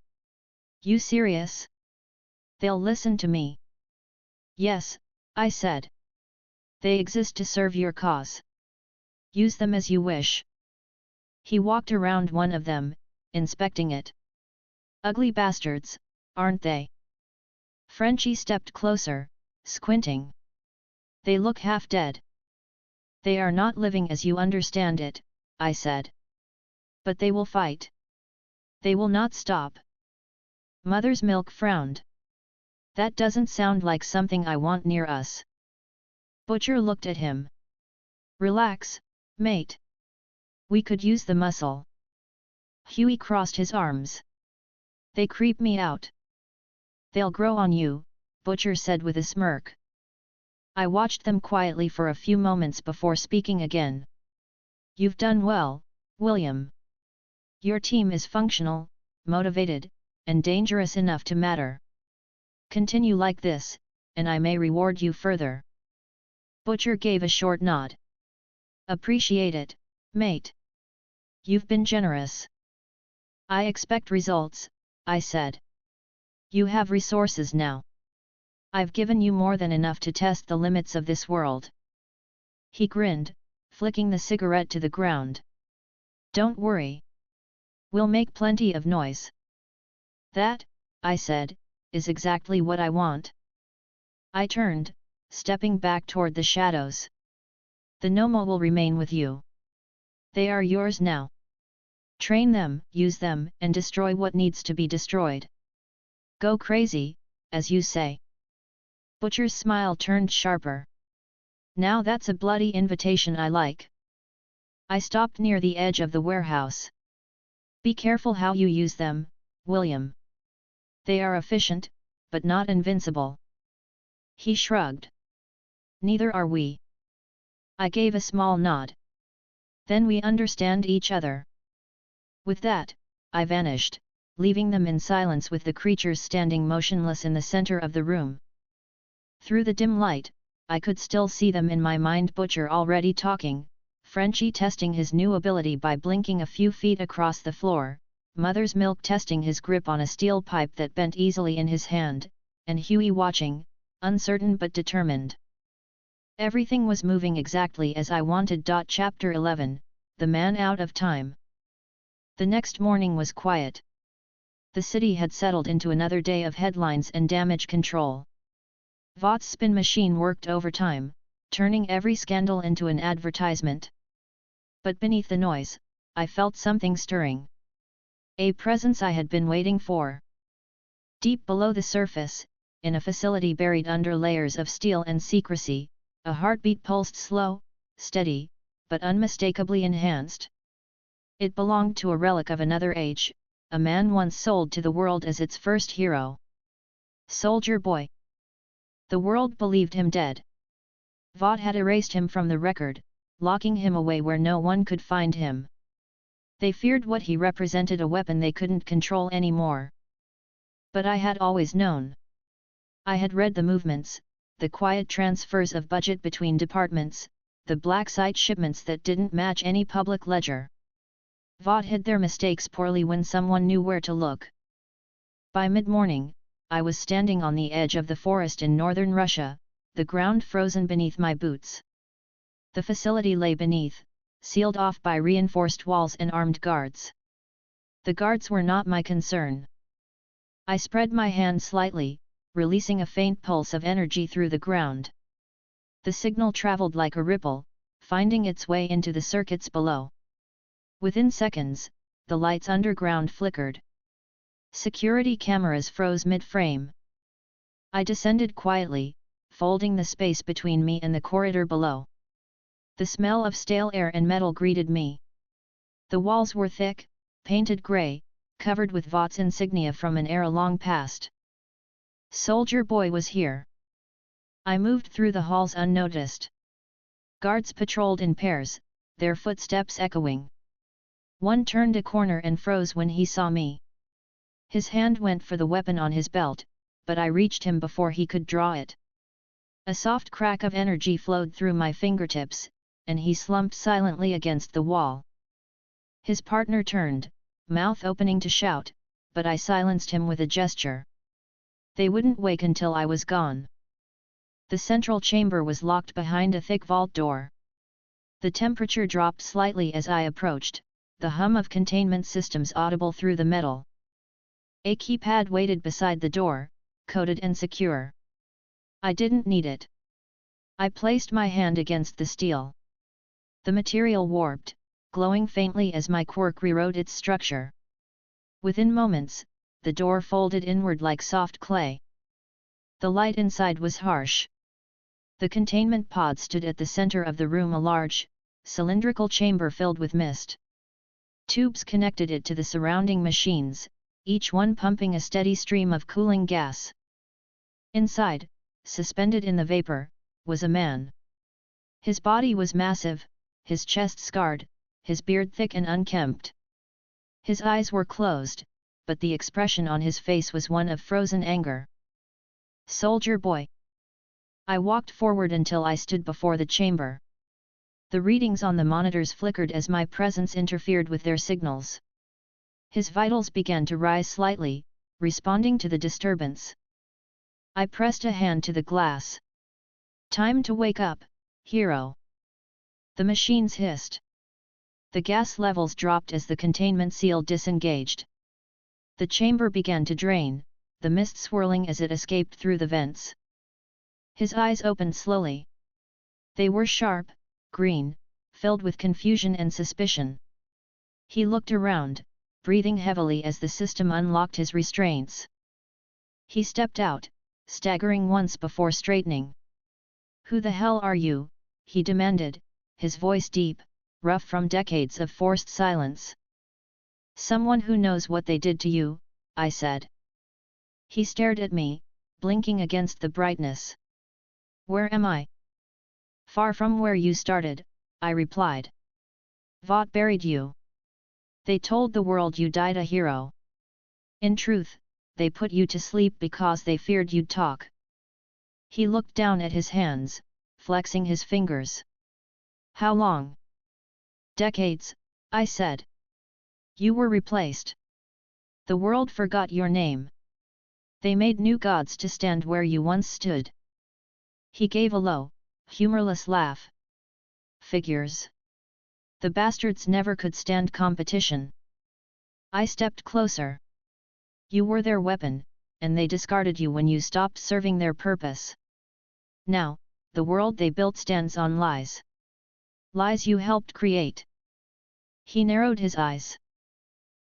You serious? They'll listen to me. Yes, I said. They exist to serve your cause. Use them as you wish. He walked around one of them, inspecting it. Ugly bastards, aren't they? Frenchie stepped closer, squinting. They look half dead. They are not living as you understand it, I said. But they will fight. They will not stop. Mother's Milk frowned. That doesn't sound like something I want near us. Butcher looked at him. Relax, mate. We could use the muscle. Huey crossed his arms. They creep me out. They'll grow on you, Butcher said with a smirk. I watched them quietly for a few moments before speaking again. You've done well, William. Your team is functional, motivated, and dangerous enough to matter. Continue like this, and I may reward you further. Butcher gave a short nod. Appreciate it, mate. You've been generous. I expect results, I said. You have resources now. I've given you more than enough to test the limits of this world. He grinned, flicking the cigarette to the ground. Don't worry. We'll make plenty of noise. That, I said, is exactly what I want. I turned, stepping back toward the shadows. The Nomo will remain with you. They are yours now. Train them, use them, and destroy what needs to be destroyed. Go crazy, as you say. Butcher's smile turned sharper. Now that's a bloody invitation I like. I stopped near the edge of the warehouse. Be careful how you use them, William. They are efficient, but not invincible. He shrugged. Neither are we. I gave a small nod. Then we understand each other. With that, I vanished, leaving them in silence with the creatures standing motionless in the center of the room. Through the dim light, I could still see them in my mind. Butcher already talking, Frenchie testing his new ability by blinking a few feet across the floor, Mother's Milk testing his grip on a steel pipe that bent easily in his hand, and Huey watching, uncertain but determined. Everything was moving exactly as I wanted. Chapter 11, The Man Out of Time. The next morning was quiet. The city had settled into another day of headlines and damage control. Vought's spin machine worked overtime, turning every scandal into an advertisement. But beneath the noise, I felt something stirring. A presence I had been waiting for. Deep below the surface, in a facility buried under layers of steel and secrecy, a heartbeat pulsed slow, steady, but unmistakably enhanced. It belonged to a relic of another age, a man once sold to the world as its first hero. Soldier Boy. The world believed him dead. Vought had erased him from the record, locking him away where no one could find him. They feared what he represented, a weapon they couldn't control anymore. But I had always known. I had read the movements, the quiet transfers of budget between departments, the black site shipments that didn't match any public ledger. Vought hid their mistakes poorly when someone knew where to look. By mid-morning, I was standing on the edge of the forest in northern Russia, the ground frozen beneath my boots. The facility lay beneath, sealed off by reinforced walls and armed guards. The guards were not my concern. I spread my hand slightly, releasing a faint pulse of energy through the ground. The signal traveled like a ripple, finding its way into the circuits below. Within seconds, the lights underground flickered. Security cameras froze mid-frame. I descended quietly, folding the space between me and the corridor below. The smell of stale air and metal greeted me. The walls were thick, painted grey, covered with Vought's insignia from an era long past. Soldier Boy was here. I moved through the halls unnoticed. Guards patrolled in pairs, their footsteps echoing. One turned a corner and froze when he saw me. His hand went for the weapon on his belt, but I reached him before he could draw it. A soft crack of energy flowed through my fingertips, and he slumped silently against the wall. His partner turned, mouth opening to shout, but I silenced him with a gesture. They wouldn't wake until I was gone. The central chamber was locked behind a thick vault door. The temperature dropped slightly as I approached, the hum of containment systems audible through the metal. A keypad waited beside the door, coded and secure. I didn't need it. I placed my hand against the steel. The material warped, glowing faintly as my quirk rewrote its structure. Within moments, the door folded inward like soft clay. The light inside was harsh. The containment pod stood at the center of the room, a large, cylindrical chamber filled with mist. Tubes connected it to the surrounding machines, each one pumping a steady stream of cooling gas. Inside, suspended in the vapor, was a man. His body was massive, his chest scarred, his beard thick and unkempt. His eyes were closed, but the expression on his face was one of frozen anger. Soldier Boy. I walked forward until I stood before the chamber. The readings on the monitors flickered as my presence interfered with their signals. His vitals began to rise slightly, responding to the disturbance. I pressed a hand to the glass. Time to wake up, hero. The machines hissed. The gas levels dropped as the containment seal disengaged. The chamber began to drain, the mist swirling as it escaped through the vents. His eyes opened slowly. They were sharp, green, filled with confusion and suspicion. He looked around, breathing heavily as the system unlocked his restraints. He stepped out, staggering once before straightening. "Who the hell are you?" he demanded, his voice deep, rough from decades of forced silence. "Someone who knows what they did to you," I said. He stared at me, blinking against the brightness. "Where am I?" "Far from where you started," I replied. "Vought buried you. They told the world you died a hero. In truth, they put you to sleep because they feared you'd talk." He looked down at his hands, flexing his fingers. "How long?" "Decades," I said. "You were replaced. The world forgot your name. They made new gods to stand where you once stood. He gave a low, humorless laugh. Figures. The bastards never could stand competition. I stepped closer. You were their weapon, and they discarded you when you stopped serving their purpose. Now, the world they built stands on lies. Lies you helped create. He narrowed his eyes.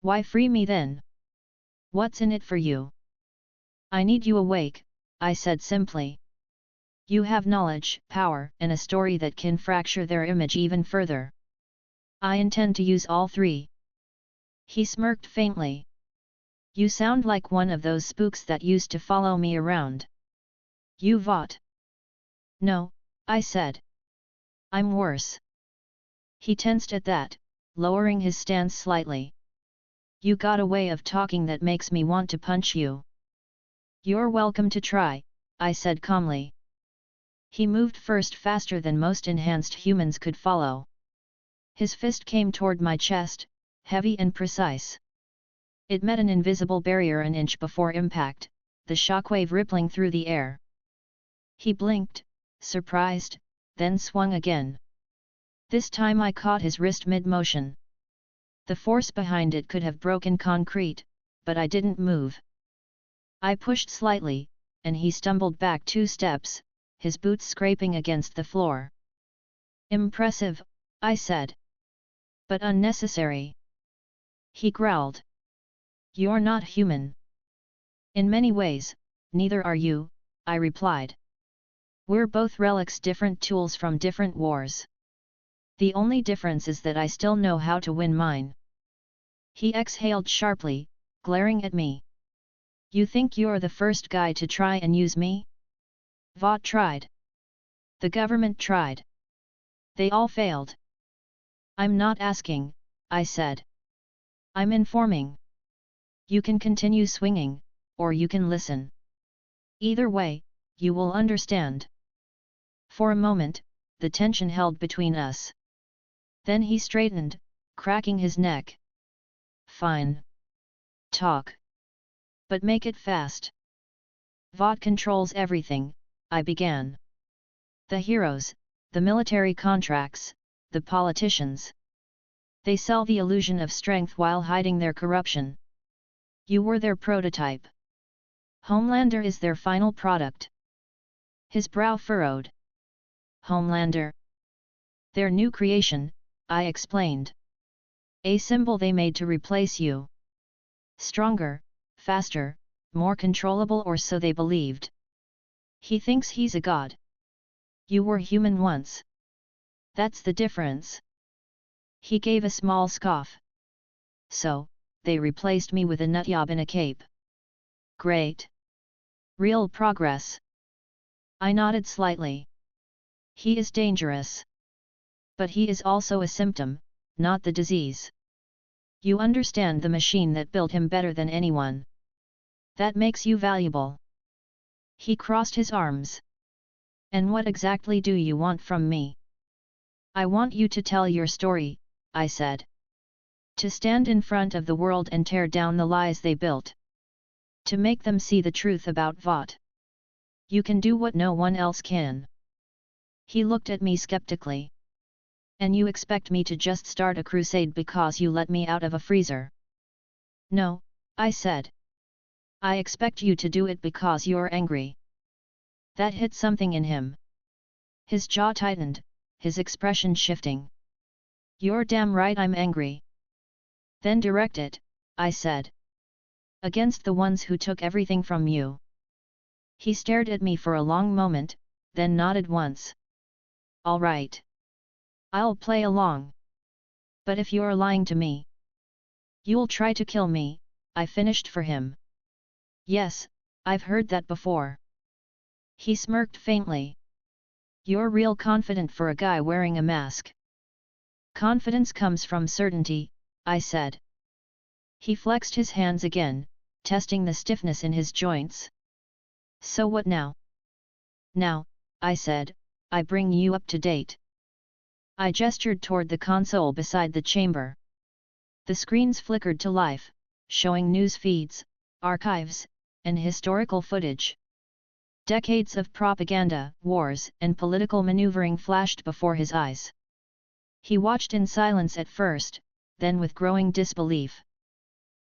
Why free me then? What's in it for you? I need you awake, I said simply. You have knowledge, power, and a story that can fracture their image even further. I intend to use all three. He smirked faintly. You sound like one of those spooks that used to follow me around. You Vought. No, I said. I'm worse. He tensed at that, lowering his stance slightly. You got a way of talking that makes me want to punch you. You're welcome to try, I said calmly. He moved first faster than most enhanced humans could follow. His fist came toward my chest, heavy and precise. It met an invisible barrier an inch before impact, the shockwave rippling through the air. He blinked, surprised, then swung again. This time I caught his wrist mid-motion. The force behind it could have broken concrete, but I didn't move. I pushed slightly, and he stumbled back 2 steps, his boots scraping against the floor. Impressive, I said. But unnecessary. He growled. You're not human. In many ways, neither are you, I replied. We're both relics, different tools from different wars. The only difference is that I still know how to win mine. He exhaled sharply, glaring at me. You think you're the first guy to try and use me? Vought tried. The government tried. They all failed. I'm not asking, I said. I'm informing. You can continue swinging, or you can listen. Either way, you will understand. For a moment, the tension held between us. Then he straightened, cracking his neck. Fine. Talk. But make it fast. Vought controls everything, I began. The heroes, the military contracts, the politicians. They sell the illusion of strength while hiding their corruption. You were their prototype. Homelander is their final product. His brow furrowed. Homelander. Their new creation, I explained. A symbol they made to replace you. Stronger, faster, more controllable, or so they believed. He thinks he's a god. You were human once. That's the difference. He gave a small scoff. So, they replaced me with a nutjob in a cape. Great. Real progress. I nodded slightly. He is dangerous. But he is also a symptom, not the disease. You understand the machine that built him better than anyone. That makes you valuable. He crossed his arms. And what exactly do you want from me? I want you to tell your story, I said. To stand in front of the world and tear down the lies they built. To make them see the truth about Vought. You can do what no one else can. He looked at me skeptically. And you expect me to just start a crusade because you let me out of a freezer? No, I said. I expect you to do it because you're angry. That hit something in him. His jaw tightened, his expression shifting. You're damn right I'm angry. Then direct it, I said. Against the ones who took everything from you. He stared at me for a long moment, then nodded once. All right. I'll play along. But if you're lying to me, you'll try to kill me, I finished for him. Yes, I've heard that before. He smirked faintly. You're real confident for a guy wearing a mask. Confidence comes from certainty, I said. He flexed his hands again, testing the stiffness in his joints. So what now? Now, I said, I bring you up to date. I gestured toward the console beside the chamber. The screens flickered to life, showing news feeds, archives, and historical footage. Decades of propaganda, wars, and political maneuvering flashed before his eyes. He watched in silence at first, then with growing disbelief.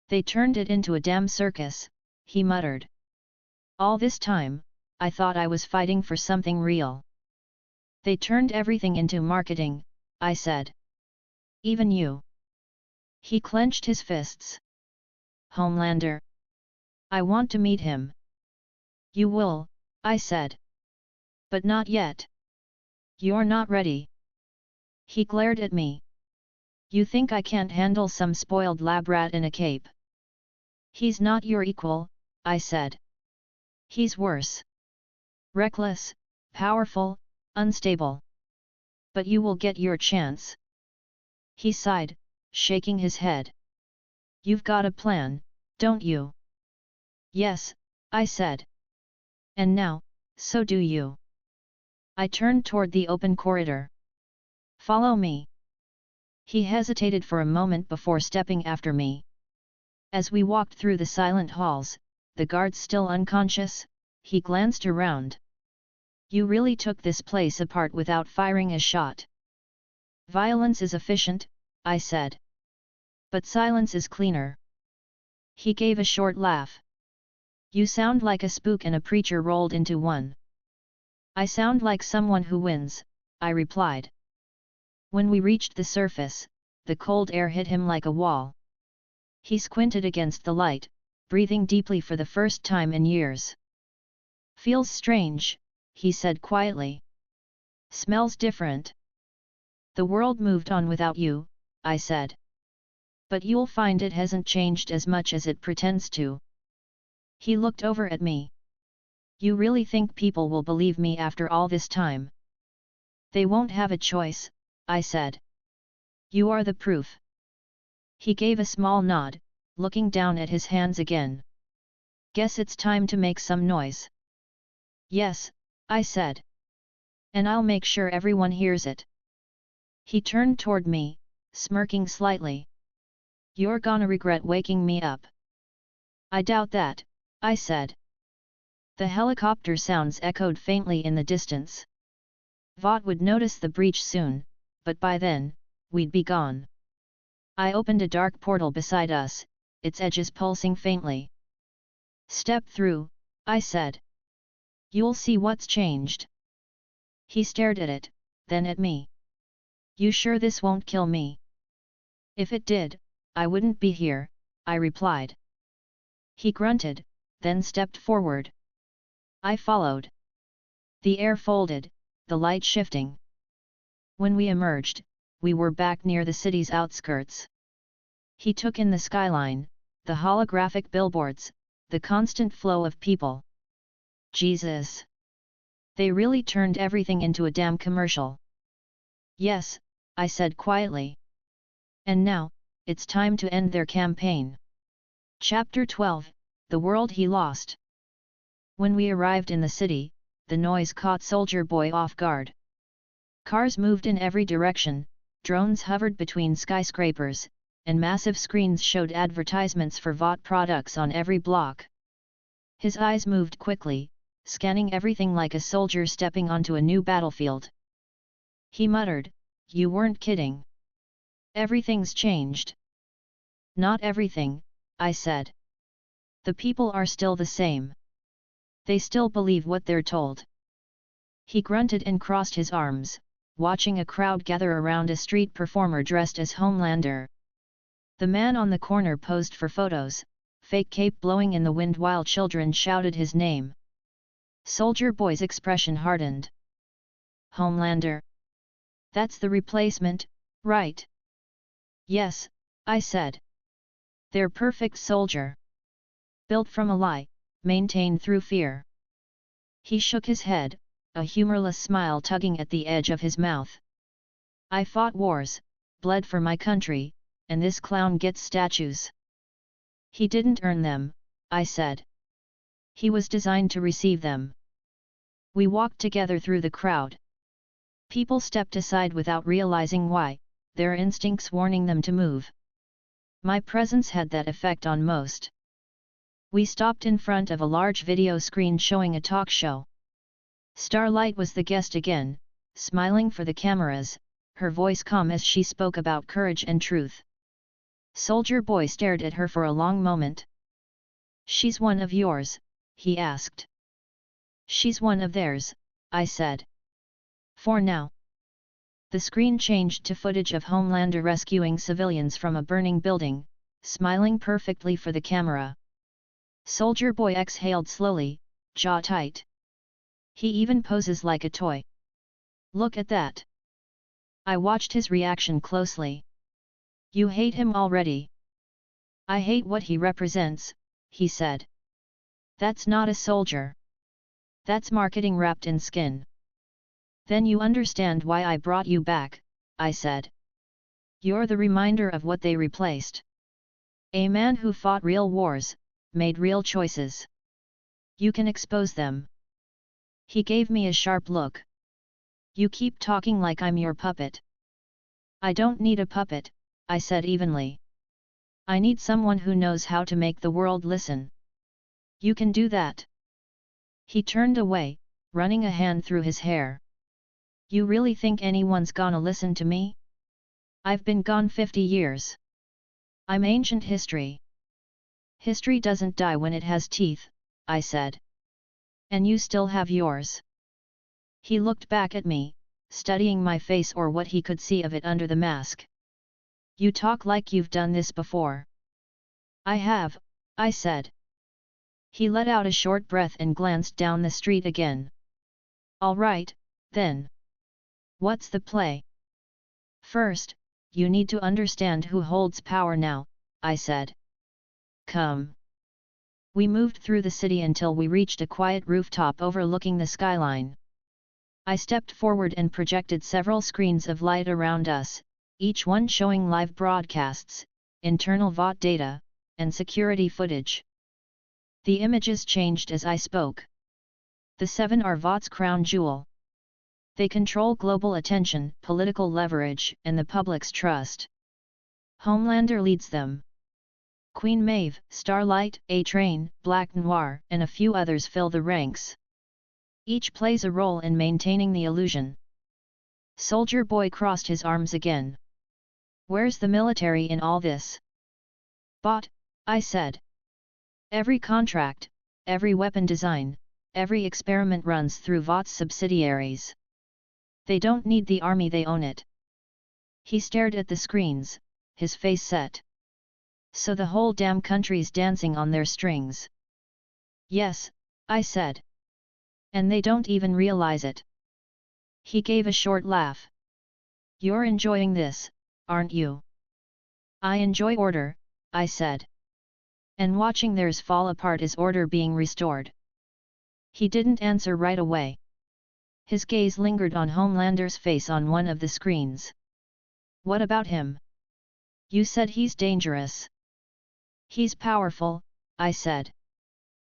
"They turned it into a damn circus," he muttered. "All this time, I thought I was fighting for something real." "They turned everything into marketing," I said. "Even you." He clenched his fists. "Homelander. I want to meet him." "You will," I said. "But not yet. You're not ready." He glared at me. "You think I can't handle some spoiled lab rat in a cape?" "He's not your equal," I said. "He's worse. Reckless, powerful, unstable. But you will get your chance." He sighed, shaking his head. "You've got a plan, don't you?" "Yes," I said. "And now, so do you." I turned toward the open corridor. "Follow me." He hesitated for a moment before stepping after me. As we walked through the silent halls, the guards still unconscious, he glanced around. "You really took this place apart without firing a shot." "Violence is efficient," I said. "But silence is cleaner." He gave a short laugh. "You sound like a spook and a preacher rolled into one." "I sound like someone who wins," I replied. When we reached the surface, the cold air hit him like a wall. He squinted against the light, breathing deeply for the first time in years. "Feels strange," he said quietly. "Smells different." "The world moved on without you," I said. "But you'll find it hasn't changed as much as it pretends to." He looked over at me. "You really think people will believe me after all this time?" "They won't have a choice," I said. "You are the proof." He gave a small nod, looking down at his hands again. "Guess it's time to make some noise." "Yes," I said. "And I'll make sure everyone hears it." He turned toward me, smirking slightly. "You're gonna regret waking me up." "I doubt that," I said. The helicopter sounds echoed faintly in the distance. Vought would notice the breach soon, but by then, we'd be gone. I opened a dark portal beside us, its edges pulsing faintly. "Step through," I said. "You'll see what's changed." He stared at it, then at me. "You sure this won't kill me?" "If it did, I wouldn't be here," I replied. He grunted, then stepped forward. I followed. The air folded, the light shifting. When we emerged, we were back near the city's outskirts. He took in the skyline, the holographic billboards, the constant flow of people. Jesus! They really turned everything into a damn commercial. "Yes," I said quietly. "And now, it's time to end their campaign." Chapter 12, The World He Lost. When we arrived in the city, the noise caught Soldier Boy off guard. Cars moved in every direction, drones hovered between skyscrapers, and massive screens showed advertisements for Vought products on every block. His eyes moved quickly, scanning everything like a soldier stepping onto a new battlefield. He muttered, "You weren't kidding. Everything's changed." "Not everything," I said. "The people are still the same. They still believe what they're told." He grunted and crossed his arms, watching a crowd gather around a street performer dressed as Homelander. The man on the corner posed for photos, fake cape blowing in the wind while children shouted his name. Soldier Boy's expression hardened. "Homelander? That's the replacement, right?" "Yes," I said. "Their perfect soldier. Built from a lie, maintained through fear." He shook his head, a humorless smile tugging at the edge of his mouth. "I fought wars, bled for my country, and this clown gets statues." "He didn't earn them," I said. "He was designed to receive them." We walked together through the crowd. People stepped aside without realizing why, their instincts warning them to move. My presence had that effect on most. We stopped in front of a large video screen showing a talk show. Starlight was the guest again, smiling for the cameras, her voice calm as she spoke about courage and truth. Soldier Boy stared at her for a long moment. "She's one of yours?" he asked. "She's one of theirs," I said. "For now." The screen changed to footage of Homelander rescuing civilians from a burning building, smiling perfectly for the camera. Soldier Boy exhaled slowly, jaw tight. He even poses like a toy. "Look at that." I watched his reaction closely. "You hate him already." "I hate what he represents," he said. "That's not a soldier. That's marketing wrapped in skin." "Then you understand why I brought you back," I said. "You're the reminder of what they replaced. A man who fought real wars, made real choices. You can expose them." He gave me a sharp look. "You keep talking like I'm your puppet." "I don't need a puppet," I said evenly. "I need someone who knows how to make the world listen." "You can do that." He turned away, running a hand through his hair. "You really think anyone's gonna listen to me? I've been gone 50 years. I'm ancient history." "History doesn't die when it has teeth," I said. "And you still have yours." He looked back at me, studying my face or what he could see of it under the mask. "You talk like you've done this before." "I have," I said. He let out a short breath and glanced down the street again. "All right, then. What's the play?" "First, you need to understand who holds power now," I said. "Come." We moved through the city until we reached a quiet rooftop overlooking the skyline. I stepped forward and projected several screens of light around us, each one showing live broadcasts, internal VOT data, and security footage. The images changed as I spoke. The 7 are VOT's crown jewel. They control global attention, political leverage, and the public's trust. Homelander leads them. Queen Maeve, Starlight, A-Train, Black Noir, and a few others fill the ranks. Each plays a role in maintaining the illusion. Soldier Boy crossed his arms again. "Where's the military in all this?" "Bot," I said. "Every contract, every weapon design, every experiment runs through VOT's subsidiaries. They don't need the army, they own it." He stared at the screens, his face set. "So the whole damn country's dancing on their strings." "Yes," I said. "And they don't even realize it." He gave a short laugh. "You're enjoying this, aren't you?" "I enjoy order," I said. "And watching theirs fall apart is order being restored." He didn't answer right away. His gaze lingered on Homelander's face on one of the screens. "What about him? You said he's dangerous." "He's powerful," I said.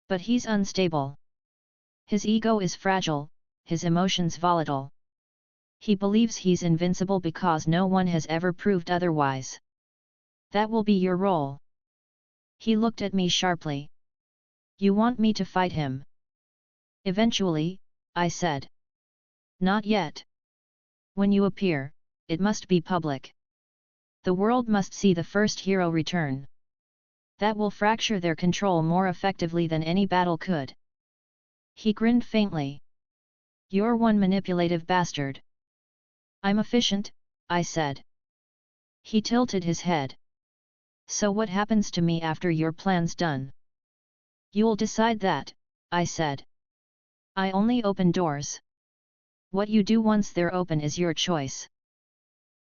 "But he's unstable. His ego is fragile, his emotions volatile. He believes he's invincible because no one has ever proved otherwise. That will be your role." He looked at me sharply. "You want me to fight him?" "Eventually," I said. "Not yet. When you appear, it must be public. The world must see the first hero return. That will fracture their control more effectively than any battle could." He grinned faintly. "You're one manipulative bastard." "I'm efficient," I said. He tilted his head. "So what happens to me after your plan's done?" "You'll decide that," I said. "I only open doors. What you do once they're open is your choice."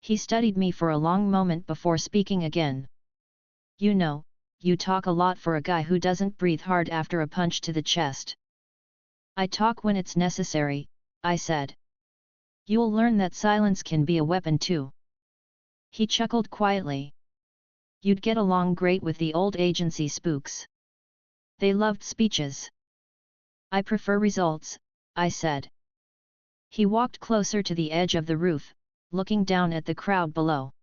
He studied me for a long moment before speaking again. "You know, you talk a lot for a guy who doesn't breathe hard after a punch to the chest." "I talk when it's necessary," I said. "You'll learn that silence can be a weapon too." He chuckled quietly. "You'd get along great with the old agency spooks. They loved speeches." "I prefer results," I said. He walked closer to the edge of the roof, looking down at the crowd below.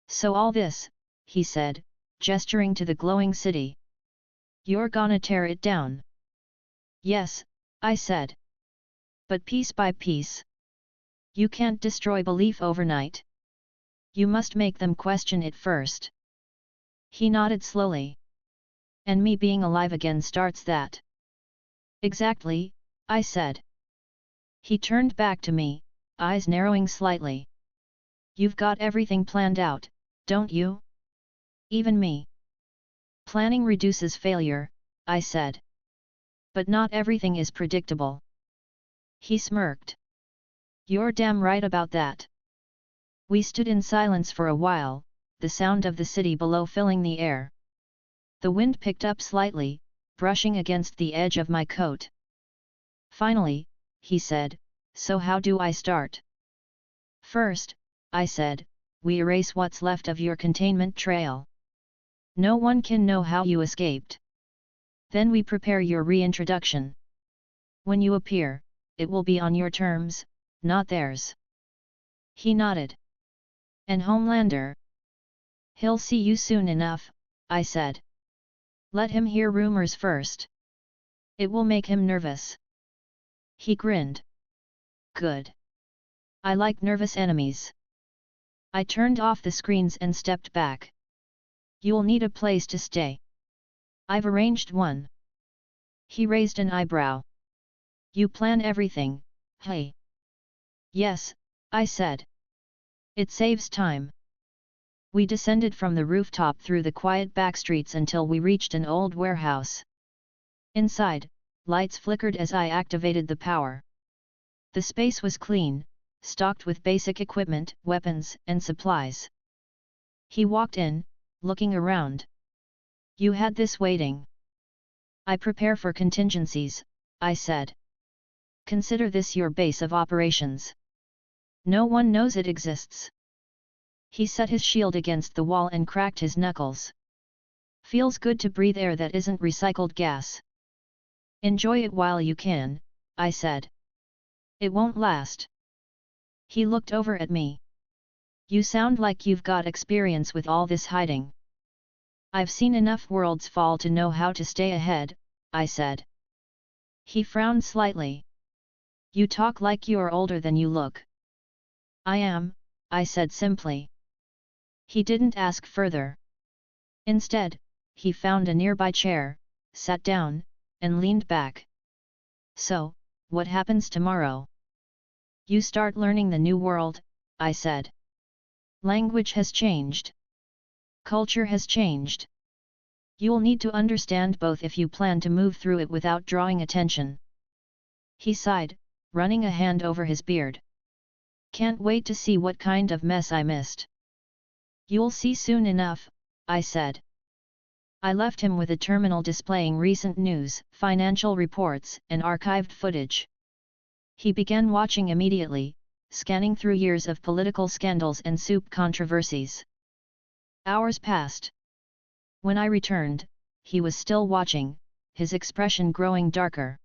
"So all this," he said, gesturing to the glowing city. You're gonna tear it down. Yes, I said. But piece by piece. You can't destroy belief overnight. You must make them question it first. He nodded slowly. And me being alive again starts that. Exactly, I said. He turned back to me, eyes narrowing slightly. You've got everything planned out, don't you? Even me. Planning reduces failure, I said. But not everything is predictable. He smirked. You're damn right about that. We stood in silence for a while, the sound of the city below filling the air. The wind picked up slightly, brushing against the edge of my coat. Finally, he said, so how do I start? First, I said, we erase what's left of your containment trail. No one can know how you escaped. Then we prepare your reintroduction. When you appear, it will be on your terms, not theirs. He nodded. And Homelander? He'll see you soon enough, I said. Let him hear rumors first. It will make him nervous. He grinned. Good. I like nervous enemies. I turned off the screens and stepped back. You'll need a place to stay. I've arranged one. He raised an eyebrow. You plan everything, hey? Yes, I said. It saves time. We descended from the rooftop through the quiet backstreets until we reached an old warehouse. Inside, lights flickered as I activated the power. The space was clean, stocked with basic equipment, weapons, and supplies. He walked in, looking around. You had this waiting. I prepare for contingencies, I said. Consider this your base of operations. No one knows it exists. He set his shield against the wall and cracked his knuckles. Feels good to breathe air that isn't recycled gas. Enjoy it while you can, I said. It won't last. He looked over at me. You sound like you've got experience with all this hiding. I've seen enough worlds fall to know how to stay ahead, I said. He frowned slightly. You talk like you're older than you look. I am, I said simply. He didn't ask further. Instead, he found a nearby chair, sat down, and leaned back. So, what happens tomorrow? You start learning the new world, I said. Language has changed. Culture has changed. You'll need to understand both if you plan to move through it without drawing attention. He sighed, running a hand over his beard. Can't wait to see what kind of mess I missed. You'll see soon enough, I said. I left him with a terminal displaying recent news, financial reports, and archived footage. He began watching immediately, scanning through years of political scandals and soup controversies. Hours passed. When I returned, he was still watching, his expression growing darker.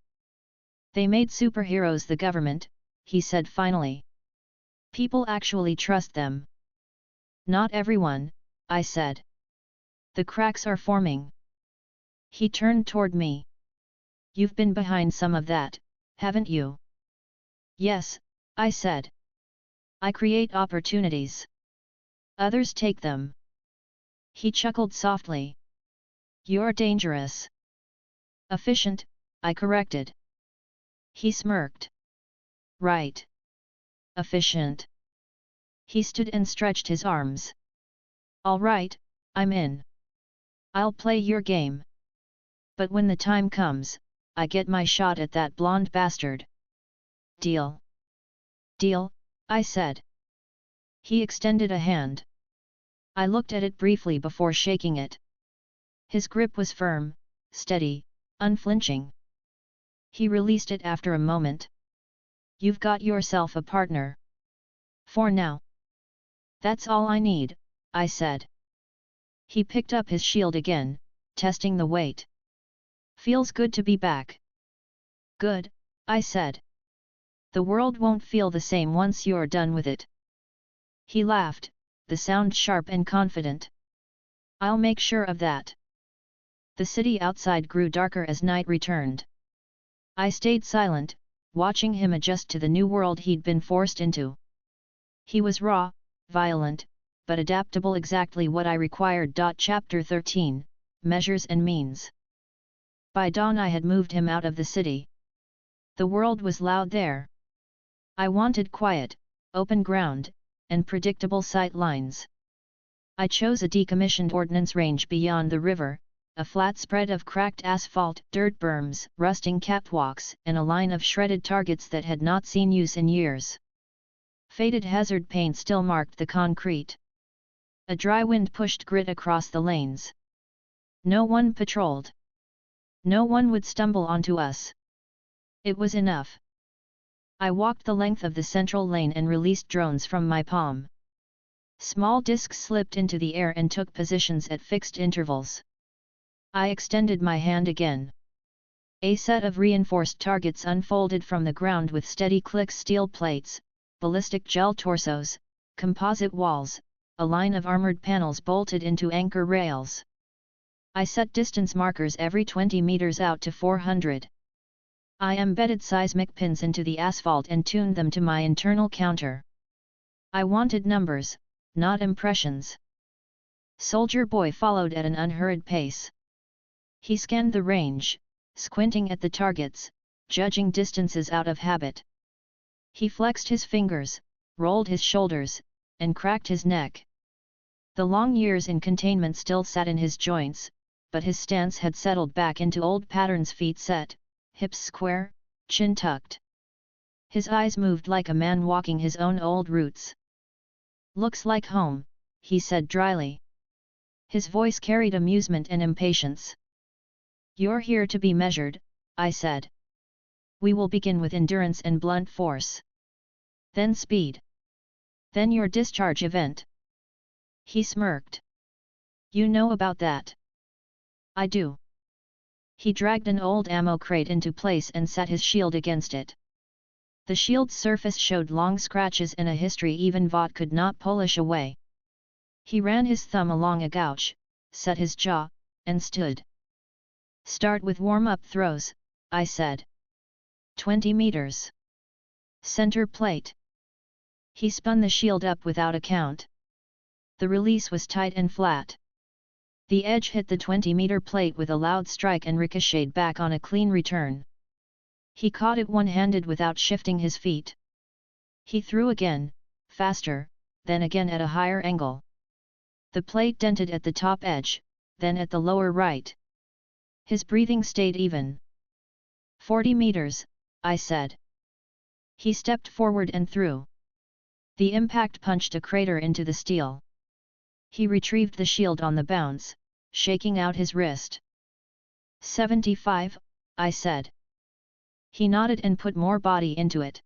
They made superheroes the government, he said finally. People actually trust them. Not everyone, I said. The cracks are forming. He turned toward me. You've been behind some of that, haven't you? Yes, I said. I create opportunities. Others take them. He chuckled softly. You're dangerous. Efficient, I corrected. He smirked. Right. Efficient. He stood and stretched his arms. All right, I'm in. I'll play your game. But when the time comes, I get my shot at that blonde bastard. Deal? Deal, I said. He extended a hand. I looked at it briefly before shaking it. His grip was firm, steady, unflinching. He released it after a moment. You've got yourself a partner. For now. That's all I need, I said. He picked up his shield again, testing the weight. Feels good to be back. Good, I said. The world won't feel the same once you're done with it. He laughed, the sound sharp and confident. I'll make sure of that. The city outside grew darker as night returned. I stayed silent, watching him adjust to the new world he'd been forced into. He was raw, violent, but adaptable, exactly what I required. Chapter 13, Measures and Means. By dawn I had moved him out of the city. The world was loud there. I wanted quiet, open ground, and predictable sight lines. I chose a decommissioned ordnance range beyond the river, a flat spread of cracked asphalt, dirt berms, rusting catwalks, and a line of shredded targets that had not seen use in years. Faded hazard paint still marked the concrete. A dry wind pushed grit across the lanes. No one patrolled. No one would stumble onto us. It was enough. I walked the length of the central lane and released drones from my palm. Small discs slipped into the air and took positions at fixed intervals. I extended my hand again. A set of reinforced targets unfolded from the ground with steady clicks: steel plates, ballistic gel torsos, composite walls, a line of armored panels bolted into anchor rails. I set distance markers every 20 meters out to 400. I embedded seismic pins into the asphalt and tuned them to my internal counter. I wanted numbers, not impressions. Soldier Boy followed at an unhurried pace. He scanned the range, squinting at the targets, judging distances out of habit. He flexed his fingers, rolled his shoulders, and cracked his neck. The long years in containment still sat in his joints, but his stance had settled back into old patterns: feet set, hips square, chin tucked. His eyes moved like a man walking his own old routes. "Looks like home," he said dryly. His voice carried amusement and impatience. "You're here to be measured," I said. "We will begin with endurance and blunt force. Then speed. Then your discharge event." He smirked. "You know about that?" "I do." He dragged an old ammo crate into place and set his shield against it. The shield's surface showed long scratches and a history even Vought could not polish away. He ran his thumb along a gouge, set his jaw, and stood. "Start with warm-up throws," I said. 20 meters. Center plate." He spun the shield up without a count. The release was tight and flat. The edge hit the 20-meter plate with a loud strike and ricocheted back on a clean return. He caught it one-handed without shifting his feet. He threw again, faster, then again at a higher angle. The plate dented at the top edge, then at the lower right. His breathing stayed even. 40 meters, I said. He stepped forward and threw. The impact punched a crater into the steel. He retrieved the shield on the bounce, shaking out his wrist. 75, I said. He nodded and put more body into it.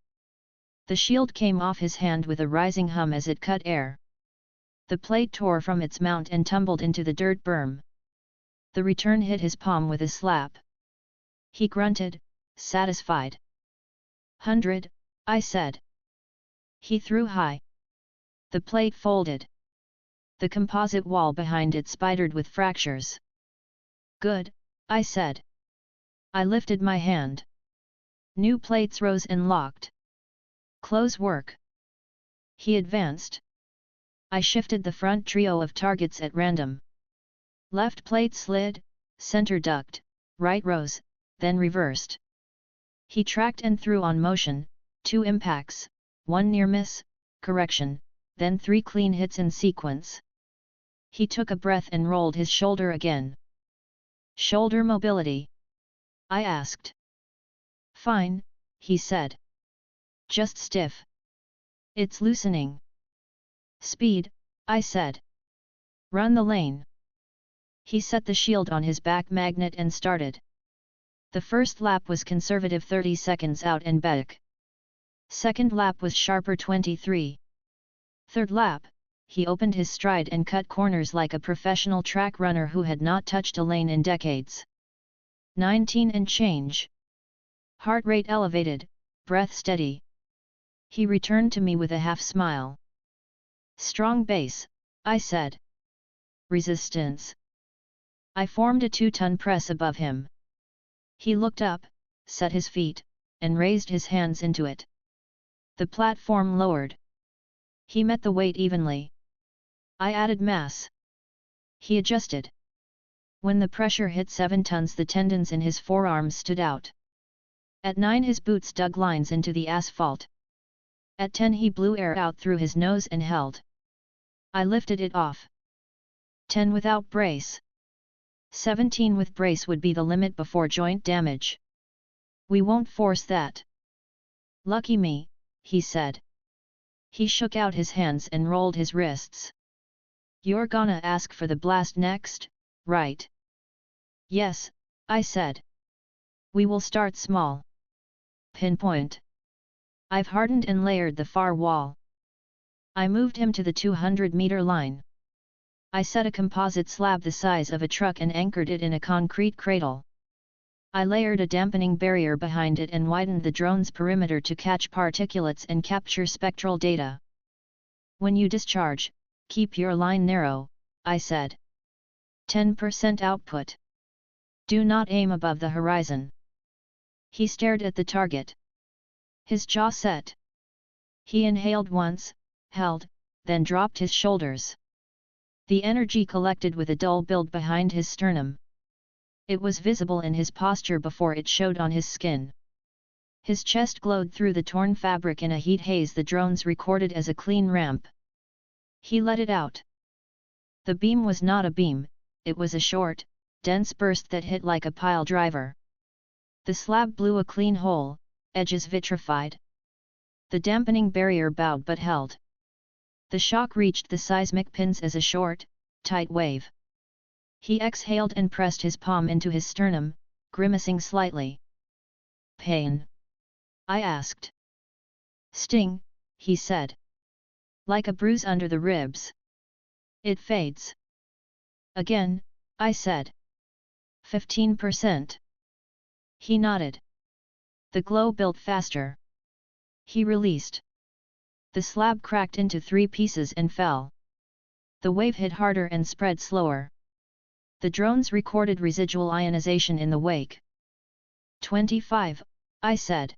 The shield came off his hand with a rising hum as it cut air. The plate tore from its mount and tumbled into the dirt berm. The return hit his palm with a slap. He grunted, satisfied. 100, I said. He threw high. The plate folded. The composite wall behind it spidered with fractures. Good, I said. I lifted my hand. New plates rose and locked. Close work. He advanced. I shifted the front trio of targets at random. Left plate slid, center ducked, right rose, then reversed. He tracked and threw on motion, 2 impacts, 1 near miss, correction, then 3 clean hits in sequence. He took a breath and rolled his shoulder again. Shoulder mobility? I asked. Fine, he said. Just stiff. It's loosening. Speed, I said. Run the lane. He set the shield on his back magnet and started. The first lap was conservative 30 seconds out and back. Second lap was sharper 23. Third lap, he opened his stride and cut corners like a professional track runner who had not touched a lane in decades. 19 and change. Heart rate elevated, breath steady. He returned to me with a half smile. Strong base, I said. Resistance. I formed a 2-ton press above him. He looked up, set his feet, and raised his hands into it. The platform lowered. He met the weight evenly. I added mass. He adjusted. When the pressure hit 7 tons, the tendons in his forearms stood out. At 9 his boots dug lines into the asphalt. At 10 he blew air out through his nose and held. I lifted it off. 10 without brace. 17 with brace would be the limit before joint damage. We won't force that. Lucky me, he said. He shook out his hands and rolled his wrists. You're gonna ask for the blast next, right? Yes, I said. We will start small. Pinpoint. I've hardened and layered the far wall. I moved him to the 200-meter line. I set a composite slab the size of a truck and anchored it in a concrete cradle. I layered a dampening barrier behind it and widened the drone's perimeter to catch particulates and capture spectral data. When you discharge, keep your line narrow, I said. 10% output. Do not aim above the horizon. He stared at the target. His jaw set. He inhaled once, held, then dropped his shoulders. The energy collected with a dull build behind his sternum. It was visible in his posture before it showed on his skin. His chest glowed through the torn fabric in a heat haze the drones recorded as a clean ramp. He let it out. The beam was not a beam, it was a short, dense burst that hit like a pile driver. The slab blew a clean hole, edges vitrified. The dampening barrier bowed but held. The shock reached the seismic pins as a short, tight wave. He exhaled and pressed his palm into his sternum, grimacing slightly. Pain? I asked. Sting, he said. Like a bruise under the ribs. It fades. Again, I said. 15%. He nodded. The glow built faster. He released. The slab cracked into 3 pieces and fell. The wave hit harder and spread slower. The drones recorded residual ionization in the wake. 25, I said.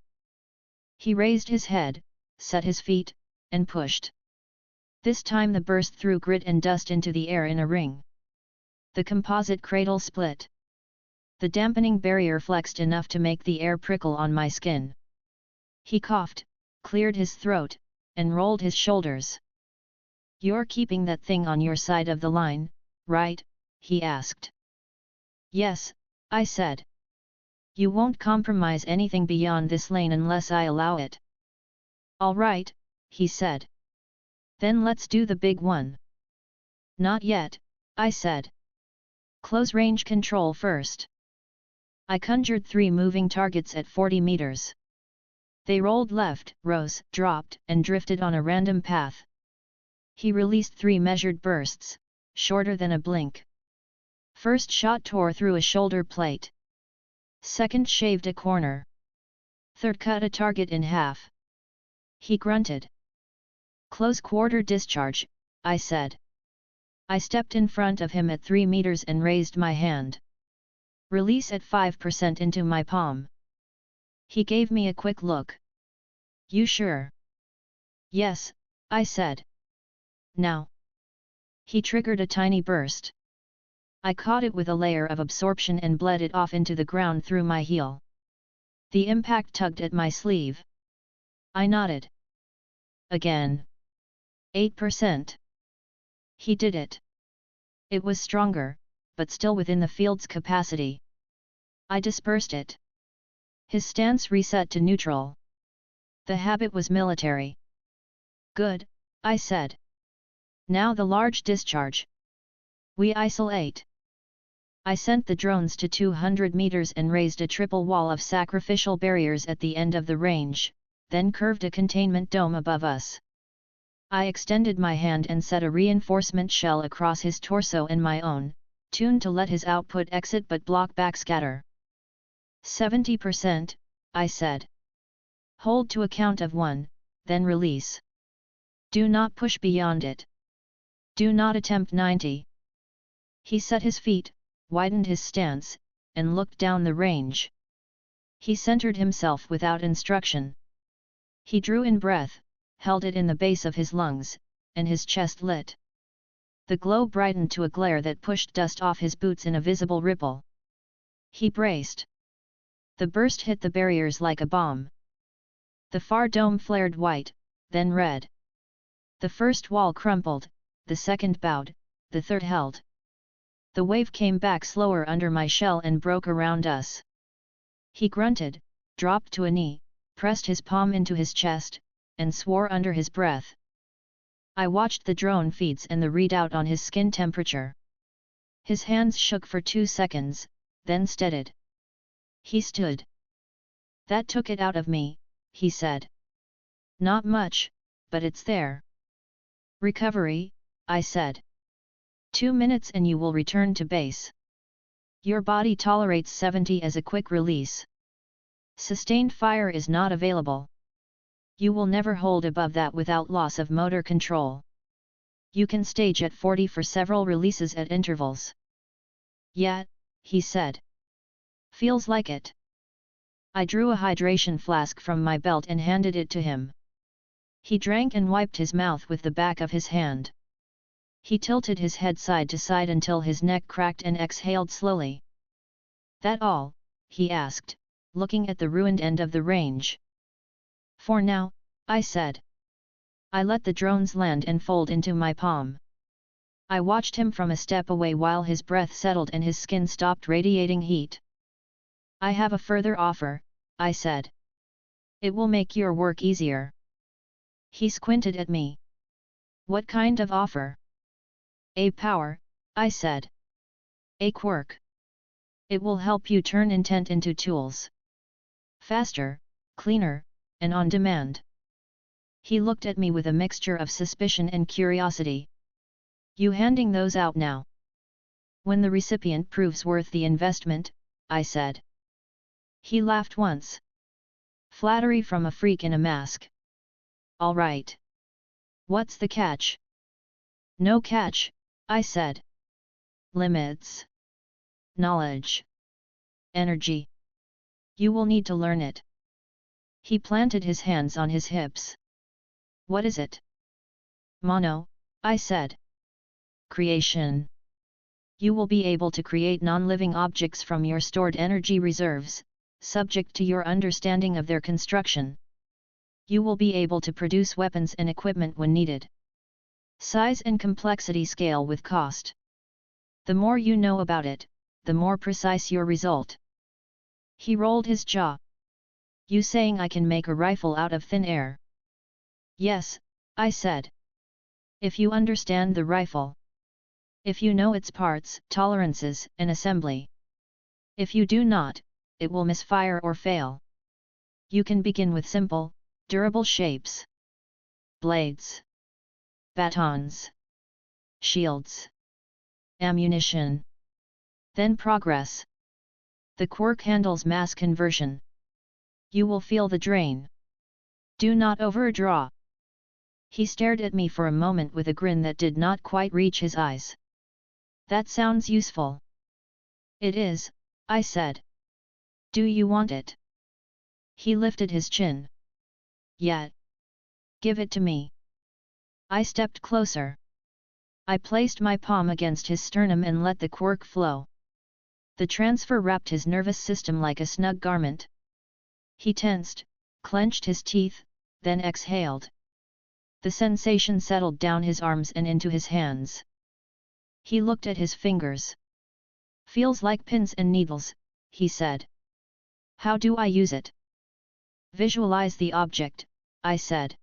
He raised his head, set his feet, and pushed. This time the burst threw grit and dust into the air in a ring. The composite cradle split. The dampening barrier flexed enough to make the air prickle on my skin. He coughed, cleared his throat, and rolled his shoulders. You're keeping that thing on your side of the line, right? He asked. Yes, I said. You won't compromise anything beyond this lane unless I allow it. All right, he said. Then let's do the big one. Not yet, I said. Close range control first. I conjured 3 moving targets at 40 meters. They rolled left, rose, dropped, and drifted on a random path. He released 3 measured bursts, shorter than a blink. First shot tore through a shoulder plate. Second shaved a corner. Third cut a target in half. He grunted. Close quarter discharge, I said. I stepped in front of him at 3 meters and raised my hand. Release at 5% into my palm. He gave me a quick look. You sure? Yes, I said. Now. He triggered a tiny burst. I caught it with a layer of absorption and bled it off into the ground through my heel. The impact tugged at my sleeve. I nodded. Again. 8%. He did it. It was stronger, but still within the field's capacity. I dispersed it. His stance reset to neutral. The habit was military. Good, I said. Now the large discharge. We isolate. I sent the drones to 200 meters and raised a triple wall of sacrificial barriers at the end of the range, then curved a containment dome above us. I extended my hand and set a reinforcement shell across his torso and my own, tuned to let his output exit but block backscatter. 70%, I said. Hold to a count of 1, then release. Do not push beyond it. Do not attempt 90. He set his feet, widened his stance, and looked down the range. He centered himself without instruction. He drew in breath, held it in the base of his lungs, and his chest lit. The glow brightened to a glare that pushed dust off his boots in a visible ripple. He braced. The burst hit the barriers like a bomb. The far dome flared white, then red. The first wall crumpled, the second bowed, the third held. The wave came back slower under my shell and broke around us. He grunted, dropped to a knee, pressed his palm into his chest, and swore under his breath. I watched the drone feeds and the readout on his skin temperature. His hands shook for 2 seconds, then steadied. He stood. That took it out of me, he said. Not much, but it's there. Recovery, I said. 2 minutes and you will return to base. Your body tolerates 70 as a quick release. Sustained fire is not available. You will never hold above that without loss of motor control. You can stage at 40 for several releases at intervals. Yeah, he said. Feels like it. I drew a hydration flask from my belt and handed it to him. He drank and wiped his mouth with the back of his hand. He tilted his head side to side until his neck cracked and exhaled slowly. That all? He asked, looking at the ruined end of the range. For now, I said. I let the drones land and fold into my palm. I watched him from a step away while his breath settled and his skin stopped radiating heat. I have a further offer, I said. It will make your work easier. He squinted at me. What kind of offer? A power, I said. A quirk. It will help you turn intent into tools. Faster, cleaner, and on demand. He looked at me with a mixture of suspicion and curiosity. You handing those out now? When the recipient proves worth the investment, I said. He laughed once. Flattery from a freak in a mask. All right. What's the catch? No catch, I said. Limits. Knowledge. Energy. You will need to learn it. He planted his hands on his hips. What is it? Mono, I said. Creation. You will be able to create non-living objects from your stored energy reserves, subject to your understanding of their construction. You will be able to produce weapons and equipment when needed. Size and complexity scale with cost. The more you know about it, the more precise your result. He rolled his jaw. You saying I can make a rifle out of thin air? Yes, I said. If you understand the rifle. If you know its parts, tolerances, and assembly. If you do not, it will misfire or fail. You can begin with simple, durable shapes. Blades. Batons. Shields. Ammunition. Then progress. The quirk handles mass conversion. You will feel the drain. Do not overdraw. He stared at me for a moment with a grin that did not quite reach his eyes. That sounds useful. It is, I said. Do you want it? He lifted his chin. Yeah. Give it to me. I stepped closer. I placed my palm against his sternum and let the quirk flow. The transfer wrapped his nervous system like a snug garment. He tensed, clenched his teeth, then exhaled. The sensation settled down his arms and into his hands. He looked at his fingers. Feels like pins and needles, he said. How do I use it? Visualize the object, I said.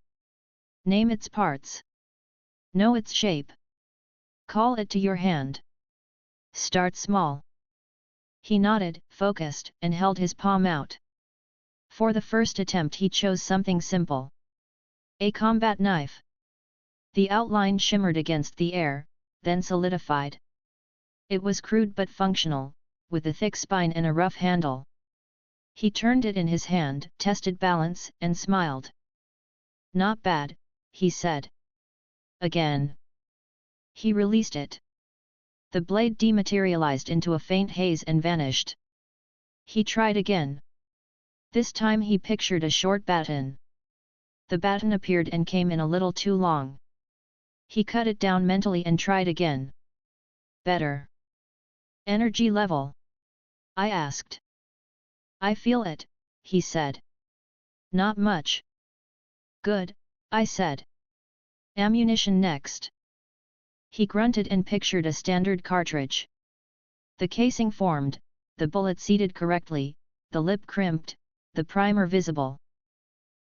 Name its parts. Know its shape. Call it to your hand. Start small. He nodded, focused, and held his palm out. For the first attempt he chose something simple. A combat knife. The outline shimmered against the air, then solidified. It was crude but functional, with a thick spine and a rough handle. He turned it in his hand, tested balance, and smiled. Not bad, he said. Again. He released it. The blade dematerialized into a faint haze and vanished. He tried again. This time he pictured a short baton. The baton appeared and came in a little too long. He cut it down mentally and tried again. Better. Energy level? I asked. I feel it, he said. Not much. Good, I said. Ammunition next. He grunted and pictured a standard cartridge. The casing formed, the bullet seated correctly, the lip crimped, the primer visible.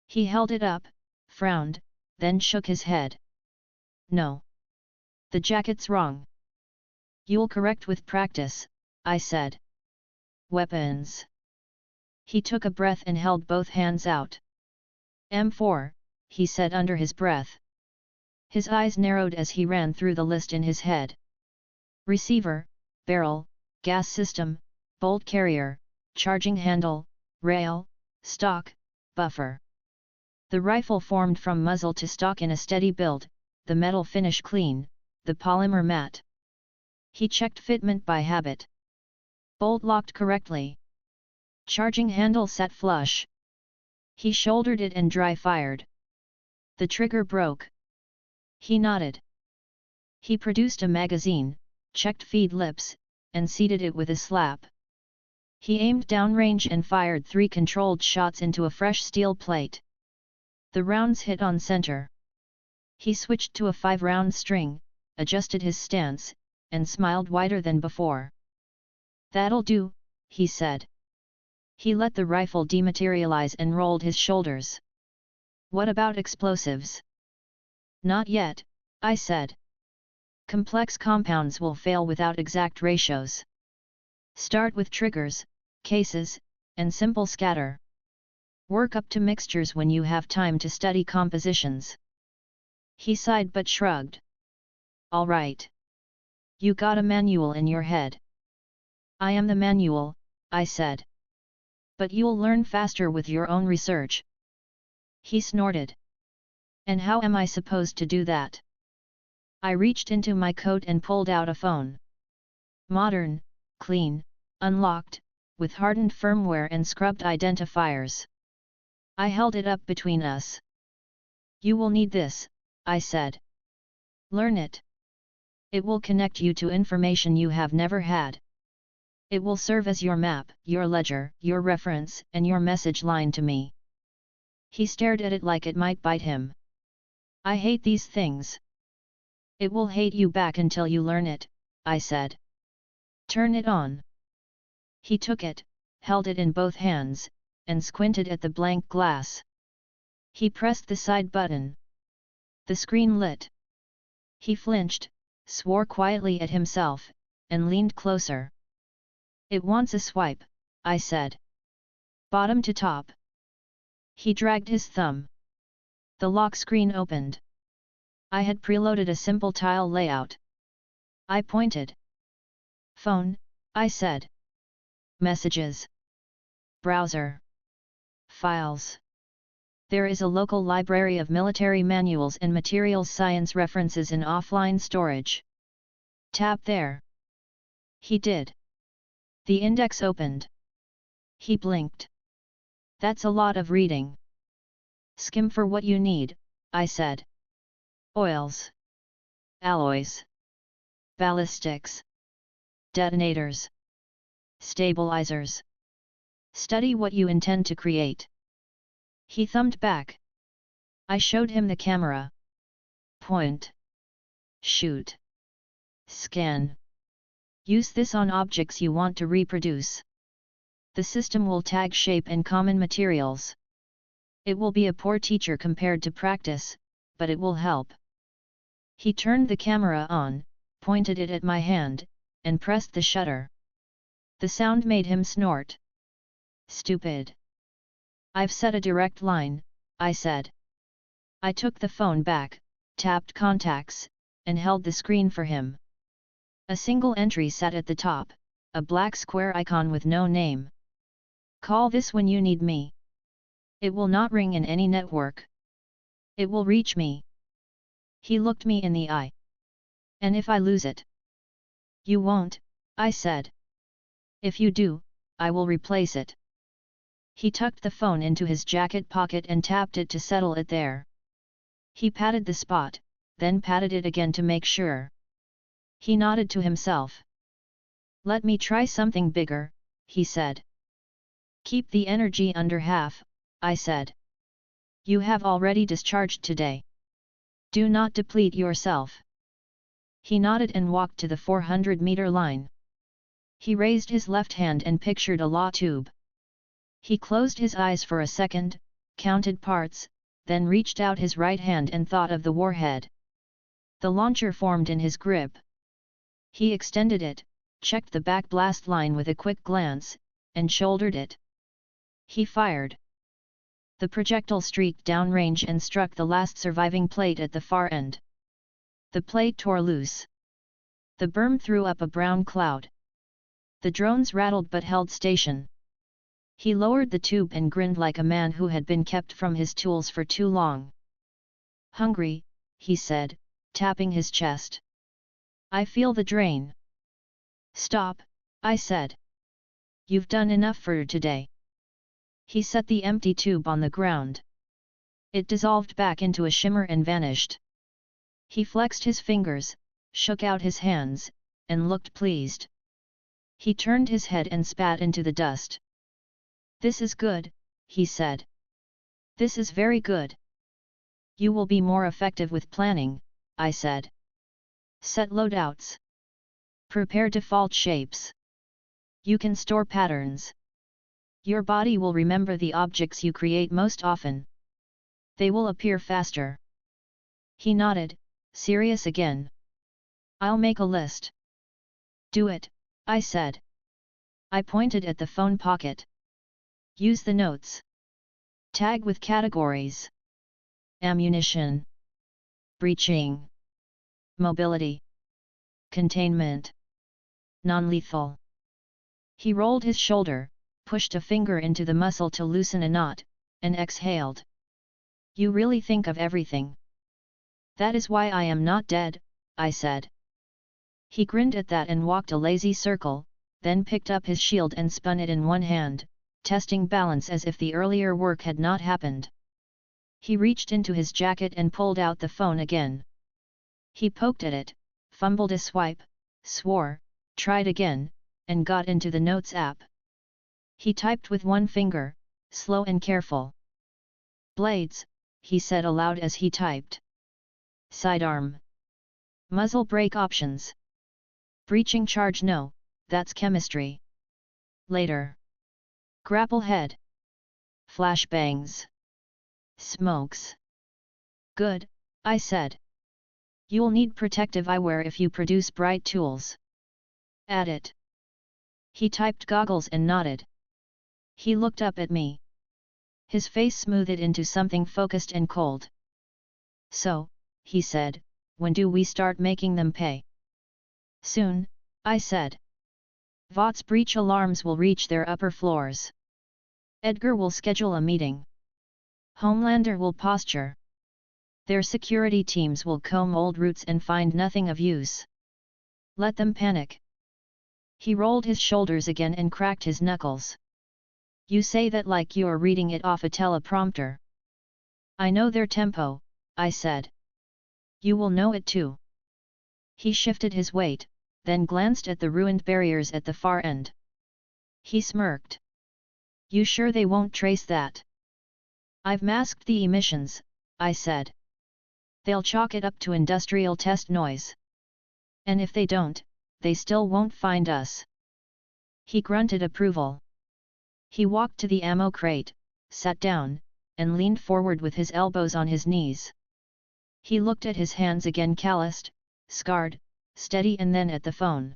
He held it up, frowned, then shook his head. No. The jacket's wrong. You'll correct with practice, I said. Weapons. He took a breath and held both hands out. M4, he said under his breath. His eyes narrowed as he ran through the list in his head. Receiver, barrel, gas system, bolt carrier, charging handle, rail, stock, buffer. The rifle formed from muzzle to stock in a steady build, the metal finish clean, the polymer matte. He checked fitment by habit. Bolt locked correctly. Charging handle sat flush. He shouldered it and dry fired. The trigger broke. He nodded. He produced a magazine, checked feed lips, and seated it with a slap. He aimed downrange and fired 3 controlled shots into a fresh steel plate. The rounds hit on center. He switched to a 5-round string, adjusted his stance, and smiled wider than before. That'll do, he said. He let the rifle dematerialize and rolled his shoulders. What about explosives? Not yet, I said. Complex compounds will fail without exact ratios. Start with triggers, cases, and simple scatter. Work up to mixtures when you have time to study compositions. He sighed but shrugged. All right. You got a manual in your head. I am the manual, I said. But you'll learn faster with your own research. He snorted. And how am I supposed to do that? I reached into my coat and pulled out a phone. Modern, clean, unlocked, with hardened firmware and scrubbed identifiers. I held it up between us. You will need this, I said. Learn it. It will connect you to information you have never had. It will serve as your map, your ledger, your reference, and your message line to me. He stared at it like it might bite him. I hate these things. It will hate you back until you learn it, I said. Turn it on. He took it, held it in both hands, and squinted at the blank glass. He pressed the side button. The screen lit. He flinched, swore quietly at himself, and leaned closer. It wants a swipe, I said. Bottom to top. He dragged his thumb. The lock screen opened. I had preloaded a simple tile layout. I pointed. Phone, I said. Messages. Browser. Files. There is a local library of military manuals and materials science references in offline storage. Tap there. He did. The index opened. He blinked. That's a lot of reading. Skim for what you need, I said. Oils. Alloys. Ballistics. Detonators. Stabilizers. Study what you intend to create. He thumbed back. I showed him the camera. Point. Shoot. Scan. Use this on objects you want to reproduce. The system will tag shape and common materials. It will be a poor teacher compared to practice, but it will help. He turned the camera on, pointed it at my hand, and pressed the shutter. The sound made him snort. Stupid. I've set a direct line, I said. I took the phone back, tapped contacts, and held the screen for him. A single entry sat at the top, a black square icon with no name. Call this when you need me. It will not ring in any network. It will reach me. He looked me in the eye. And if I lose it? You won't, I said. If you do, I will replace it. He tucked the phone into his jacket pocket and tapped it to settle it there. He patted the spot, then patted it again to make sure. He nodded to himself. Let me try something bigger, he said. Keep the energy under half, I said. You have already discharged today. Do not deplete yourself. He nodded and walked to the 400-meter line. He raised his left hand and pictured a law tube. He closed his eyes for a second, counted parts, then reached out his right hand and thought of the warhead. The launcher formed in his grip. He extended it, checked the back blast line with a quick glance, and shouldered it. He fired. The projectile streaked downrange and struck the last surviving plate at the far end. The plate tore loose. The berm threw up a brown cloud. The drones rattled but held station. He lowered the tube and grinned like a man who had been kept from his tools for too long. Hungry, he said, tapping his chest. I feel the drain. Stop, I said. You've done enough for today. He set the empty tube on the ground. It dissolved back into a shimmer and vanished. He flexed his fingers, shook out his hands, and looked pleased. He turned his head and spat into the dust. This is good, he said. This is very good. You will be more effective with planning, I said. Set loadouts. Prepare default shapes. You can store patterns. Your body will remember the objects you create most often. They will appear faster. He nodded, serious again. I'll make a list. Do it, I said. I pointed at the phone pocket. Use the notes. Tag with categories. Ammunition. Breaching. Mobility. Containment. Non-lethal. He rolled his shoulder, pushed a finger into the muscle to loosen a knot, and exhaled. You really think of everything. That is why I am not dead, I said. He grinned at that and walked a lazy circle, then picked up his shield and spun it in one hand, testing balance as if the earlier work had not happened. He reached into his jacket and pulled out the phone again. He poked at it, fumbled a swipe, swore, tried again, and got into the Notes app. He typed with one finger, slow and careful. Blades, he said aloud as he typed. Sidearm. Muzzle brake options. Breaching charge no, that's chemistry. Later. Grapple head. Flashbangs. Smokes. Good, I said. You'll need protective eyewear if you produce bright tools. Add it. He typed goggles and nodded. He looked up at me. His face smoothed into something focused and cold. So, he said, when do we start making them pay? Soon, I said. VOT's breach alarms will reach their upper floors. Edgar will schedule a meeting. Homelander will posture. Their security teams will comb old routes and find nothing of use. Let them panic. He rolled his shoulders again and cracked his knuckles. You say that like you're reading it off a teleprompter. I know their tempo, I said. You will know it too. He shifted his weight, then glanced at the ruined barriers at the far end. He smirked. You sure they won't trace that? I've masked the emissions, I said. They'll chalk it up to industrial test noise. And if they don't, they still won't find us. He grunted approval. He walked to the ammo crate, sat down, and leaned forward with his elbows on his knees. He looked at his hands again, calloused, scarred, steady, and then at the phone.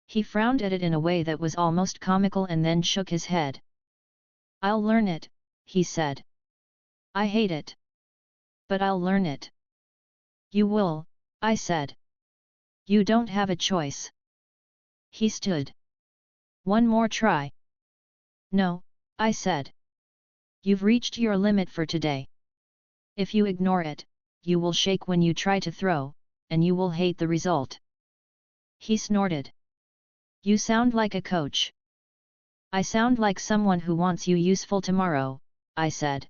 He frowned at it in a way that was almost comical and then shook his head. I'll learn it, he said. I hate it. But I'll learn it. You will, I said. You don't have a choice. He stood. One more try. No, I said. You've reached your limit for today. If you ignore it, you will shake when you try to throw, and you will hate the result. He snorted. You sound like a coach. I sound like someone who wants you useful tomorrow, I said.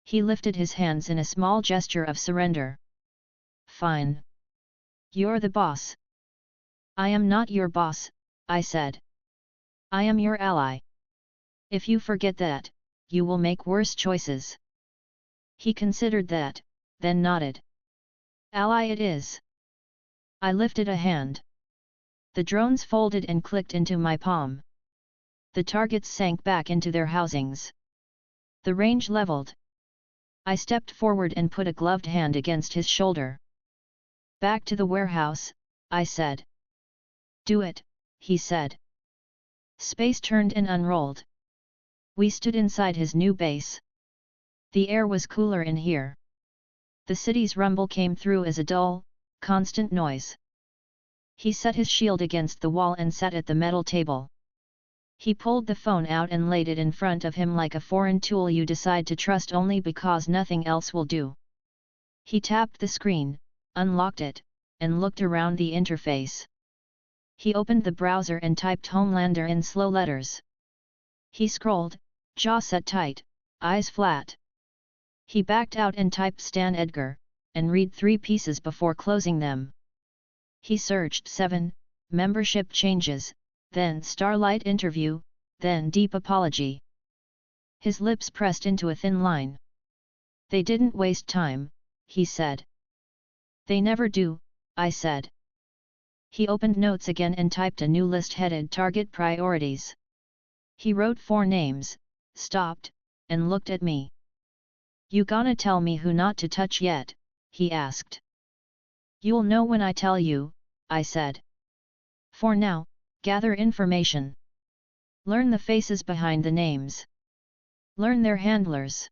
He lifted his hands in a small gesture of surrender. Fine. You're the boss. I am not your boss, I said. I am your ally. If you forget that, you will make worse choices. He considered that, then nodded. Ally it is. I lifted a hand. The drones folded and clicked into my palm. The targets sank back into their housings. The range leveled. I stepped forward and put a gloved hand against his shoulder. Back to the warehouse, I said. Do it, he said. Space turned and unrolled. We stood inside his new base. The air was cooler in here. The city's rumble came through as a dull, constant noise. He set his shield against the wall and sat at the metal table. He pulled the phone out and laid it in front of him like a foreign tool you decide to trust only because nothing else will do. He tapped the screen, unlocked it, and looked around the interface. He opened the browser and typed Homelander in slow letters. He scrolled, jaw set tight, eyes flat. He backed out and typed Stan Edgar, and read 3 pieces before closing them. He searched 7, membership changes, then Starlight interview, then deep apology. His lips pressed into a thin line. They didn't waste time, he said. They never do, I said. He opened notes again and typed a new list headed Target Priorities. He wrote 4 names, stopped, and looked at me. You gonna tell me who not to touch yet? He asked. You'll know when I tell you, I said. For now, gather information. Learn the faces behind the names. Learn their handlers.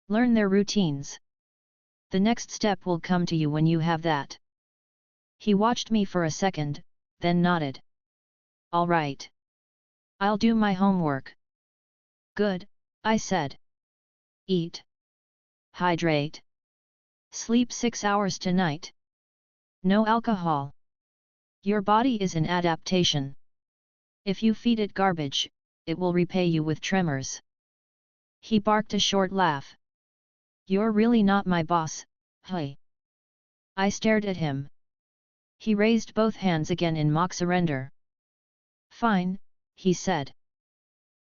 Learn their routines. The next step will come to you when you have that. He watched me for a second, then nodded. All right. I'll do my homework. Good, I said. Eat. Hydrate. Sleep 6 hours tonight. No alcohol. Your body is in adaptation. If you feed it garbage, it will repay you with tremors. He barked a short laugh. You're really not my boss, hey? I stared at him. He raised both hands again in mock surrender. Fine, he said.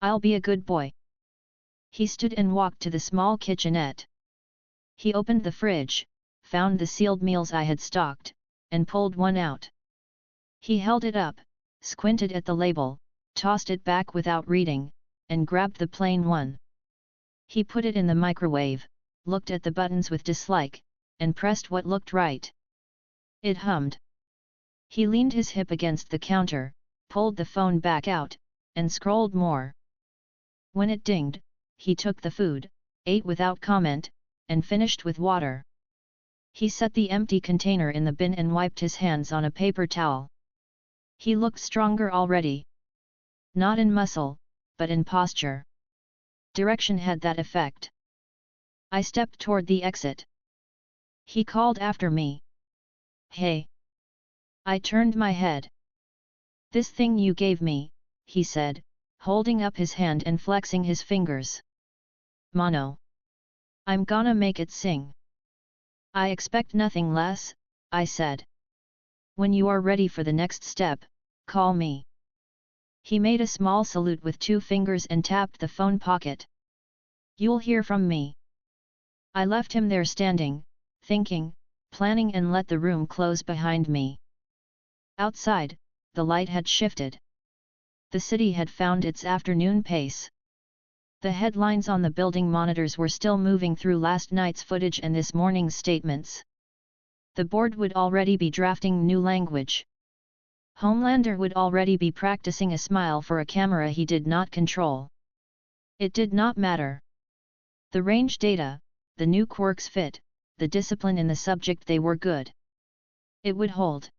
I'll be a good boy. He stood and walked to the small kitchenette. He opened the fridge, found the sealed meals I had stocked, and pulled one out. He held it up, squinted at the label, tossed it back without reading, and grabbed the plain one. He put it in the microwave, looked at the buttons with dislike, and pressed what looked right. It hummed. He leaned his hip against the counter, pulled the phone back out, and scrolled more. When it dinged, he took the food, ate without comment, and finished with water. He set the empty container in the bin and wiped his hands on a paper towel. He looked stronger already. Not in muscle, but in posture. Direction had that effect. I stepped toward the exit. He called after me. Hey! I turned my head. This thing you gave me, he said, holding up his hand and flexing his fingers. Mono. I'm gonna make it sing. I expect nothing less, I said. When you are ready for the next step, call me. He made a small salute with 2 fingers and tapped the phone pocket. You'll hear from me. I left him there standing, thinking, planning, and let the room close behind me. Outside, the light had shifted. The city had found its afternoon pace. The headlines on the building monitors were still moving through last night's footage and this morning's statements. The board would already be drafting new language. Homelander would already be practicing a smile for a camera he did not control. It did not matter. The range data, the new quirks fit, the discipline in the subject, they were good. It would hold.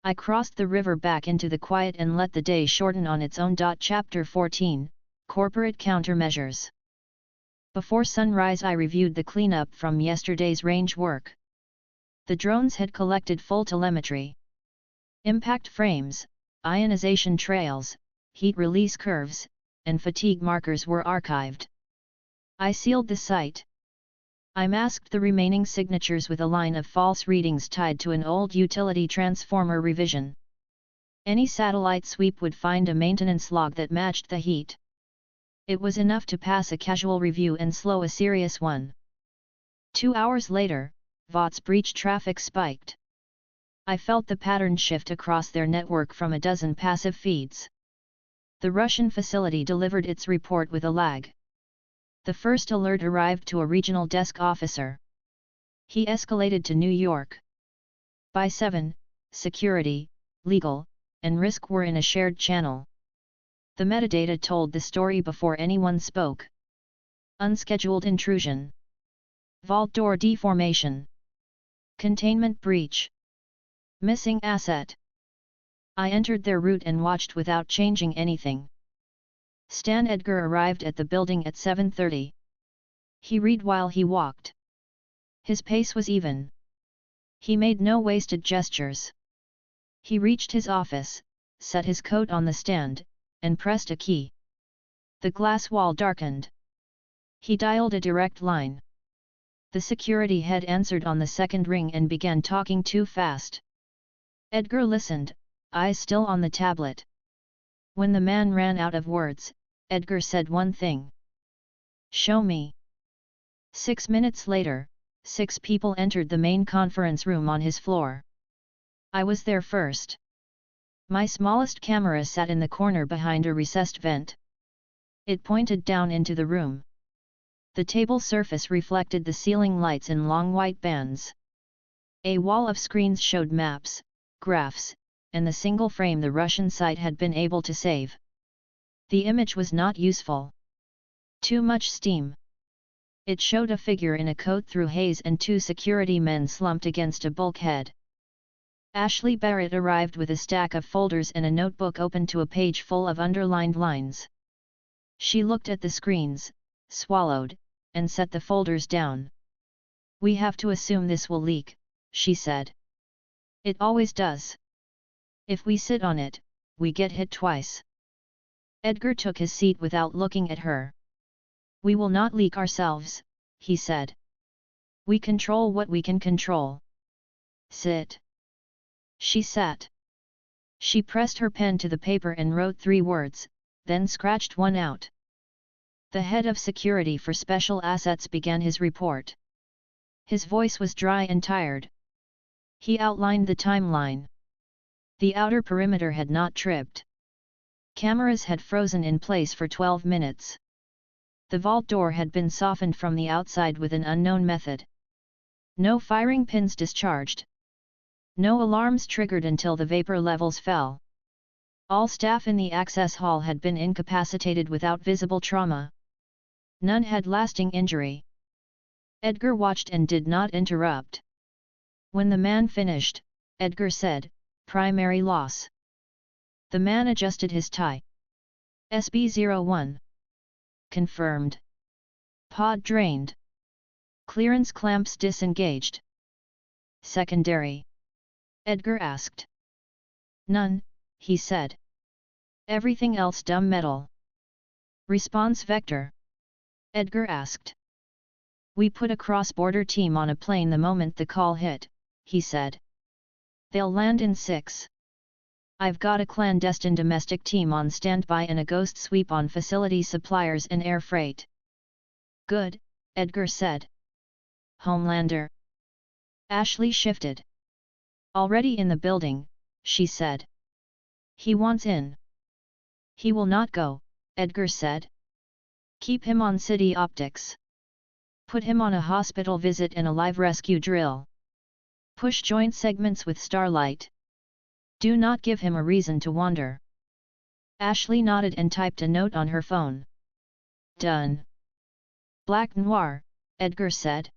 I crossed the river back into the quiet and let the day shorten on its own. Chapter 14, Corporate Countermeasures. Before sunrise I reviewed the cleanup from yesterday's range work. The drones had collected full telemetry. Impact frames, ionization trails, heat release curves, and fatigue markers were archived. I sealed the site. I masked the remaining signatures with a line of false readings tied to an old utility transformer revision. Any satellite sweep would find a maintenance log that matched the heat. It was enough to pass a casual review and slow a serious one. 2 hours later, VOT's breach traffic spiked. I felt the pattern shift across their network from a dozen passive feeds. The Russian facility delivered its report with a lag. The first alert arrived to a regional desk officer. He escalated to New York. By 7, security, legal, and risk were in a shared channel. The metadata told the story before anyone spoke. Unscheduled intrusion. Vault door deformation. Containment breach. Missing asset. I entered their route and watched without changing anything. Stan Edgar arrived at the building at 7:30. He read while he walked. His pace was even. He made no wasted gestures. He reached his office, set his coat on the stand, and pressed a key. The glass wall darkened. He dialed a direct line. The security head answered on the second ring and began talking too fast. Edgar listened, eyes still on the tablet. When the man ran out of words, Edgar said one thing. "Show me." 6 minutes later, 6 people entered the main conference room on his floor. I was there first. My smallest camera sat in the corner behind a recessed vent. It pointed down into the room. The table surface reflected the ceiling lights in long white bands. A wall of screens showed maps, graphs, and the single frame the Russian site had been able to save. The image was not useful. Too much steam. It showed a figure in a coat through haze and 2 security men slumped against a bulkhead. Ashley Barrett arrived with a stack of folders and a notebook open to a page full of underlined lines. She looked at the screens, swallowed, and set the folders down. "We have to assume this will leak," she said. "It always does. If we sit on it, we get hit twice." Edgar took his seat without looking at her. "We will not leak ourselves," he said. "We control what we can control." "Sit." She sat. She pressed her pen to the paper and wrote 3 words, then scratched one out. The head of security for special assets began his report. His voice was dry and tired. He outlined the timeline. The outer perimeter had not tripped. Cameras had frozen in place for 12 minutes. The vault door had been softened from the outside with an unknown method. No firing pins discharged. No alarms triggered until the vapor levels fell. All staff in the access hall had been incapacitated without visible trauma. None had lasting injury. Edgar watched and did not interrupt. When the man finished, Edgar said, "Primary loss." The man adjusted his tie. SB-01. Confirmed. Pod drained. Clearance clamps disengaged. Secondary. Edgar asked. "None," he said. "Everything else dumb metal." Response vector. Edgar asked. "We put a cross-border team on a plane the moment the call hit," he said. "They'll land in 6. I've got a clandestine domestic team on standby and a ghost sweep on facility suppliers and air freight." "Good," Edgar said. "Homelander." Ashley shifted. "Already in the building," she said. "He wants in." "He will not go," Edgar said. "Keep him on city optics. Put him on a hospital visit and a live rescue drill. Push joint segments with starlight. Do not give him a reason to wander." Ashley nodded and typed a note on her phone. "Done." "Black Noir," Edgar said.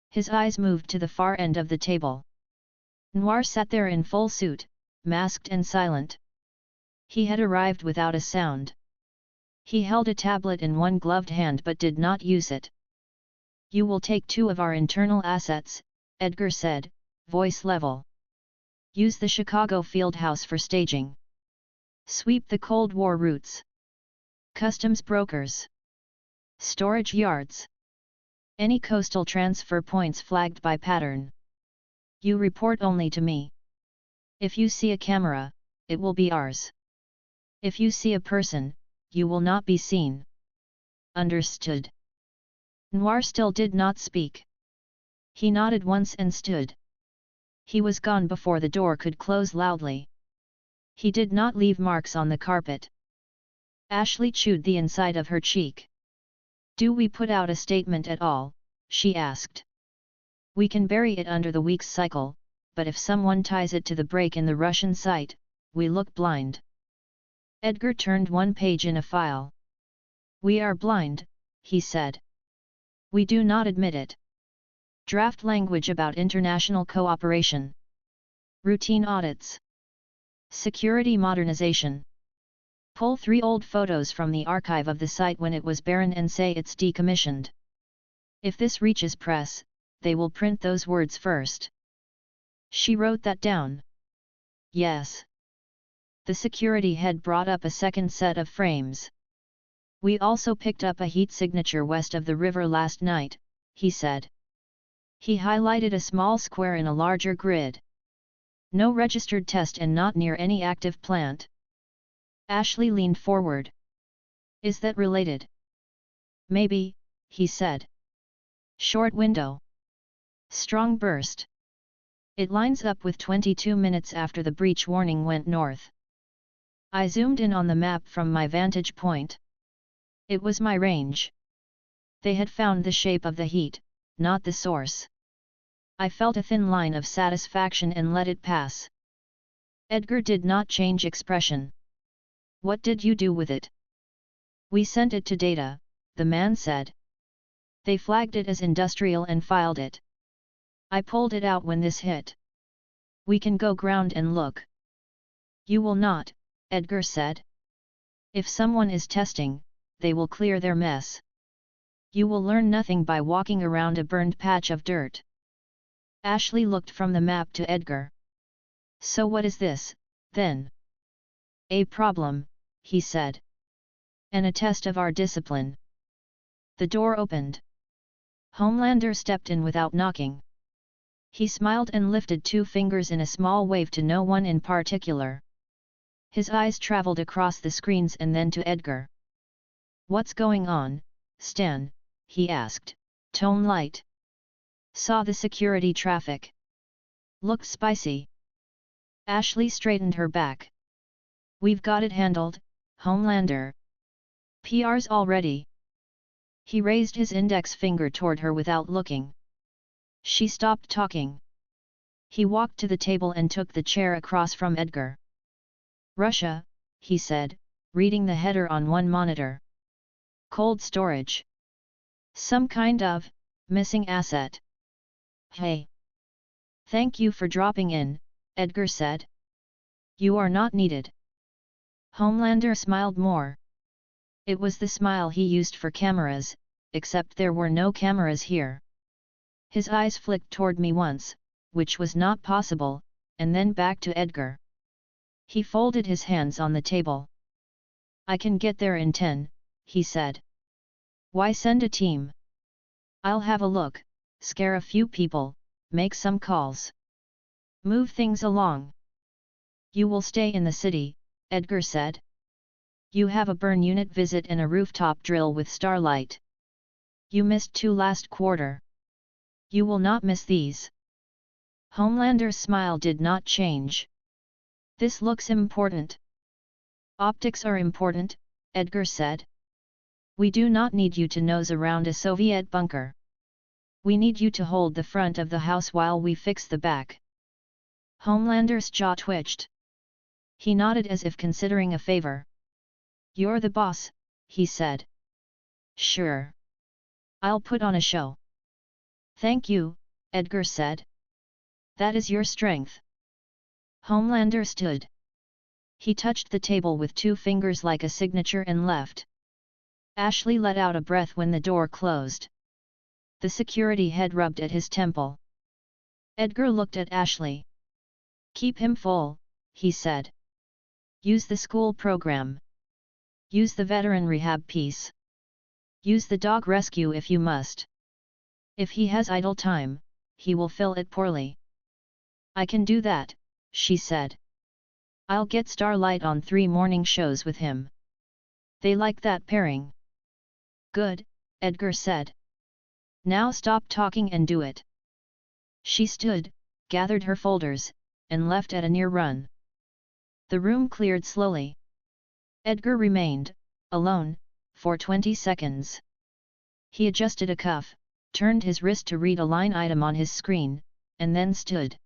His eyes moved to the far end of the table. Noir sat there in full suit, masked and silent. He had arrived without a sound. He held a tablet in one gloved hand but did not use it. "You will take 2 of our internal assets," Edgar said, voice level. Use the Chicago Fieldhouse for staging. Sweep the Cold War routes. Customs brokers. Storage yards. Any coastal transfer points flagged by pattern. You report only to me. If you see a camera, it will be ours. If you see a person, you will not be seen. Understood. Noir still did not speak. He nodded once and stood. He was gone before the door could close loudly. He did not leave marks on the carpet. Ashley chewed the inside of her cheek. Do we put out a statement at all? She asked. We can bury it under the week's cycle, but if someone ties it to the break in the Russian site, we look blind. Edgar turned one page in a file. We are blind, he said. We do not admit it. Draft language about international cooperation. Routine audits. Security modernization. Pull 3 old photos from the archive of the site when it was barren and say it's decommissioned. If this reaches press, they will print those words first. She wrote that down. Yes. The security head brought up a second set of frames. We also picked up a heat signature west of the river last night, he said. He highlighted a small square in a larger grid. No registered test and not near any active plant. Ashley leaned forward. Is that related? Maybe, he said. Short window. Strong burst. It lines up with 22 minutes after the breach warning went north. I zoomed in on the map from my vantage point. It was my range. They had found the shape of the heat, not the source. I felt a thin line of satisfaction and let it pass. Edgar did not change expression. What did you do with it? We sent it to data, the man said. They flagged it as industrial and filed it. I pulled it out when this hit. We can go ground and look. You will not, Edgar said. If someone is testing, they will clear their mess. You will learn nothing by walking around a burned patch of dirt. Ashley looked from the map to Edgar. So what is this, then? A problem, he said. And a test of our discipline. The door opened. Homelander stepped in without knocking. He smiled and lifted 2 fingers in a small wave to no one in particular. His eyes traveled across the screens and then to Edgar. What's going on, Stan? He asked, tone light. Saw the security traffic. Looked spicy. Ashley straightened her back. We've got it handled, Homelander. PR's all ready. He raised his index finger toward her without looking. She stopped talking. He walked to the table and took the chair across from Edgar. Russia, he said, reading the header on one monitor. Cold storage. Some kind of missing asset. Hey. Thank you for dropping in, Edgar said. You are not needed. Homelander smiled more. It was the smile he used for cameras, except there were no cameras here. His eyes flicked toward me once, which was not possible, and then back to Edgar. He folded his hands on the table. I can get there in 10, he said. Why send a team? I'll have a look, scare a few people, make some calls. Move things along. You will stay in the city, Edgar said. You have a burn unit visit and a rooftop drill with starlight. You missed 2 last quarter. You will not miss these. Homelander's smile did not change. This looks important. Optics are important, Edgar said. We do not need you to nose around a Soviet bunker. We need you to hold the front of the house while we fix the back. Homelander's jaw twitched. He nodded as if considering a favor. You're the boss, he said. Sure. I'll put on a show. Thank you, Edgar said. That is your strength. Homelander stood. He touched the table with 2 fingers like a signature and left. Ashley let out a breath when the door closed. The security head rubbed at his temple. Edgar looked at Ashley. Keep him full, he said. Use the school program. Use the veteran rehab piece. Use the dog rescue if you must. If he has idle time, he will fill it poorly. I can do that, she said. I'll get Starlight on 3 morning shows with him. They like that pairing. Good, Edgar said. Now stop talking and do it. She stood, gathered her folders, and left at a near run. The room cleared slowly. Edgar remained, alone, for 20 seconds. He adjusted a cuff, turned his wrist to read a line item on his screen, and then stood.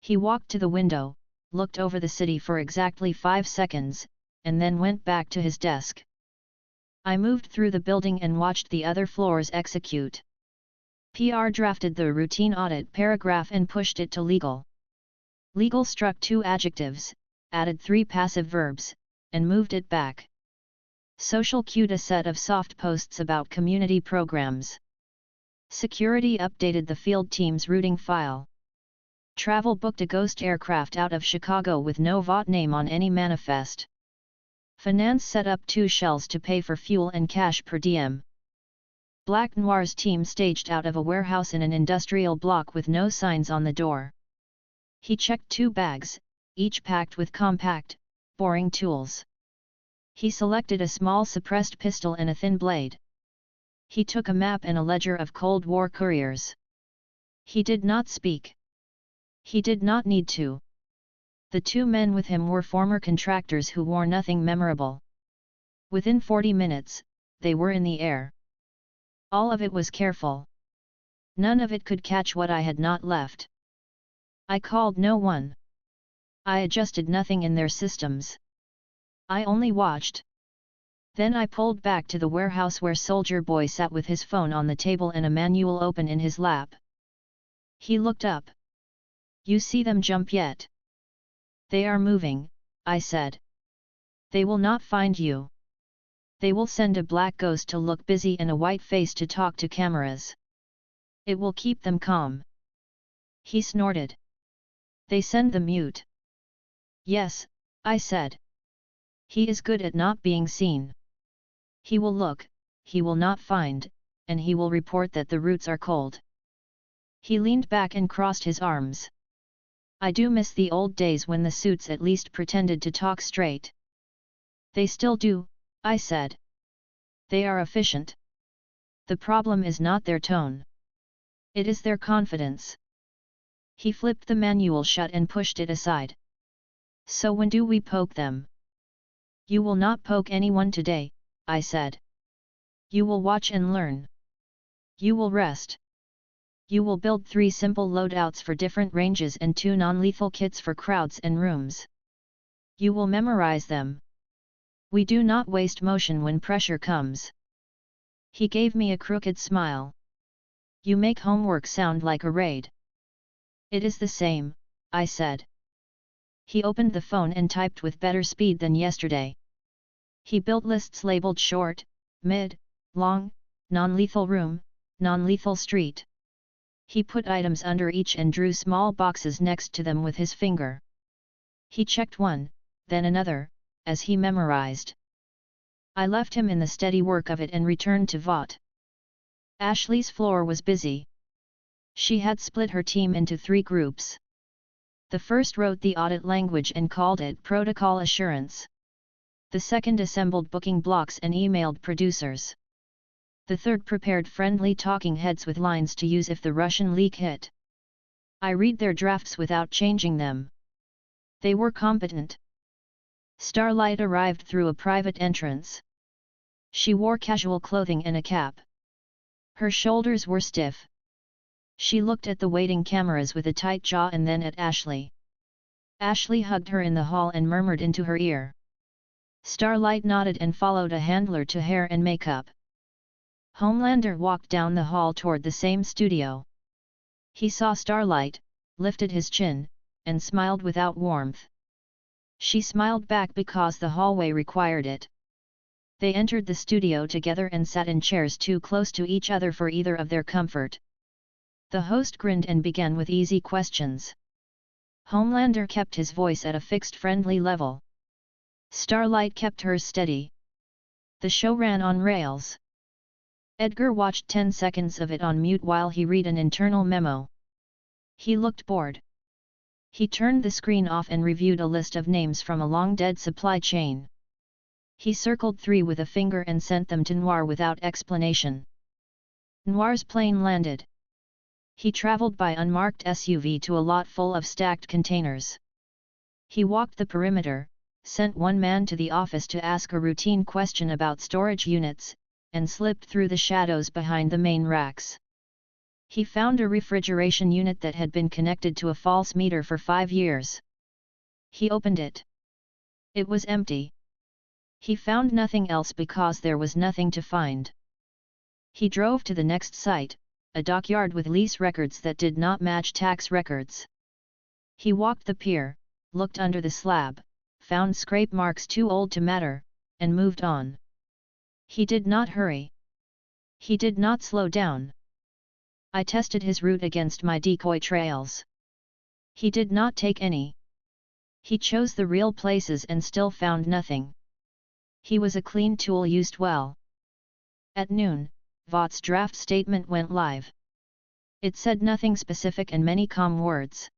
He walked to the window, looked over the city for exactly 5 seconds, and then went back to his desk. I moved through the building and watched the other floors execute. PR drafted the routine audit paragraph and pushed it to legal. Legal struck 2 adjectives, added 3 passive verbs, and moved it back. Social queued a set of soft posts about community programs. Security updated the field team's routing file. Travel booked a ghost aircraft out of Chicago with no VOT name on any manifest. Finance set up 2 shells to pay for fuel and cash per diem. Black Noir's team staged out of a warehouse in an industrial block with no signs on the door. He checked 2 bags, each packed with compact, boring tools. He selected a small suppressed pistol and a thin blade. He took a map and a ledger of Cold War couriers. He did not speak. He did not need to. The 2 men with him were former contractors who wore nothing memorable. Within 40 minutes, they were in the air. All of it was careful. None of it could catch what I had not left. I called no one. I adjusted nothing in their systems. I only watched. Then I pulled back to the warehouse where Soldier Boy sat with his phone on the table and a manual open in his lap. He looked up. You see them jump yet? They are moving, I said. They will not find you. They will send a black ghost to look busy and a white face to talk to cameras. It will keep them calm. He snorted. They send the mute. Yes, I said. He is good at not being seen. He will look, he will not find, and he will report that the roots are cold. He leaned back and crossed his arms. I do miss the old days when the suits at least pretended to talk straight. They still do, I said. They are efficient. The problem is not their tone. It is their confidence. He flipped the manual shut and pushed it aside. So when do we poke them? You will not poke anyone today, I said. You will watch and learn. You will rest. You will build 3 simple loadouts for different ranges and 2 non-lethal kits for crowds and rooms. You will memorize them. We do not waste motion when pressure comes. He gave me a crooked smile. You make homework sound like a raid. It is the same, I said. He opened the phone and typed with better speed than yesterday. He built lists labeled short, mid, long, non-lethal room, non-lethal street. He put items under each and drew small boxes next to them with his finger. He checked one, then another, as he memorized. I left him in the steady work of it and returned to VOT. Ashley's floor was busy. She had split her team into 3 groups. The first wrote the audit language and called it protocol assurance. The second assembled booking blocks and emailed producers. The third prepared friendly talking heads with lines to use if the Russian leak hit. I read their drafts without changing them. They were competent. Starlight arrived through a private entrance. She wore casual clothing and a cap. Her shoulders were stiff. She looked at the waiting cameras with a tight jaw and then at Ashley. Ashley hugged her in the hall and murmured into her ear. Starlight nodded and followed a handler to hair and makeup. Homelander walked down the hall toward the same studio. He saw Starlight, lifted his chin, and smiled without warmth. She smiled back because the hallway required it. They entered the studio together and sat in chairs too close to each other for either of their comfort. The host grinned and began with easy questions. Homelander kept his voice at a fixed friendly level. Starlight kept hers steady. The show ran on rails. Edgar watched 10 seconds of it on mute while he read an internal memo. He looked bored. He turned the screen off and reviewed a list of names from a long-dead supply chain. He circled 3 with a finger and sent them to Noir without explanation. Noir's plane landed. He traveled by unmarked SUV to a lot full of stacked containers. He walked the perimeter, sent one man to the office to ask a routine question about storage units, and slipped through the shadows behind the main racks. He found a refrigeration unit that had been connected to a false meter for 5 years. He opened it. It was empty. He found nothing else because there was nothing to find. He drove to the next site, a dockyard with lease records that did not match tax records. He walked the pier, looked under the slab, found scrape marks too old to matter, and moved on. He did not hurry. He did not slow down. I tested his route against my decoy trails. He did not take any. He chose the real places and still found nothing. He was a clean tool used well. At noon, Vought's draft statement went live. It said nothing specific and many calm words.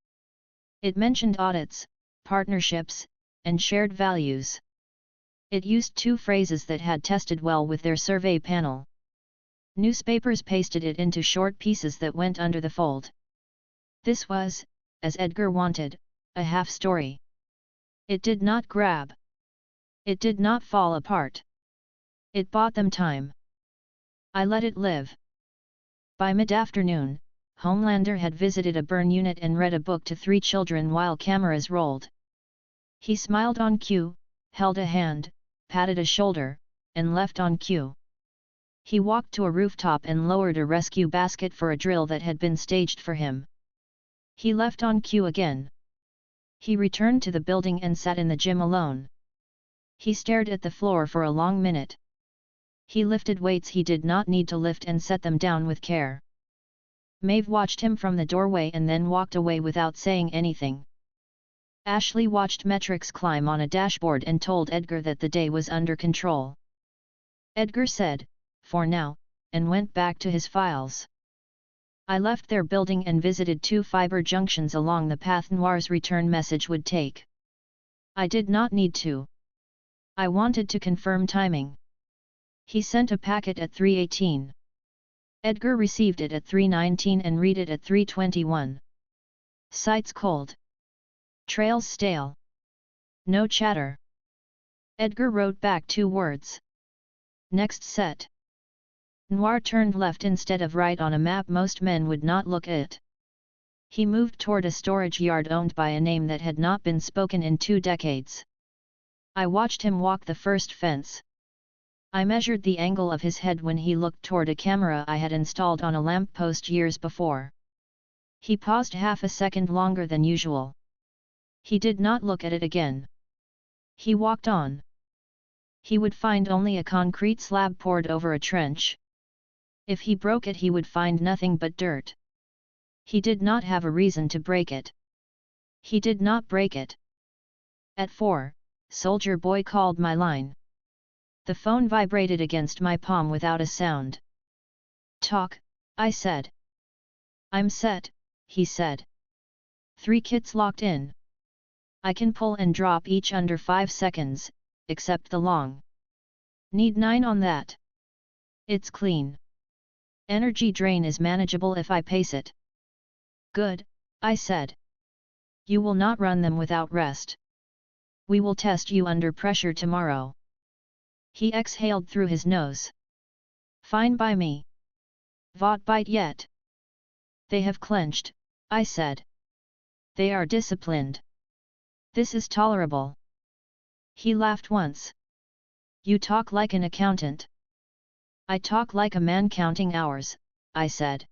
It mentioned audits, partnerships, and shared values. It used 2 phrases that had tested well with their survey panel. Newspapers pasted it into short pieces that went under the fold. This was, as Edgar wanted, a half-story. It did not grab. It did not fall apart. It bought them time. I let it live. By mid-afternoon, Homelander had visited a burn unit and read a book to 3 children while cameras rolled. He smiled on cue, held a hand, patted a shoulder, and left on cue. He walked to a rooftop and lowered a rescue basket for a drill that had been staged for him. He left on cue again. He returned to the building and sat in the gym alone. He stared at the floor for a long minute. He lifted weights he did not need to lift and set them down with care. Maeve watched him from the doorway and then walked away without saying anything. Ashley watched metrics climb on a dashboard and told Edgar that the day was under control. Edgar said, "For now," and went back to his files. I left their building and visited 2 fiber junctions along the path Noir's return message would take. I did not need to. I wanted to confirm timing. He sent a packet at 3:18. Edgar received it at 3:19 and read it at 3:21. Sights cold. Trails stale. No chatter. Edgar wrote back 2 words. Next set. Noir turned left instead of right on a map most men would not look at. He moved toward a storage yard owned by a name that had not been spoken in 2 decades. I watched him walk the first fence. I measured the angle of his head when he looked toward a camera I had installed on a lamppost years before. He paused half a second longer than usual. He did not look at it again. He walked on. He would find only a concrete slab poured over a trench. If he broke it he would find nothing but dirt. He did not have a reason to break it. He did not break it. At 4, Soldier Boy called my line. The phone vibrated against my palm without a sound. "Talk," I said. "I'm set," he said. 3 kits locked in. I can pull and drop each under 5 seconds, except the long. Need 9 on that. It's clean. Energy drain is manageable if I pace it. Good, I said. You will not run them without rest. We will test you under pressure tomorrow. He exhaled through his nose. Fine by me. Vought bite yet? They have clenched, I said. They are disciplined. This is tolerable. He laughed once. You talk like an accountant. I talk like a man counting hours, I said.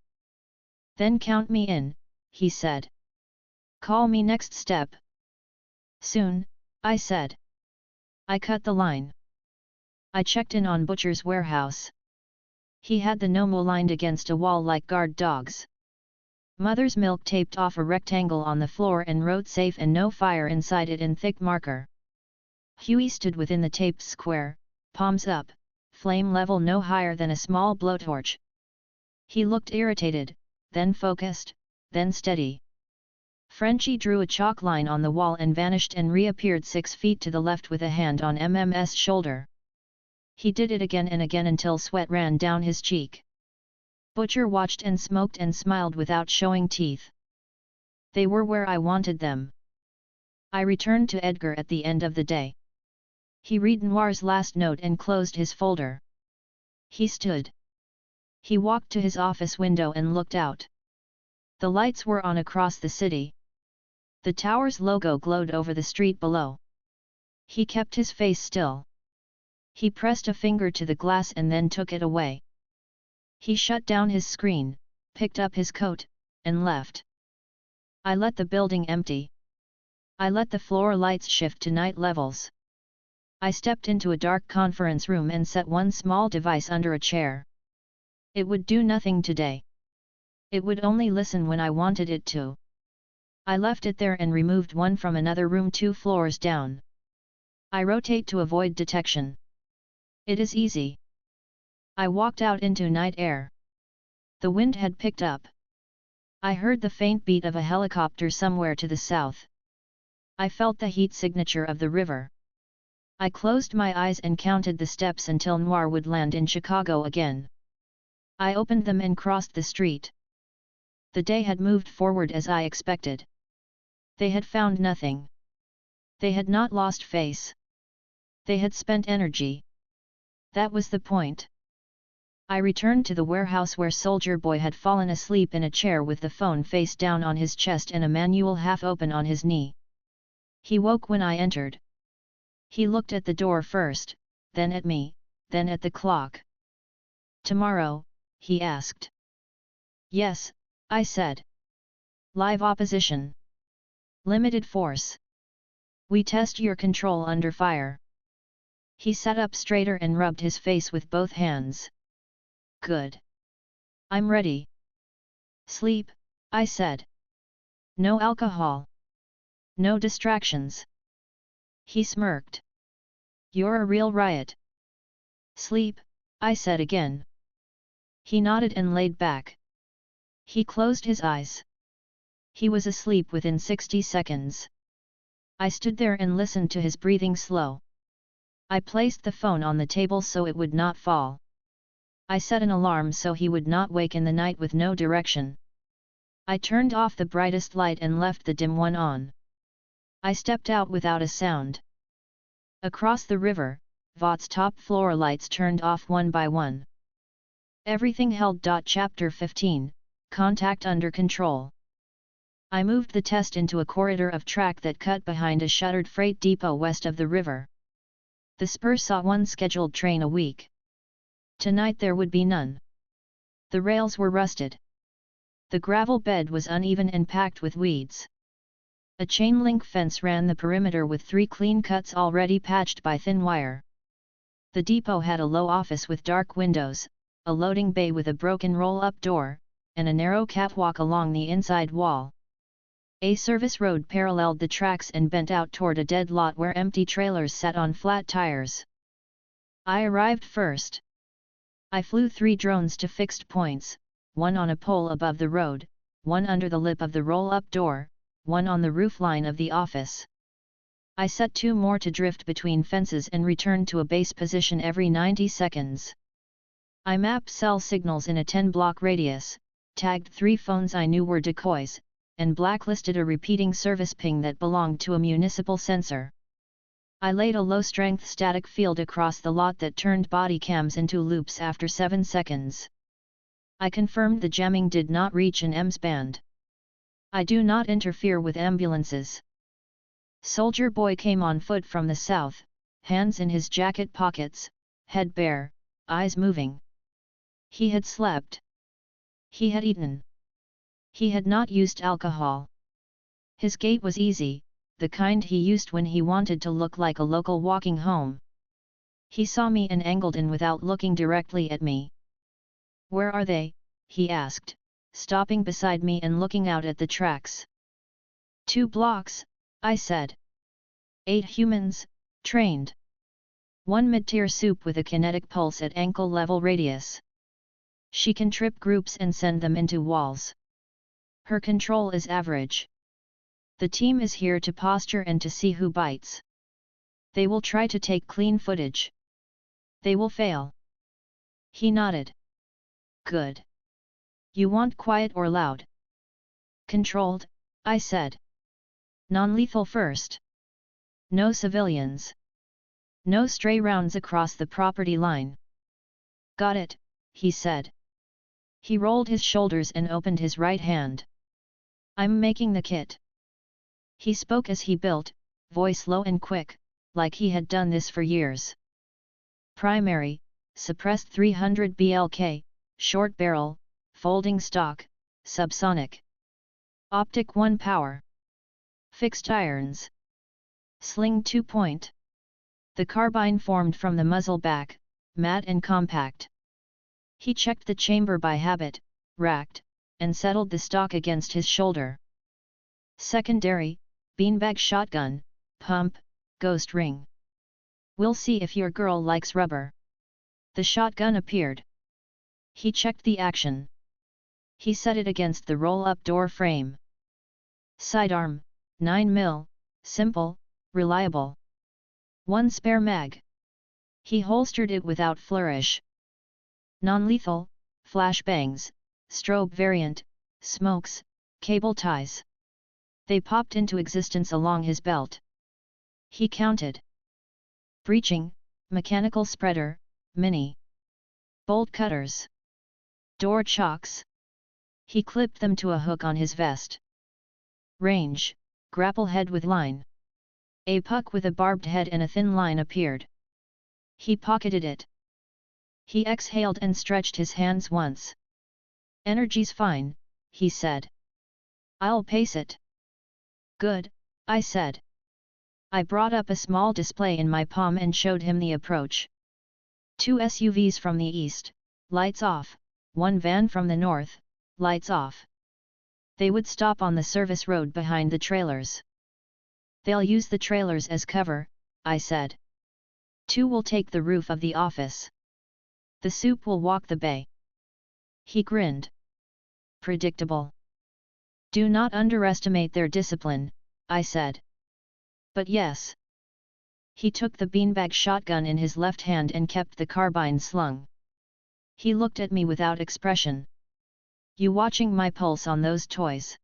Then count me in, he said. Call me next step. Soon, I said. I cut the line. I checked in on Butcher's warehouse. He had the Nomo lined against a wall like guard dogs. Mother's milk taped off a rectangle on the floor and wrote safe and no fire inside it in thick marker. Huey stood within the taped square, palms up, flame level no higher than a small blowtorch. He looked irritated, then focused, then steady. Frenchie drew a chalk line on the wall and vanished and reappeared 6 feet to the left with a hand on MM's shoulder. He did it again and again until sweat ran down his cheek. Butcher watched and smoked and smiled without showing teeth. They were where I wanted them. I returned to Edgar at the end of the day. He read Noir's last note and closed his folder. He stood. He walked to his office window and looked out. The lights were on across the city. The tower's logo glowed over the street below. He kept his face still. He pressed a finger to the glass and then took it away. He shut down his screen, picked up his coat, and left. I let the building empty. I let the floor lights shift to night levels. I stepped into a dark conference room and set one small device under a chair. It would do nothing today. It would only listen when I wanted it to. I left it there and removed one from another room 2 floors down. I rotate to avoid detection. It is easy. I walked out into night air. The wind had picked up. I heard the faint beat of a helicopter somewhere to the south. I felt the heat signature of the river. I closed my eyes and counted the steps until Noir would land in Chicago again. I opened them and crossed the street. The day had moved forward as I expected. They had found nothing. They had not lost face. They had spent energy. That was the point. I returned to the warehouse where Soldier Boy had fallen asleep in a chair with the phone face down on his chest and a manual half open on his knee. He woke when I entered. He looked at the door first, then at me, then at the clock. "Tomorrow?" he asked. "Yes," I said. "Live opposition. Limited force. We test your control under fire." He sat up straighter and rubbed his face with both hands. "Good. I'm ready." "Sleep," I said. "No alcohol. No distractions." He smirked. "You're a real riot." "Sleep," I said again. He nodded and laid back. He closed his eyes. He was asleep within 60 seconds. I stood there and listened to his breathing slow. I placed the phone on the table so it would not fall. I set an alarm so he would not wake in the night with no direction. I turned off the brightest light and left the dim one on. I stepped out without a sound. Across the river, Vaught's top floor lights turned off one by one. Everything held. Chapter 15, Contact under control. I moved the test into a corridor of track that cut behind a shuttered freight depot west of the river. The spur saw one scheduled train a week. Tonight there would be none. The rails were rusted. The gravel bed was uneven and packed with weeds. A chain-link fence ran the perimeter with 3 clean cuts already patched by thin wire. The depot had a low office with dark windows, a loading bay with a broken roll-up door, and a narrow catwalk along the inside wall. A service road paralleled the tracks and bent out toward a dead lot where empty trailers sat on flat tires. I arrived first. I flew 3 drones to fixed points, one on a pole above the road, one under the lip of the roll-up door, one on the roofline of the office. I set 2 more to drift between fences and returned to a base position every 90 seconds. I mapped cell signals in a 10-block radius, tagged 3 phones I knew were decoys, and blacklisted a repeating service ping that belonged to a municipal sensor. I laid a low-strength static field across the lot that turned body cams into loops after 7 seconds. I confirmed the jamming did not reach an EMS band. I do not interfere with ambulances. Soldier Boy came on foot from the south, hands in his jacket pockets, head bare, eyes moving. He had slept. He had eaten. He had not used alcohol. His gait was easy, the kind he used when he wanted to look like a local walking home. He saw me and angled in without looking directly at me. "Where are they?" he asked, stopping beside me and looking out at the tracks. 2 blocks, I said. 8 humans, trained. 1 mid-tier soup with a kinetic pulse at ankle-level radius. She can trip groups and send them into walls. Her control is average. The team is here to posture and to see who bites. They will try to take clean footage. They will fail. He nodded. Good. You want quiet or loud? Controlled, I said. Non-lethal first. No civilians. No stray rounds across the property line. Got it, he said. He rolled his shoulders and opened his right hand. I'm making the kit. He spoke as he built, voice low and quick, like he had done this for years. Primary, suppressed 300 BLK, short barrel, folding stock, subsonic. Optic 1 power. Fixed irons. Sling 2 point. The carbine formed from the muzzle back, matte and compact. He checked the chamber by habit, racked, and settled the stock against his shoulder. Secondary, beanbag shotgun, pump, ghost ring. We'll see if your girl likes rubber. The shotgun appeared. He checked the action. He set it against the roll-up door frame. Sidearm, 9mm, simple, reliable. 1 spare mag. He holstered it without flourish. Non-lethal, flashbangs, strobe variant, smokes, cable ties. They popped into existence along his belt. He counted. Breaching, mechanical spreader, mini. Bolt cutters. Door chocks. He clipped them to a hook on his vest. Range, grapple head with line. A puck with a barbed head and a thin line appeared. He pocketed it. He exhaled and stretched his hands once. Energy's fine, he said. I'll pace it. Good, I said. I brought up a small display in my palm and showed him the approach. 2 SUVs from the east, lights off, 1 van from the north, lights off. They would stop on the service road behind the trailers. They'll use the trailers as cover, I said. 2 will take the roof of the office. The soup will walk the bay. He grinned. Predictable. Do not underestimate their discipline, I said. But yes. He took the beanbag shotgun in his left hand and kept the carbine slung. He looked at me without expression. You watching my pulse on those toys?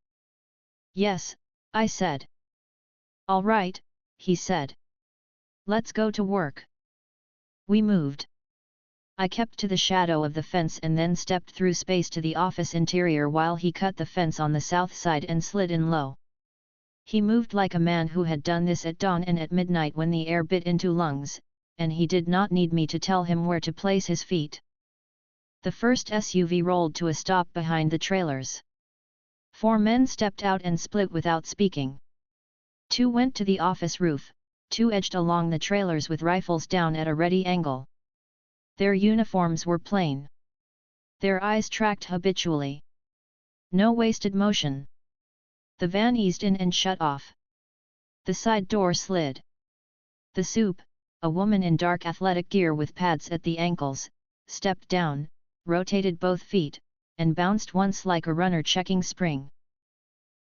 Yes, I said. All right, he said. Let's go to work. We moved. I kept to the shadow of the fence and then stepped through space to the office interior while he cut the fence on the south side and slid in low. He moved like a man who had done this at dawn and at midnight when the air bit into lungs, and he did not need me to tell him where to place his feet. The first SUV rolled to a stop behind the trailers. 4 men stepped out and split without speaking. 2 went to the office roof, 2 edged along the trailers with rifles down at a ready angle. Their uniforms were plain. Their eyes tracked habitually. No wasted motion. The van eased in and shut off. The side door slid. The soup, a woman in dark athletic gear with pads at the ankles, stepped down, rotated both feet, and bounced once like a runner checking spring.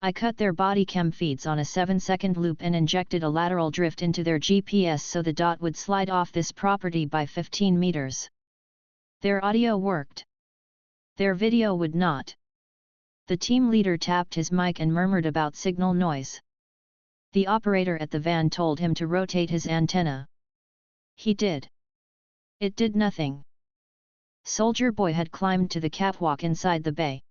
I cut their body cam feeds on a 7-second loop and injected a lateral drift into their GPS so the dot would slide off this property by 15 meters. Their audio worked. Their video would not. The team leader tapped his mic and murmured about signal noise. The operator at the van told him to rotate his antenna. He did. It did nothing. Soldier Boy had climbed to the catwalk inside the bay.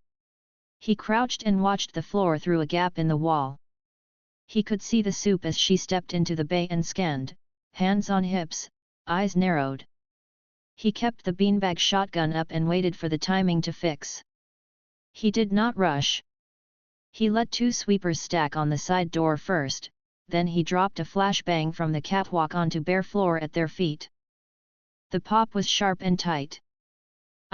He crouched and watched the floor through a gap in the wall. He could see the soup as she stepped into the bay and scanned, hands on hips, eyes narrowed. He kept the beanbag shotgun up and waited for the timing to fix. He did not rush. He let 2 sweepers stack on the side door first, then he dropped a flashbang from the catwalk onto bare floor at their feet. The pop was sharp and tight.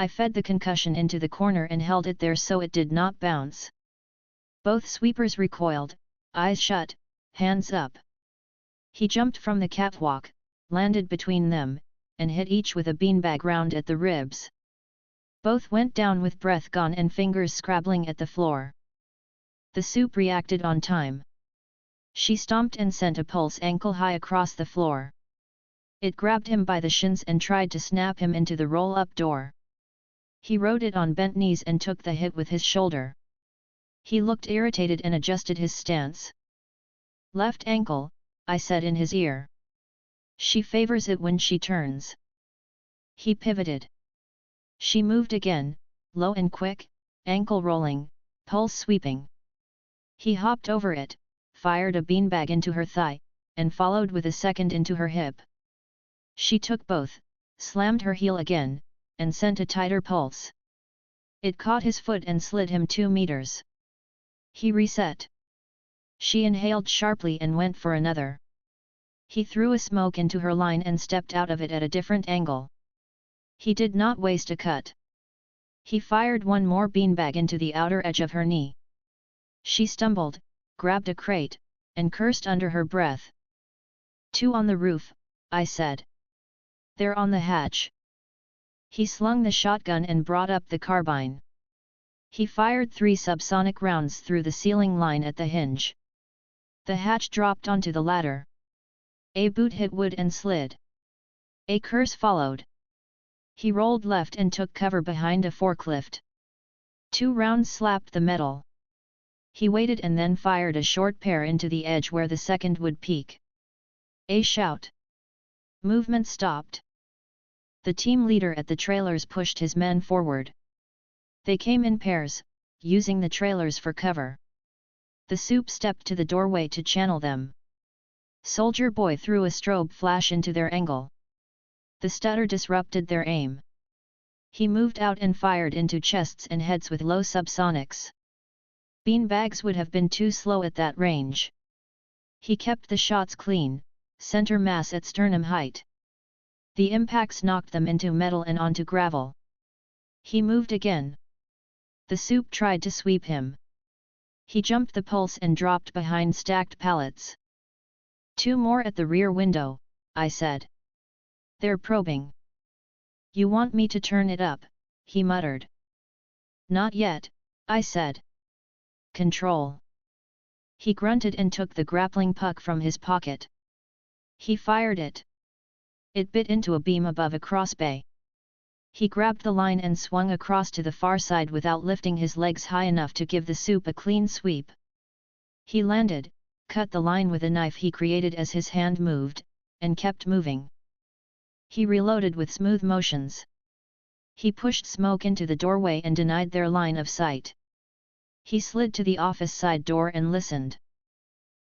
I fed the concussion into the corner and held it there so it did not bounce. Both sweepers recoiled, eyes shut, hands up. He jumped from the catwalk, landed between them, and hit each with a beanbag round at the ribs. Both went down with breath gone and fingers scrabbling at the floor. The soup reacted on time. She stomped and sent a pulse ankle-high across the floor. It grabbed him by the shins and tried to snap him into the roll-up door. He rode it on bent knees and took the hit with his shoulder. He looked irritated and adjusted his stance. "Left ankle," I said in his ear. "She favors it when she turns." He pivoted. She moved again, low and quick, ankle rolling, pulse sweeping. He hopped over it, fired a beanbag into her thigh, and followed with a second into her hip. She took both, slammed her heel again, and sent a tighter pulse. It caught his foot and slid him 2 meters. He reset. She inhaled sharply and went for another. He threw a smoke into her line and stepped out of it at a different angle. He did not waste a cut. He fired one more beanbag into the outer edge of her knee. She stumbled, grabbed a crate, and cursed under her breath. "2 on the roof," I said. "They're on the hatch." He slung the shotgun and brought up the carbine. He fired 3 subsonic rounds through the ceiling line at the hinge. The hatch dropped onto the ladder. A boot hit wood and slid. A curse followed. He rolled left and took cover behind a forklift. 2 rounds slapped the metal. He waited and then fired a short pair into the edge where the second would peak. A shout. Movement stopped. The team leader at the trailers pushed his men forward. They came in pairs, using the trailers for cover. The soup stepped to the doorway to channel them. Soldier Boy threw a strobe flash into their angle. The stutter disrupted their aim. He moved out and fired into chests and heads with low subsonics. Beanbags would have been too slow at that range. He kept the shots clean, center mass at sternum height. The impacts knocked them into metal and onto gravel. He moved again. The soup tried to sweep him. He jumped the pulse and dropped behind stacked pallets. 2 more at the rear window, I said. "They're probing." "You want me to turn it up?" he muttered. "Not yet," I said. "Control." He grunted and took the grappling puck from his pocket. He fired it. It bit into a beam above a crossbay. He grabbed the line and swung across to the far side without lifting his legs high enough to give the soup a clean sweep. He landed, cut the line with a knife he created as his hand moved, and kept moving. He reloaded with smooth motions. He pushed smoke into the doorway and denied their line of sight. He slid to the office side door and listened.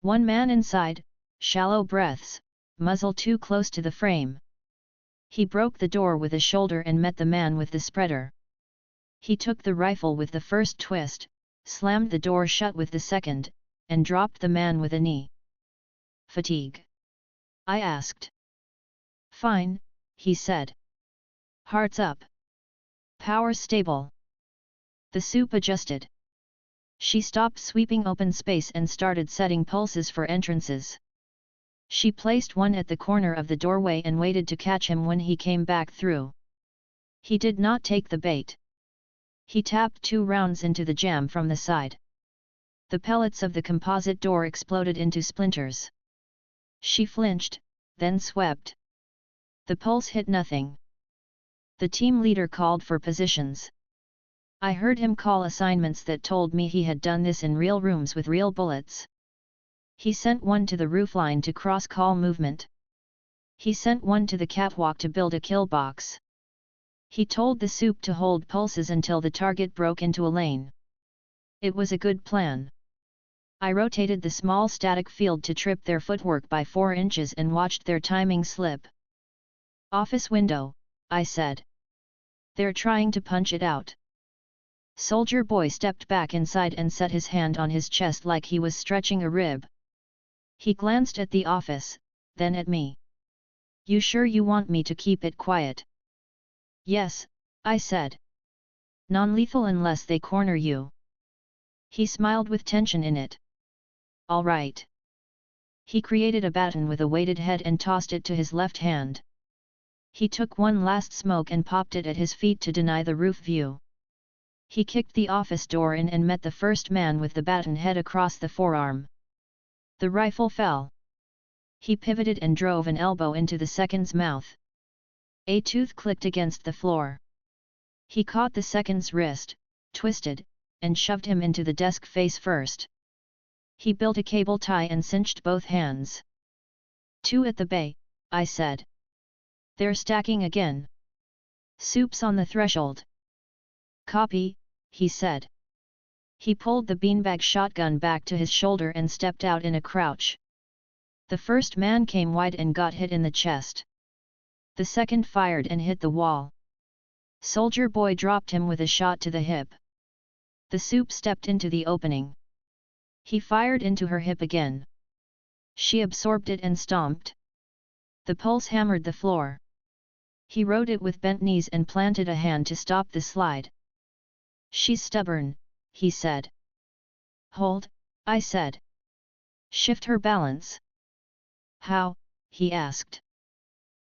1 man inside, shallow breaths, muzzle too close to the frame. He broke the door with a shoulder and met the man with the spreader. He took the rifle with the first twist, slammed the door shut with the second, and dropped the man with a knee. "Fatigue?" I asked. "Fine," he said. "Hearts up. Power stable." The soup adjusted. She stopped sweeping open space and started setting pulses for entrances. She placed one at the corner of the doorway and waited to catch him when he came back through. He did not take the bait. He tapped 2 rounds into the jamb from the side. The pellets of the composite door exploded into splinters. She flinched, then swept. The pulse hit nothing. The team leader called for positions. I heard him call assignments that told me he had done this in real rooms with real bullets. He sent one to the roofline to cross-call movement. He sent one to the catwalk to build a kill box. He told the soup to hold pulses until the target broke into a lane. It was a good plan. I rotated the small static field to trip their footwork by 4 inches and watched their timing slip. "Office window," I said. "They're trying to punch it out." Soldier Boy stepped back inside and set his hand on his chest like he was stretching a rib. He glanced at the office, then at me. "You sure you want me to keep it quiet?" "Yes," I said. Non-lethal unless they corner you. He smiled with tension in it. All right. He created a baton with a weighted head and tossed it to his left hand. He took one last smoke and popped it at his feet to deny the roof view. He kicked the office door in and met the first man with the baton head across the forearm. The rifle fell. He pivoted and drove an elbow into the second's mouth. A tooth clicked against the floor. He caught the second's wrist, twisted, and shoved him into the desk face first. He built a cable tie and cinched both hands. "Two at the bay," I said. "They're stacking again." "Soup's on the threshold." "Copy," he said. He pulled the beanbag shotgun back to his shoulder and stepped out in a crouch. The first man came wide and got hit in the chest. The second fired and hit the wall. Soldier Boy dropped him with a shot to the hip. The Soup stepped into the opening. He fired into her hip again. She absorbed it and stomped. The pulse hammered the floor. He rode it with bent knees and planted a hand to stop the slide. "She's stubborn," he said. "Hold," I said. "Shift her balance." "How?" he asked.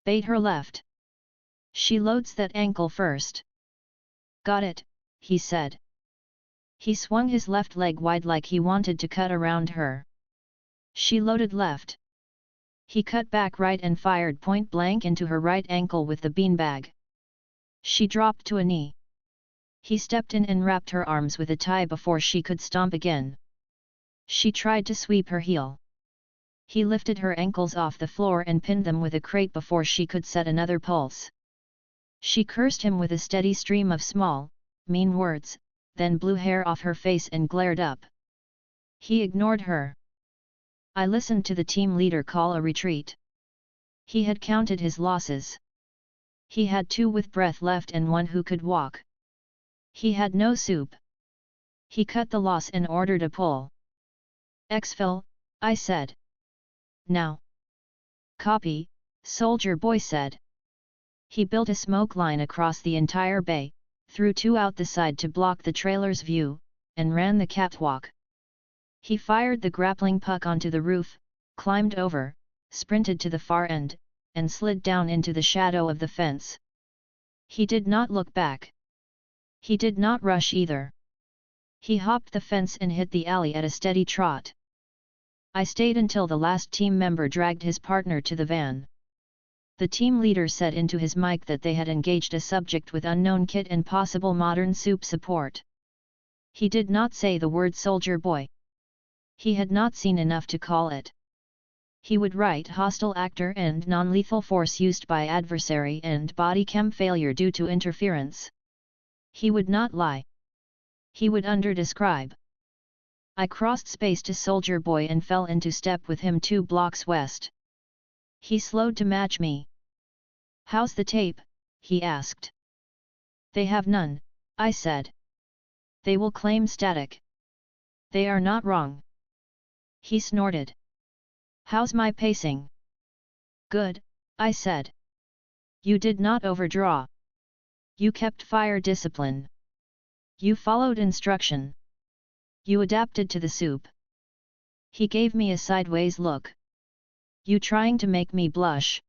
"Bait her left. She loads that ankle first." "Got it," he said. He swung his left leg wide like he wanted to cut around her. She loaded left. He cut back right and fired point blank into her right ankle with the beanbag. She dropped to a knee. He stepped in and wrapped her arms with a tie before she could stomp again. She tried to sweep her heel. He lifted her ankles off the floor and pinned them with a crate before she could set another pulse. She cursed him with a steady stream of small, mean words, then blew hair off her face and glared up. He ignored her. I listened to the team leader call a retreat. He had counted his losses. He had 2 with breath left and 1 who could walk. He had no soup. He cut the loss and ordered a pull. "Exfil," I said. "Now." "Copy," Soldier Boy said. He built a smoke line across the entire bay, threw 2 out the side to block the trailer's view, and ran the catwalk. He fired the grappling puck onto the roof, climbed over, sprinted to the far end, and slid down into the shadow of the fence. He did not look back. He did not rush either. He hopped the fence and hit the alley at a steady trot. I stayed until the last team member dragged his partner to the van. The team leader said into his mic that they had engaged a subject with unknown kit and possible modern soup support. He did not say the word Soldier Boy. He had not seen enough to call it. He would write hostile actor and non-lethal force used by adversary and body chem failure due to interference. He would not lie. He would under-describe. I crossed space to Soldier Boy and fell into step with him 2 blocks west. He slowed to match me. "How's the tape?" he asked. "They have none," I said. "They will claim static." "They are not wrong." He snorted. "How's my pacing?" "Good," I said. "You did not overdraw. You kept fire discipline. You followed instruction. You adapted to the soup." He gave me a sideways look. "You trying to make me blush?"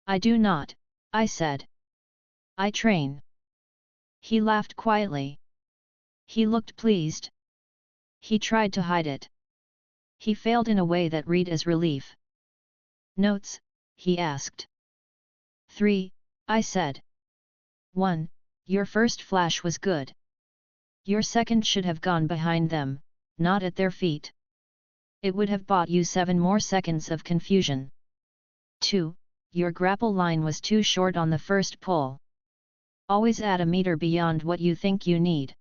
"I do not," I said. "I train." He laughed quietly. He looked pleased. He tried to hide it. He failed in a way that read as relief. "Notes?" he asked. 3, I said. 1. Your first flash was good. Your second should have gone behind them, not at their feet. It would have bought you 7 more seconds of confusion. 2. Your grapple line was too short on the first pull. Always add a meter beyond what you think you need.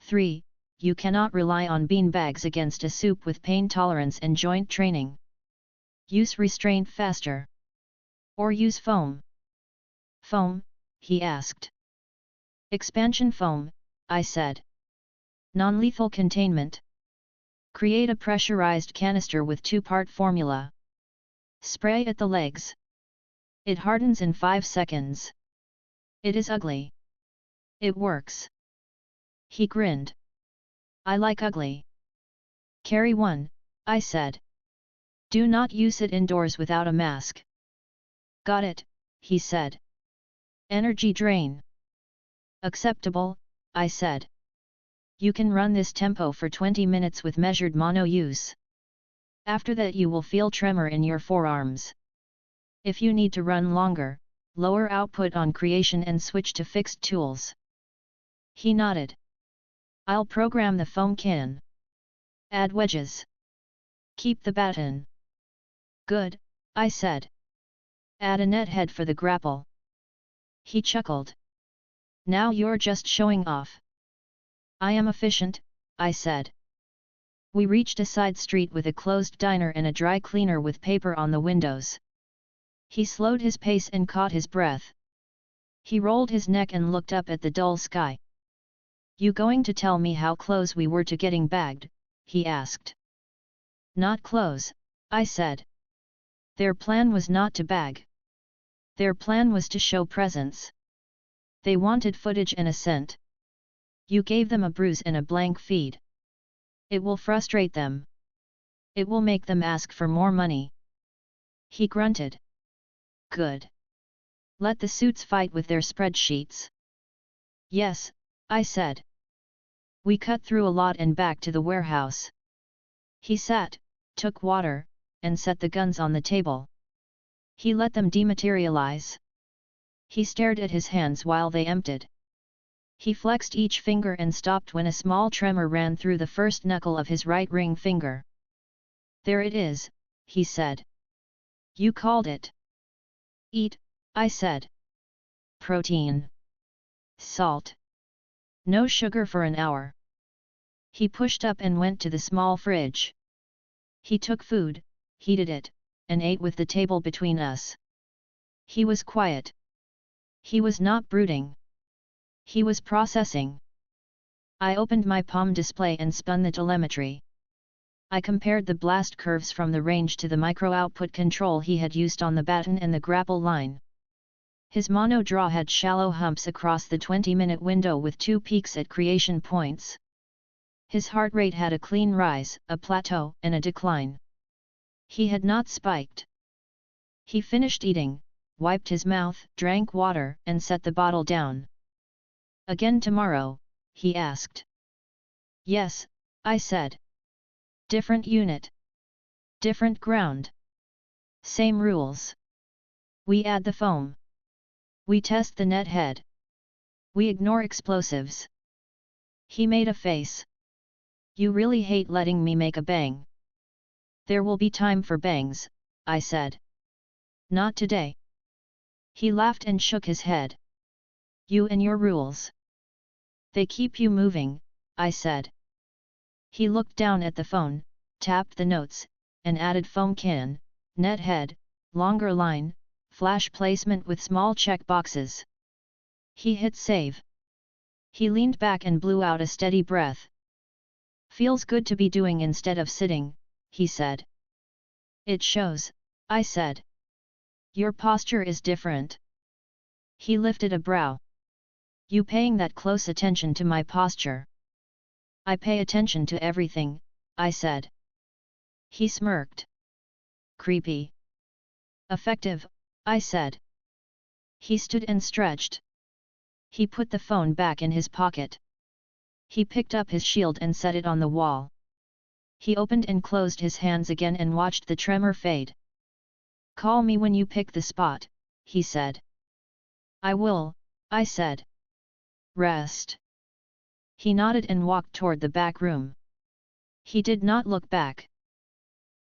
3. You cannot rely on beanbags against a soup with pain tolerance and joint training. Use restraint faster. Or use foam. Foam? He asked. Expansion foam, I said. Non-lethal containment. Create a pressurized canister with 2-part formula. Spray at the legs. It hardens in 5 seconds. It is ugly. It works. He grinned. I like ugly. Carry one, I said. Do not use it indoors without a mask. Got it, he said. Energy drain. Acceptable, I said. You can run this tempo for 20 minutes with measured mono use. After that you will feel tremor in your forearms. If you need to run longer, lower output on creation and switch to fixed tools. He nodded. I'll program the foam can. Add wedges. Keep the baton. Good, I said. Add a net head for the grapple. He chuckled. Now you're just showing off. I am efficient, I said. We reached a side street with a closed diner and a dry cleaner with paper on the windows. He slowed his pace and caught his breath. He rolled his neck and looked up at the dull sky. You going to tell me how close we were to getting bagged? He asked. Not close, I said. Their plan was not to bag. Their plan was to show presence. They wanted footage and a scent. You gave them a bruise and a blank feed. It will frustrate them. It will make them ask for more money. He grunted. Good. Let the suits fight with their spreadsheets. Yes, I said. We cut through a lot and back to the warehouse. He sat, took water, and set the guns on the table. He let them dematerialize. He stared at his hands while they emptied. He flexed each finger and stopped when a small tremor ran through the first knuckle of his right ring finger. There it is, he said. You called it. Eat, I said. Protein. Salt. No sugar for an hour. He pushed up and went to the small fridge. He took food, heated it, and ate with the table between us. He was quiet. He was not brooding. He was processing. I opened my palm display and spun the telemetry. I compared the blast curves from the range to the micro-output control he had used on the baton and the grapple line. His mono draw had shallow humps across the 20-minute window with 2 peaks at creation points. His heart rate had a clean rise, a plateau, and a decline. He had not spiked. He finished eating, wiped his mouth, drank water, and set the bottle down. Again tomorrow, he asked. Yes, I said. Different unit. Different ground. Same rules. We add the foam. We test the net head. We ignore explosives. He made a face. You really hate letting me make a bang. There will be time for bangs, I said. Not today. He laughed and shook his head. You and your rules. They keep you moving, I said. He looked down at the phone, tapped the notes, and added foam can, net head, longer line, flash placement with small check boxes. He hit save. He leaned back and blew out a steady breath. Feels good to be doing instead of sitting, he said. It shows, I said. Your posture is different. He lifted a brow. You paying that close attention to my posture? I pay attention to everything, I said. He smirked. Creepy. Effective, I said. He stood and stretched. He put the phone back in his pocket. He picked up his shield and set it on the wall. He opened and closed his hands again and watched the tremor fade. Call me when you pick the spot, he said. I will, I said. Rest. He nodded and walked toward the back room. He did not look back.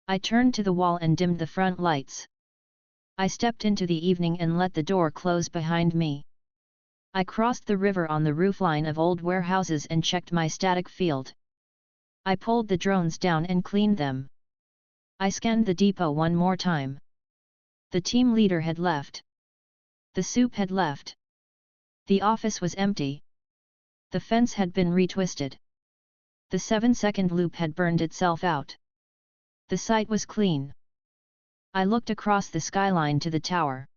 I turned to the wall and dimmed the front lights. I stepped into the evening and let the door close behind me. I crossed the river on the roofline of old warehouses and checked my static field. I pulled the drones down and cleaned them. I scanned the depot one more time. The team leader had left. The soup had left. The office was empty. The fence had been retwisted. The 7-second loop had burned itself out. The site was clean. I looked across the skyline to the tower.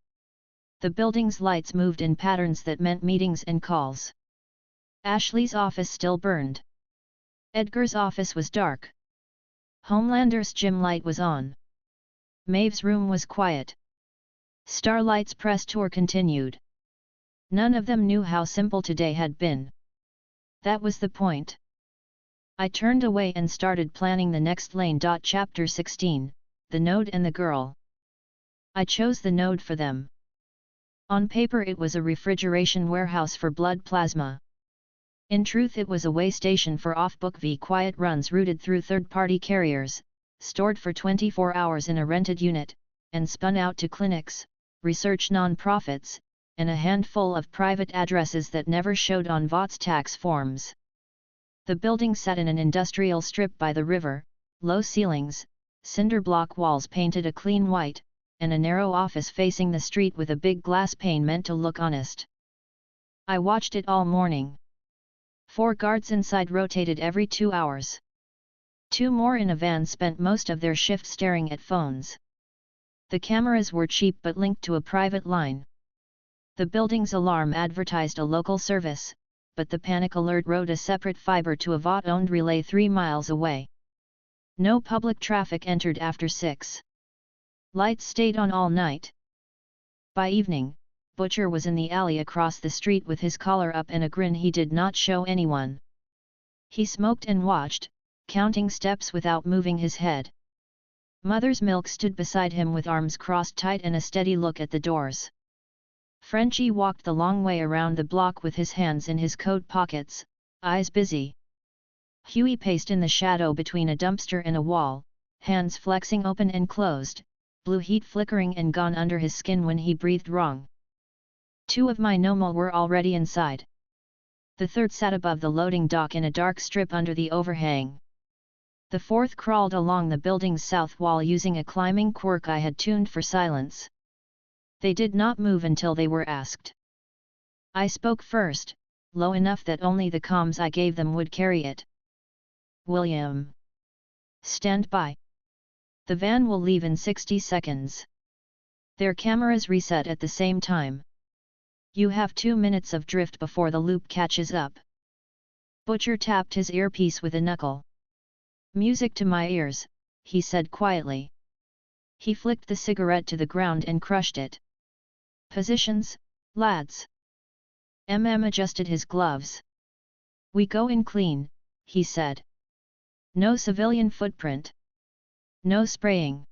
The building's lights moved in patterns that meant meetings and calls. Ashley's office still burned. Edgar's office was dark. Homelander's gym light was on. Maeve's room was quiet. Starlight's press tour continued. None of them knew how simple today had been. That was the point. I turned away and started planning the next lane. Chapter 16, The Node and the Girl. I chose the node for them. On paper it was a refrigeration warehouse for blood plasma. In truth it was a way station for off-book V quiet runs routed through third-party carriers, stored for 24 hours in a rented unit, and spun out to clinics, research non-profits, and a handful of private addresses that never showed on VOT's tax forms. The building sat in an industrial strip by the river, low ceilings, cinder block walls painted a clean white, and a narrow office facing the street with a big glass pane meant to look honest. I watched it all morning. 4 guards inside rotated every 2 hours. 2 more in a van spent most of their shift staring at phones. The cameras were cheap but linked to a private line. The building's alarm advertised a local service, but the panic alert wrote a separate fiber to a VOT-owned relay 3 miles away. No public traffic entered after 6. Lights stayed on all night. By evening, Butcher was in the alley across the street with his collar up and a grin he did not show anyone. He smoked and watched, counting steps without moving his head. Mother's Milk stood beside him with arms crossed tight and a steady look at the doors. Frenchie walked the long way around the block with his hands in his coat pockets, eyes busy. Huey paced in the shadow between a dumpster and a wall, hands flexing open and closed, blue heat flickering and gone under his skin when he breathed wrong. 2 of my Nomal were already inside. The 3rd sat above the loading dock in a dark strip under the overhang. The 4th crawled along the building's south wall using a climbing quirk I had tuned for silence. They did not move until they were asked. I spoke first, low enough that only the comms I gave them would carry it. William. Stand by. The van will leave in 60 seconds. Their cameras reset at the same time. You have 2 minutes of drift before the loop catches up. Butcher tapped his earpiece with a knuckle. Music to my ears, he said quietly. He flicked the cigarette to the ground and crushed it. Positions, lads. Adjusted his gloves. We go in clean, he said. No civilian footprint. No spraying.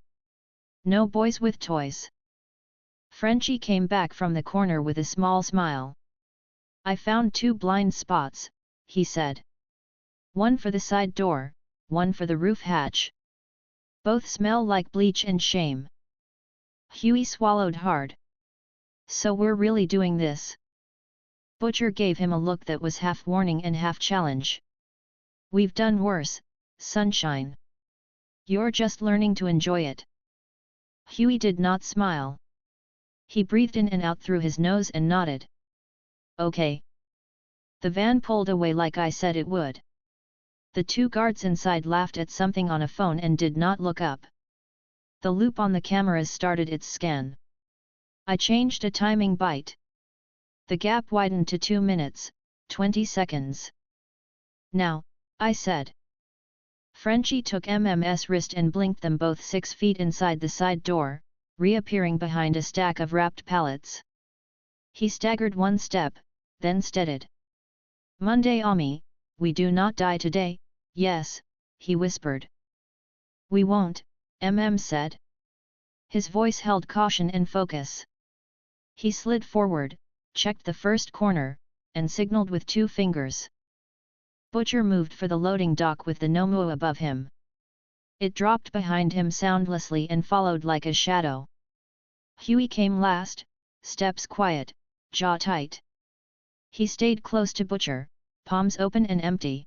No boys with toys. Frenchie came back from the corner with a small smile. I found 2 blind spots, he said. 1 for the side door, 1 for the roof hatch. Both smell like bleach and shame. Huey swallowed hard. So we're really doing this? Butcher gave him a look that was half warning and half challenge. We've done worse, sunshine. You're just learning to enjoy it. Huey did not smile. He breathed in and out through his nose and nodded. Okay. The van pulled away like I said it would. The 2 guards inside laughed at something on a phone and did not look up. The loop on the cameras started its scan. I changed a timing byte. The gap widened to 2 minutes, 20 seconds. Now, I said. Frenchie took MM's wrist and blinked them both 6 feet inside the side door, reappearing behind a stack of wrapped pallets. He staggered 1 step, then steadied. Monday Ami, we do not die today, yes, he whispered. We won't, said. His voice held caution and focus. He slid forward, checked the first corner, and signaled with 2 fingers. Butcher moved for the loading dock with the Nomu above him. It dropped behind him soundlessly and followed like a shadow. Huey came last, steps quiet, jaw tight. He stayed close to Butcher, palms open and empty.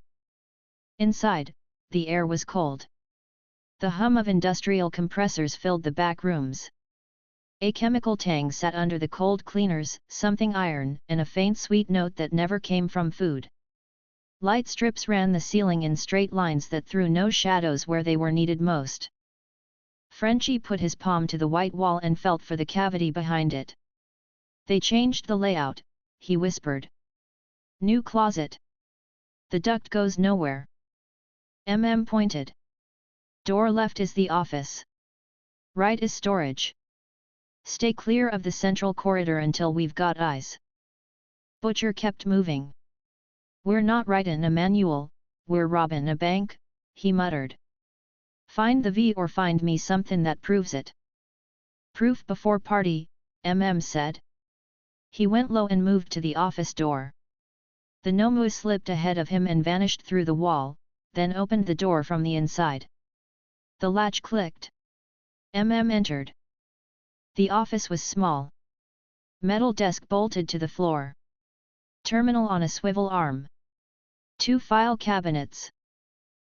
Inside, the air was cold. The hum of industrial compressors filled the back rooms. A chemical tang sat under the cold cleaners, something iron, and a faint sweet note that never came from food. Light strips ran the ceiling in straight lines that threw no shadows where they were needed most. Frenchie put his palm to the white wall and felt for the cavity behind it. They changed the layout, he whispered. New closet. The duct goes nowhere. Pointed. Door left is the office. Right is storage. Stay clear of the central corridor until we've got eyes. Butcher kept moving. We're not writin' a manual, we're robbin' a bank, he muttered. Find the V or find me something that proves it. Proof before party, said. He went low and moved to the office door. The Nomu slipped ahead of him and vanished through the wall, then opened the door from the inside. The latch clicked. Entered. The office was small. Metal desk bolted to the floor. Terminal on a swivel arm. 2 file cabinets.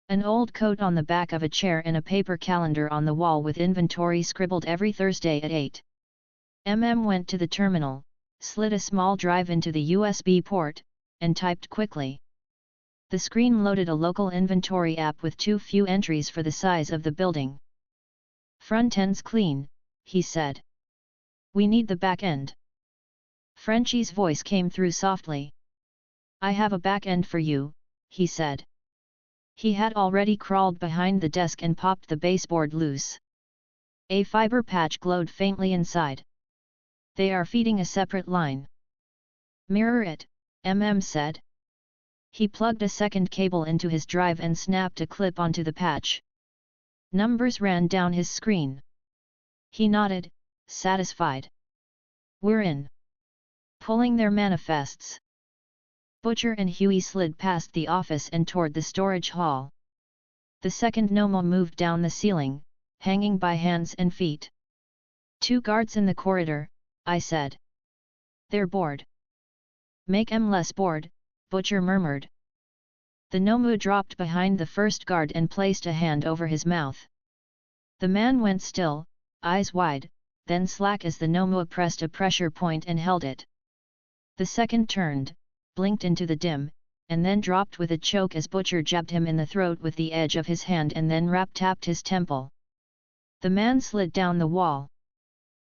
An old coat on the back of a chair and a paper calendar on the wall with inventory scribbled every Thursday at 8. Went to the terminal, slid a small drive into the USB port, and typed quickly. The screen loaded a local inventory app with too few entries for the size of the building. Front end's clean, he said. We need the back end. Frenchie's voice came through softly. I have a back end for you, he said. He had already crawled behind the desk and popped the baseboard loose. A fiber patch glowed faintly inside. They are feeding a separate line. Mirror it, said. He plugged a second cable into his drive and snapped a clip onto the patch. Numbers ran down his screen. He nodded, satisfied. We're in. Pulling their manifests. Butcher and Huey slid past the office and toward the storage hall. The second Nomo moved down the ceiling, hanging by hands and feet. 2 guards in the corridor, I said. They're bored. Make 'em less bored, Butcher murmured. The Nomu dropped behind the first guard and placed a hand over his mouth. The man went still, eyes wide, then slack as the Nomu pressed a pressure point and held it. The second turned, blinked into the dim, and then dropped with a choke as Butcher jabbed him in the throat with the edge of his hand and then rap-tapped his temple. The man slid down the wall.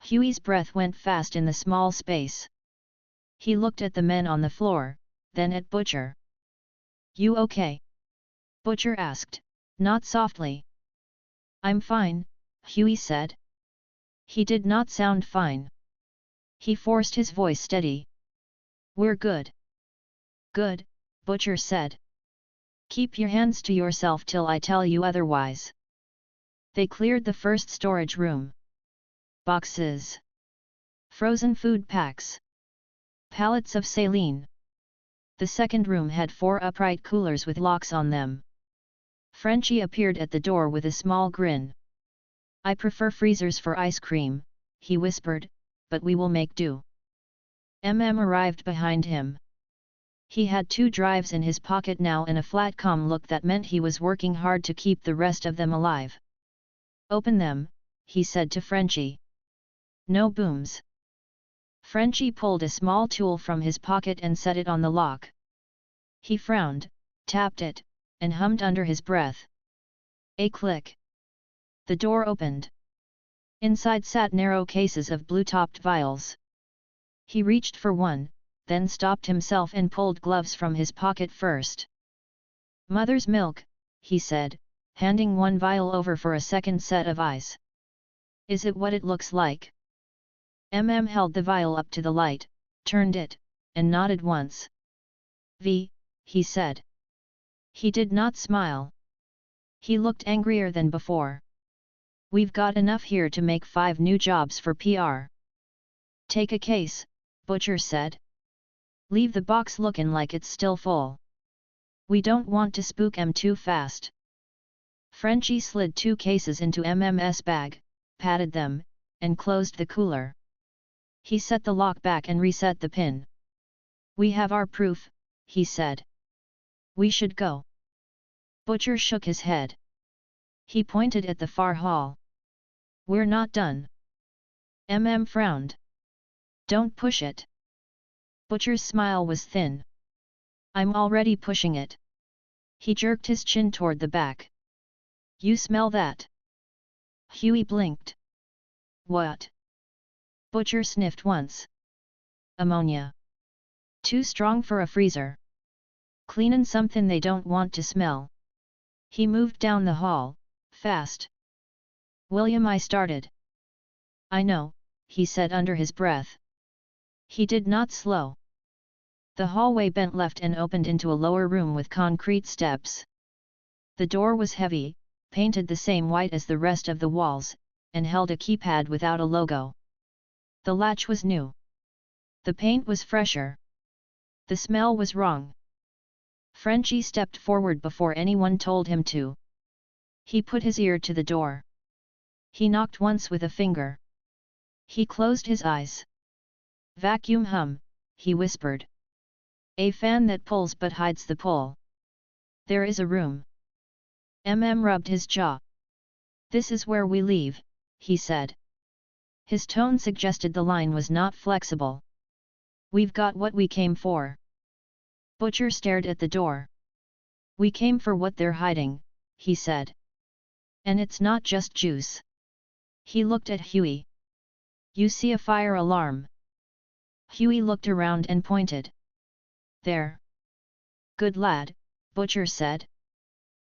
Huey's breath went fast in the small space. He looked at the men on the floor, then at Butcher. You okay? Butcher asked, not softly. I'm fine, Huey said. He did not sound fine. He forced his voice steady. We're good. Good, Butcher said. Keep your hands to yourself till I tell you otherwise. They cleared the first storage room. Boxes. Frozen food packs. Pallets of saline. The second room had 4 upright coolers with locks on them. Frenchie appeared at the door with a small grin. I prefer freezers for ice cream, he whispered, but we will make do. Arrived behind him. He had 2 drives in his pocket now and a flatcom look that meant he was working hard to keep the rest of them alive. Open them, he said to Frenchie. No booms. Frenchie pulled a small tool from his pocket and set it on the lock. He frowned, tapped it, and hummed under his breath. A click. The door opened. Inside sat narrow cases of blue-topped vials. He reached for one, then stopped himself and pulled gloves from his pocket first. Mother's milk, he said, handing one vial over for a second set of eyes. Is it what it looks like? Held the vial up to the light, turned it, and nodded once. V, he said. He did not smile. He looked angrier than before. We've got enough here to make 5 new jobs for PR. Take a case, Butcher said. Leave the box lookin' like it's still full. We don't want to spook 'em too fast. Frenchie slid 2 cases into MM's bag, patted them, and closed the cooler. He set the lock back and reset the pin. We have our proof, he said. We should go. Butcher shook his head. He pointed at the far hall. We're not done. Frowned. Don't push it. Butcher's smile was thin. I'm already pushing it. He jerked his chin toward the back. You smell that? Huey blinked. What? Butcher sniffed once. Ammonia. Too strong for a freezer. Cleanin' something they don't want to smell. He moved down the hall, fast. William, I started. I know, he said under his breath. He did not slow. The hallway bent left and opened into a lower room with concrete steps. The door was heavy, painted the same white as the rest of the walls, and held a keypad without a logo. The latch was new. The paint was fresher. The smell was wrong. Frenchie stepped forward before anyone told him to. He put his ear to the door. He knocked once with a finger. He closed his eyes. Vacuum hum, he whispered. A fan that pulls but hides the pull. There is a room. Rubbed his jaw. This is where we leave, he said. His tone suggested the line was not flexible. We've got what we came for. Butcher stared at the door. We came for what they're hiding, he said. And it's not just juice. He looked at Huey. You see a fire alarm? Huey looked around and pointed. There. Good lad, Butcher said.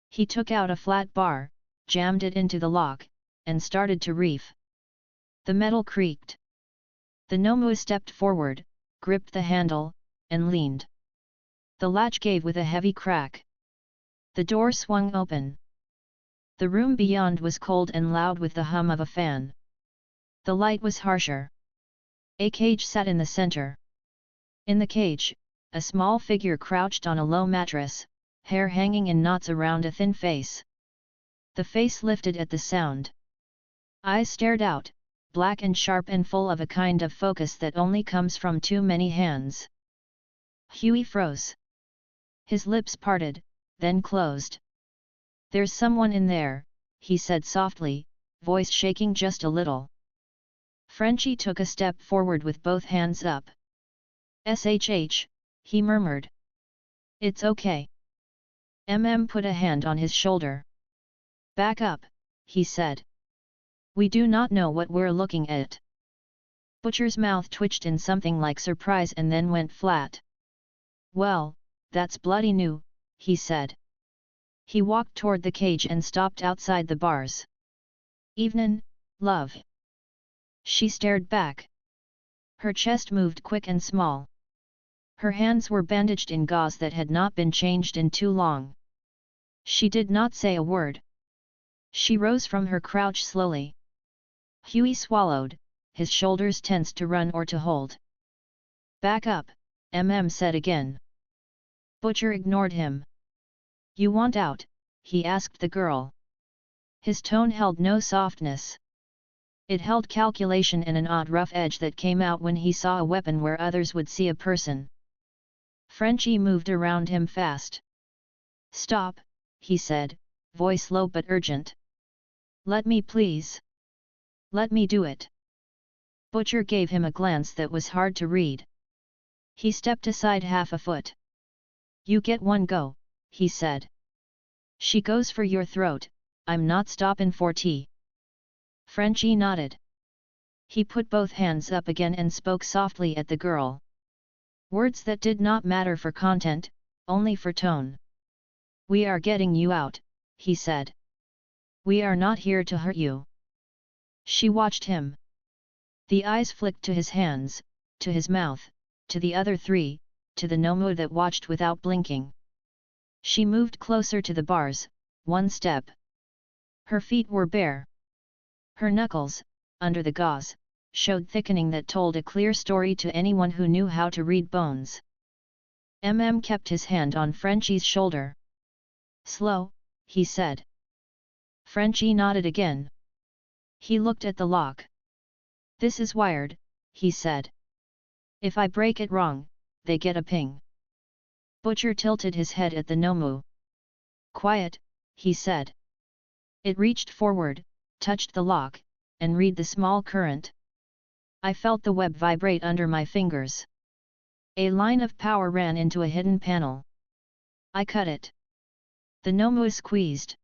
He took out a flat bar, jammed it into the lock, and started to reef. The metal creaked. The Nomu stepped forward, gripped the handle, and leaned. The latch gave with a heavy crack. The door swung open. The room beyond was cold and loud with the hum of a fan. The light was harsher. A cage sat in the center. In the cage, a small figure crouched on a low mattress, hair hanging in knots around a thin face. The face lifted at the sound. Eyes stared out, black and sharp and full of a kind of focus that only comes from too many hands. Huey froze. His lips parted, then closed. There's someone in there, he said softly, voice shaking just a little. Frenchie took a step forward with both hands up. "SHH," he murmured. "It's okay." Put a hand on his shoulder. "Back up," he said. "We do not know what we're looking at." Butcher's mouth twitched in something like surprise and then went flat. "Well, that's bloody new," he said. He walked toward the cage and stopped outside the bars. "Evenin', love." She stared back. Her chest moved quick and small. Her hands were bandaged in gauze that had not been changed in too long. She did not say a word. She rose from her crouch slowly. Huey swallowed, his shoulders tensed to run or to hold. "Back up," said again. Butcher ignored him. "You want out?" he asked the girl. His tone held no softness. It held calculation and an odd rough edge that came out when he saw a weapon where others would see a person. Frenchie moved around him fast. "Stop," he said, voice low but urgent. "Let me please. Let me do it." Butcher gave him a glance that was hard to read. He stepped aside half a foot. "You get one go," he said. "She goes for your throat, I'm not stoppin' for tea." Frenchie nodded. He put both hands up again and spoke softly at the girl. Words that did not matter for content, only for tone. "We are getting you out," he said. "We are not here to hurt you." She watched him. The eyes flicked to his hands, to his mouth, to the other three, to the Nomu that watched without blinking. She moved closer to the bars, one step. Her feet were bare. Her knuckles, under the gauze, showed thickening that told a clear story to anyone who knew how to read bones. Kept his hand on Frenchie's shoulder. "Slow," he said. Frenchie nodded again. He looked at the lock. "This is wired," he said. "If I break it wrong, they get a ping." Butcher tilted his head at the Nomu. "Quiet," he said. It reached forward, touched the lock, and read the small current. I felt the web vibrate under my fingers. A line of power ran into a hidden panel. I cut it. The Nomu squeezed.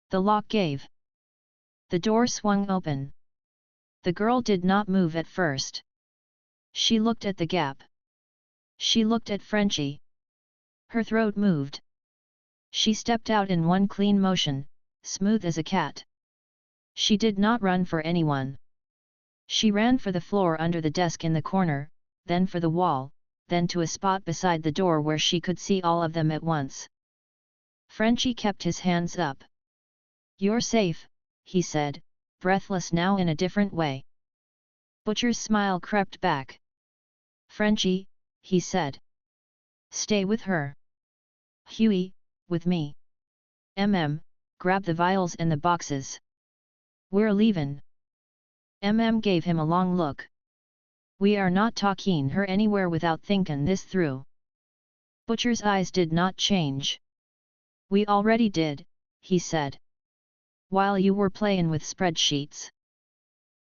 The lock gave. The door swung open. The girl did not move at first. She looked at the gap. She looked at Frenchie. Her throat moved. She stepped out in one clean motion, smooth as a cat. She did not run for anyone. She ran for the floor under the desk in the corner, then for the wall, then to a spot beside the door where she could see all of them at once. Frenchie kept his hands up. "You're safe," he said, breathless now in a different way. Butcher's smile crept back. "Frenchie," he said. "Stay with her." "Huey, with me." Grab the vials and the boxes. "We're leavin'." Gave him a long look. "We are not taking her anywhere without thinkin' this through." Butcher's eyes did not change. "We already did," he said. "While you were playin' with spreadsheets."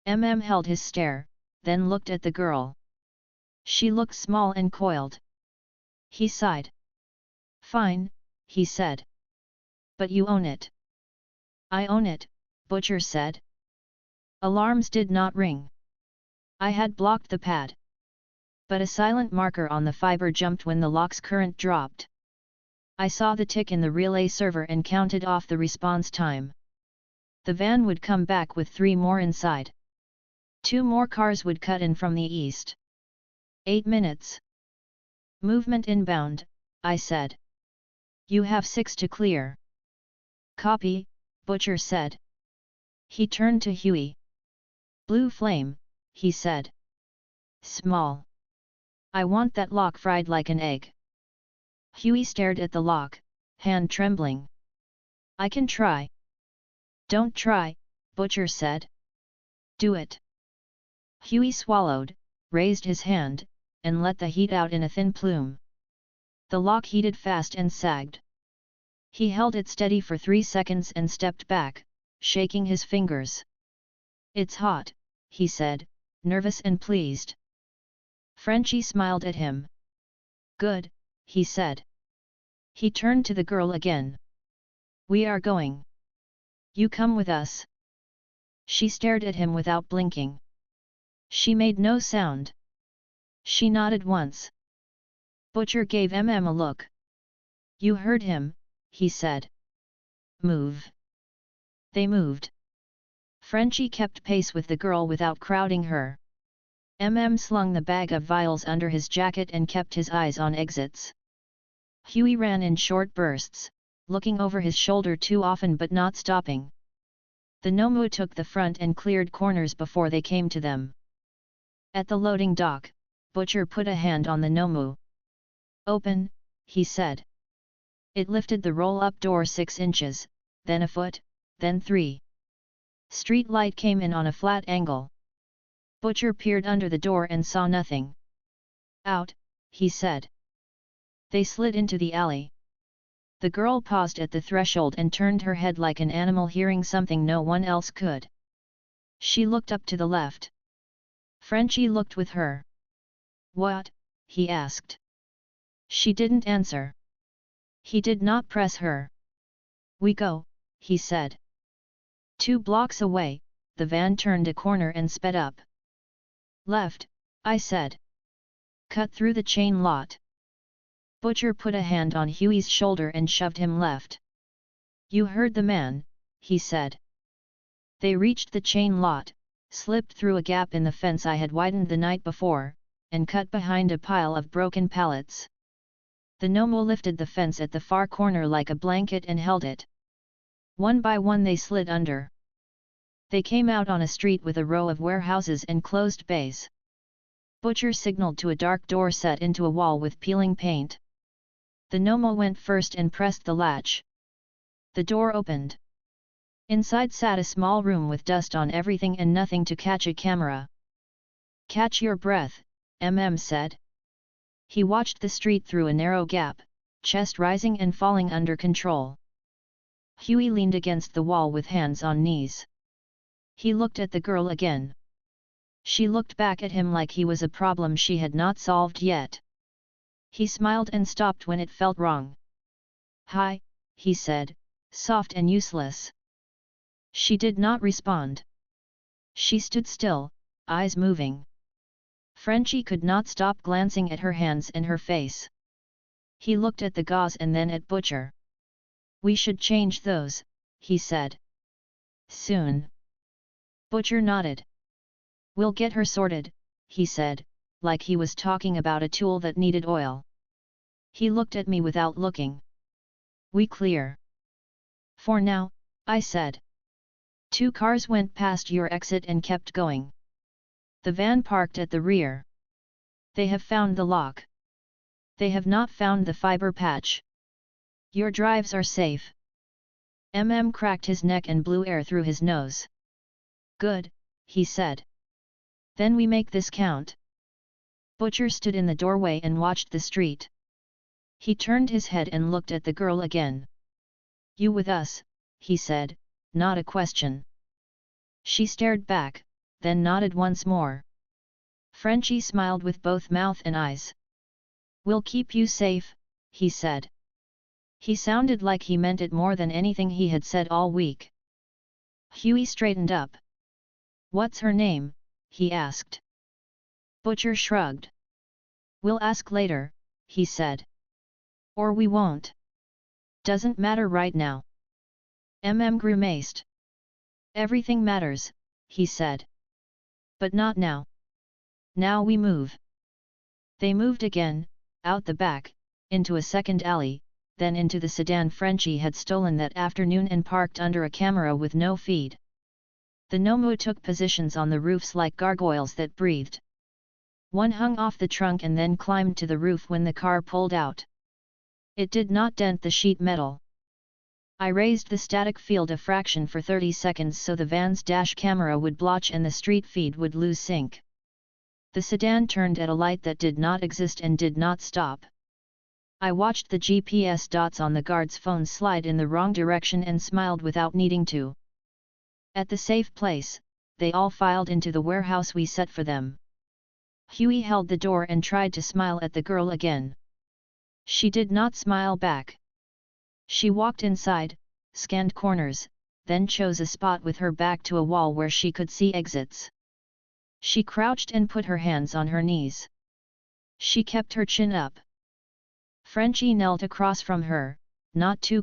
Held his stare, then looked at the girl. She looked small and coiled. He sighed. "Fine," he said. "But you own it." "I own it," Butcher said. Alarms did not ring. I had blocked the pad. But a silent marker on the fiber jumped when the lock's current dropped. I saw the tick in the relay server and counted off the response time. The van would come back with 3 more inside. 2 more cars would cut in from the east. 8 minutes. "Movement inbound," I said. "You have 6 to clear." "Copy," Butcher said. He turned to Huey. "Blue flame," he said. "Small. I want that lock fried like an egg." Huey stared at the lock, hand trembling. "I can try." "Don't try," Butcher said. "Do it." Huey swallowed, raised his hand, and let the heat out in a thin plume. The lock heated fast and sagged. He held it steady for 3 seconds and stepped back, shaking his fingers. "It's hot," he said, nervous and pleased. Frenchie smiled at him. "Good," he said. He turned to the girl again. "We are going. You come with us." She stared at him without blinking. She made no sound. She nodded once. Butcher gave a look. "You heard him," he said. "Move." They moved. Frenchie kept pace with the girl without crowding her. Slung the bag of vials under his jacket and kept his eyes on exits. Huey ran in short bursts, looking over his shoulder too often but not stopping. The Nomu took the front and cleared corners before they came to them. At the loading dock, Butcher put a hand on the Nomu. "Open," he said. It lifted the roll-up door 6 inches, then a foot, then 3. Street light came in on a flat angle. Butcher peered under the door and saw nothing. "Out," he said. They slid into the alley. The girl paused at the threshold and turned her head like an animal hearing something no one else could. She looked up to the left. Frenchie looked with her. "What?" he asked. She didn't answer. He did not press her. "We go," he said. 2 blocks away, the van turned a corner and sped up. "Left," I said. "Cut through the chain lot." Butcher put a hand on Huey's shoulder and shoved him left. "You heard the man," he said. They reached the chain lot, slipped through a gap in the fence I had widened the night before, and cut behind a pile of broken pallets. The Nomu lifted the fence at the far corner like a blanket and held it. One by one they slid under. They came out on a street with a row of warehouses and closed bays. Butcher signaled to a dark door set into a wall with peeling paint. The Nomu went first and pressed the latch. The door opened. Inside sat a small room with dust on everything and nothing to catch a camera. "Catch your breath," said. He watched the street through a narrow gap, chest rising and falling under control. Huey leaned against the wall with hands on knees. He looked at the girl again. She looked back at him like he was a problem she had not solved yet. He smiled and stopped when it felt wrong. "Hi," he said, soft and useless. She did not respond. She stood still, eyes moving. Frenchie could not stop glancing at her hands and her face. He looked at the gauze and then at Butcher. "We should change those," he said. "Soon." Butcher nodded. "We'll get her sorted," he said, like he was talking about a tool that needed oil. He looked at me without looking. "We clear." "For now," I said. 2 cars went past your exit and kept going. The van parked at the rear. "They have found the lock. They have not found the fiber patch. Your drives are safe." Cracked his neck and blew air through his nose. "Good," he said. "Then we make this count." Butcher stood in the doorway and watched the street. He turned his head and looked at the girl again. "You with us?" he said, not a question. She stared back, then nodded once more. Frenchie smiled with both mouth and eyes. "We'll keep you safe," he said. He sounded like he meant it more than anything he had said all week. Huey straightened up. "What's her name?" he asked. Butcher shrugged. "We'll ask later," he said. "Or we won't. Doesn't matter right now." Grimaced. "Everything matters," he said. "But not now. Now we move." They moved again, out the back, into a second alley, then into the sedan Frenchie had stolen that afternoon and parked under a camera with no feed. The Nomu took positions on the roofs like gargoyles that breathed. One hung off the trunk and then climbed to the roof when the car pulled out. It did not dent the sheet metal. I raised the static field a fraction for 30 seconds so the van's dash camera would blotch and the street feed would lose sync. The sedan turned at a light that did not exist and did not stop. I watched the GPS dots on the guard's phone slide in the wrong direction and smiled without needing to. At the safe place, they all filed into the warehouse we set for them. Huey held the door and tried to smile at the girl again. She did not smile back. She walked inside, scanned corners, then chose a spot with her back to a wall where she could see exits. She crouched and put her hands on her knees. She kept her chin up. Frenchie knelt across from her, not too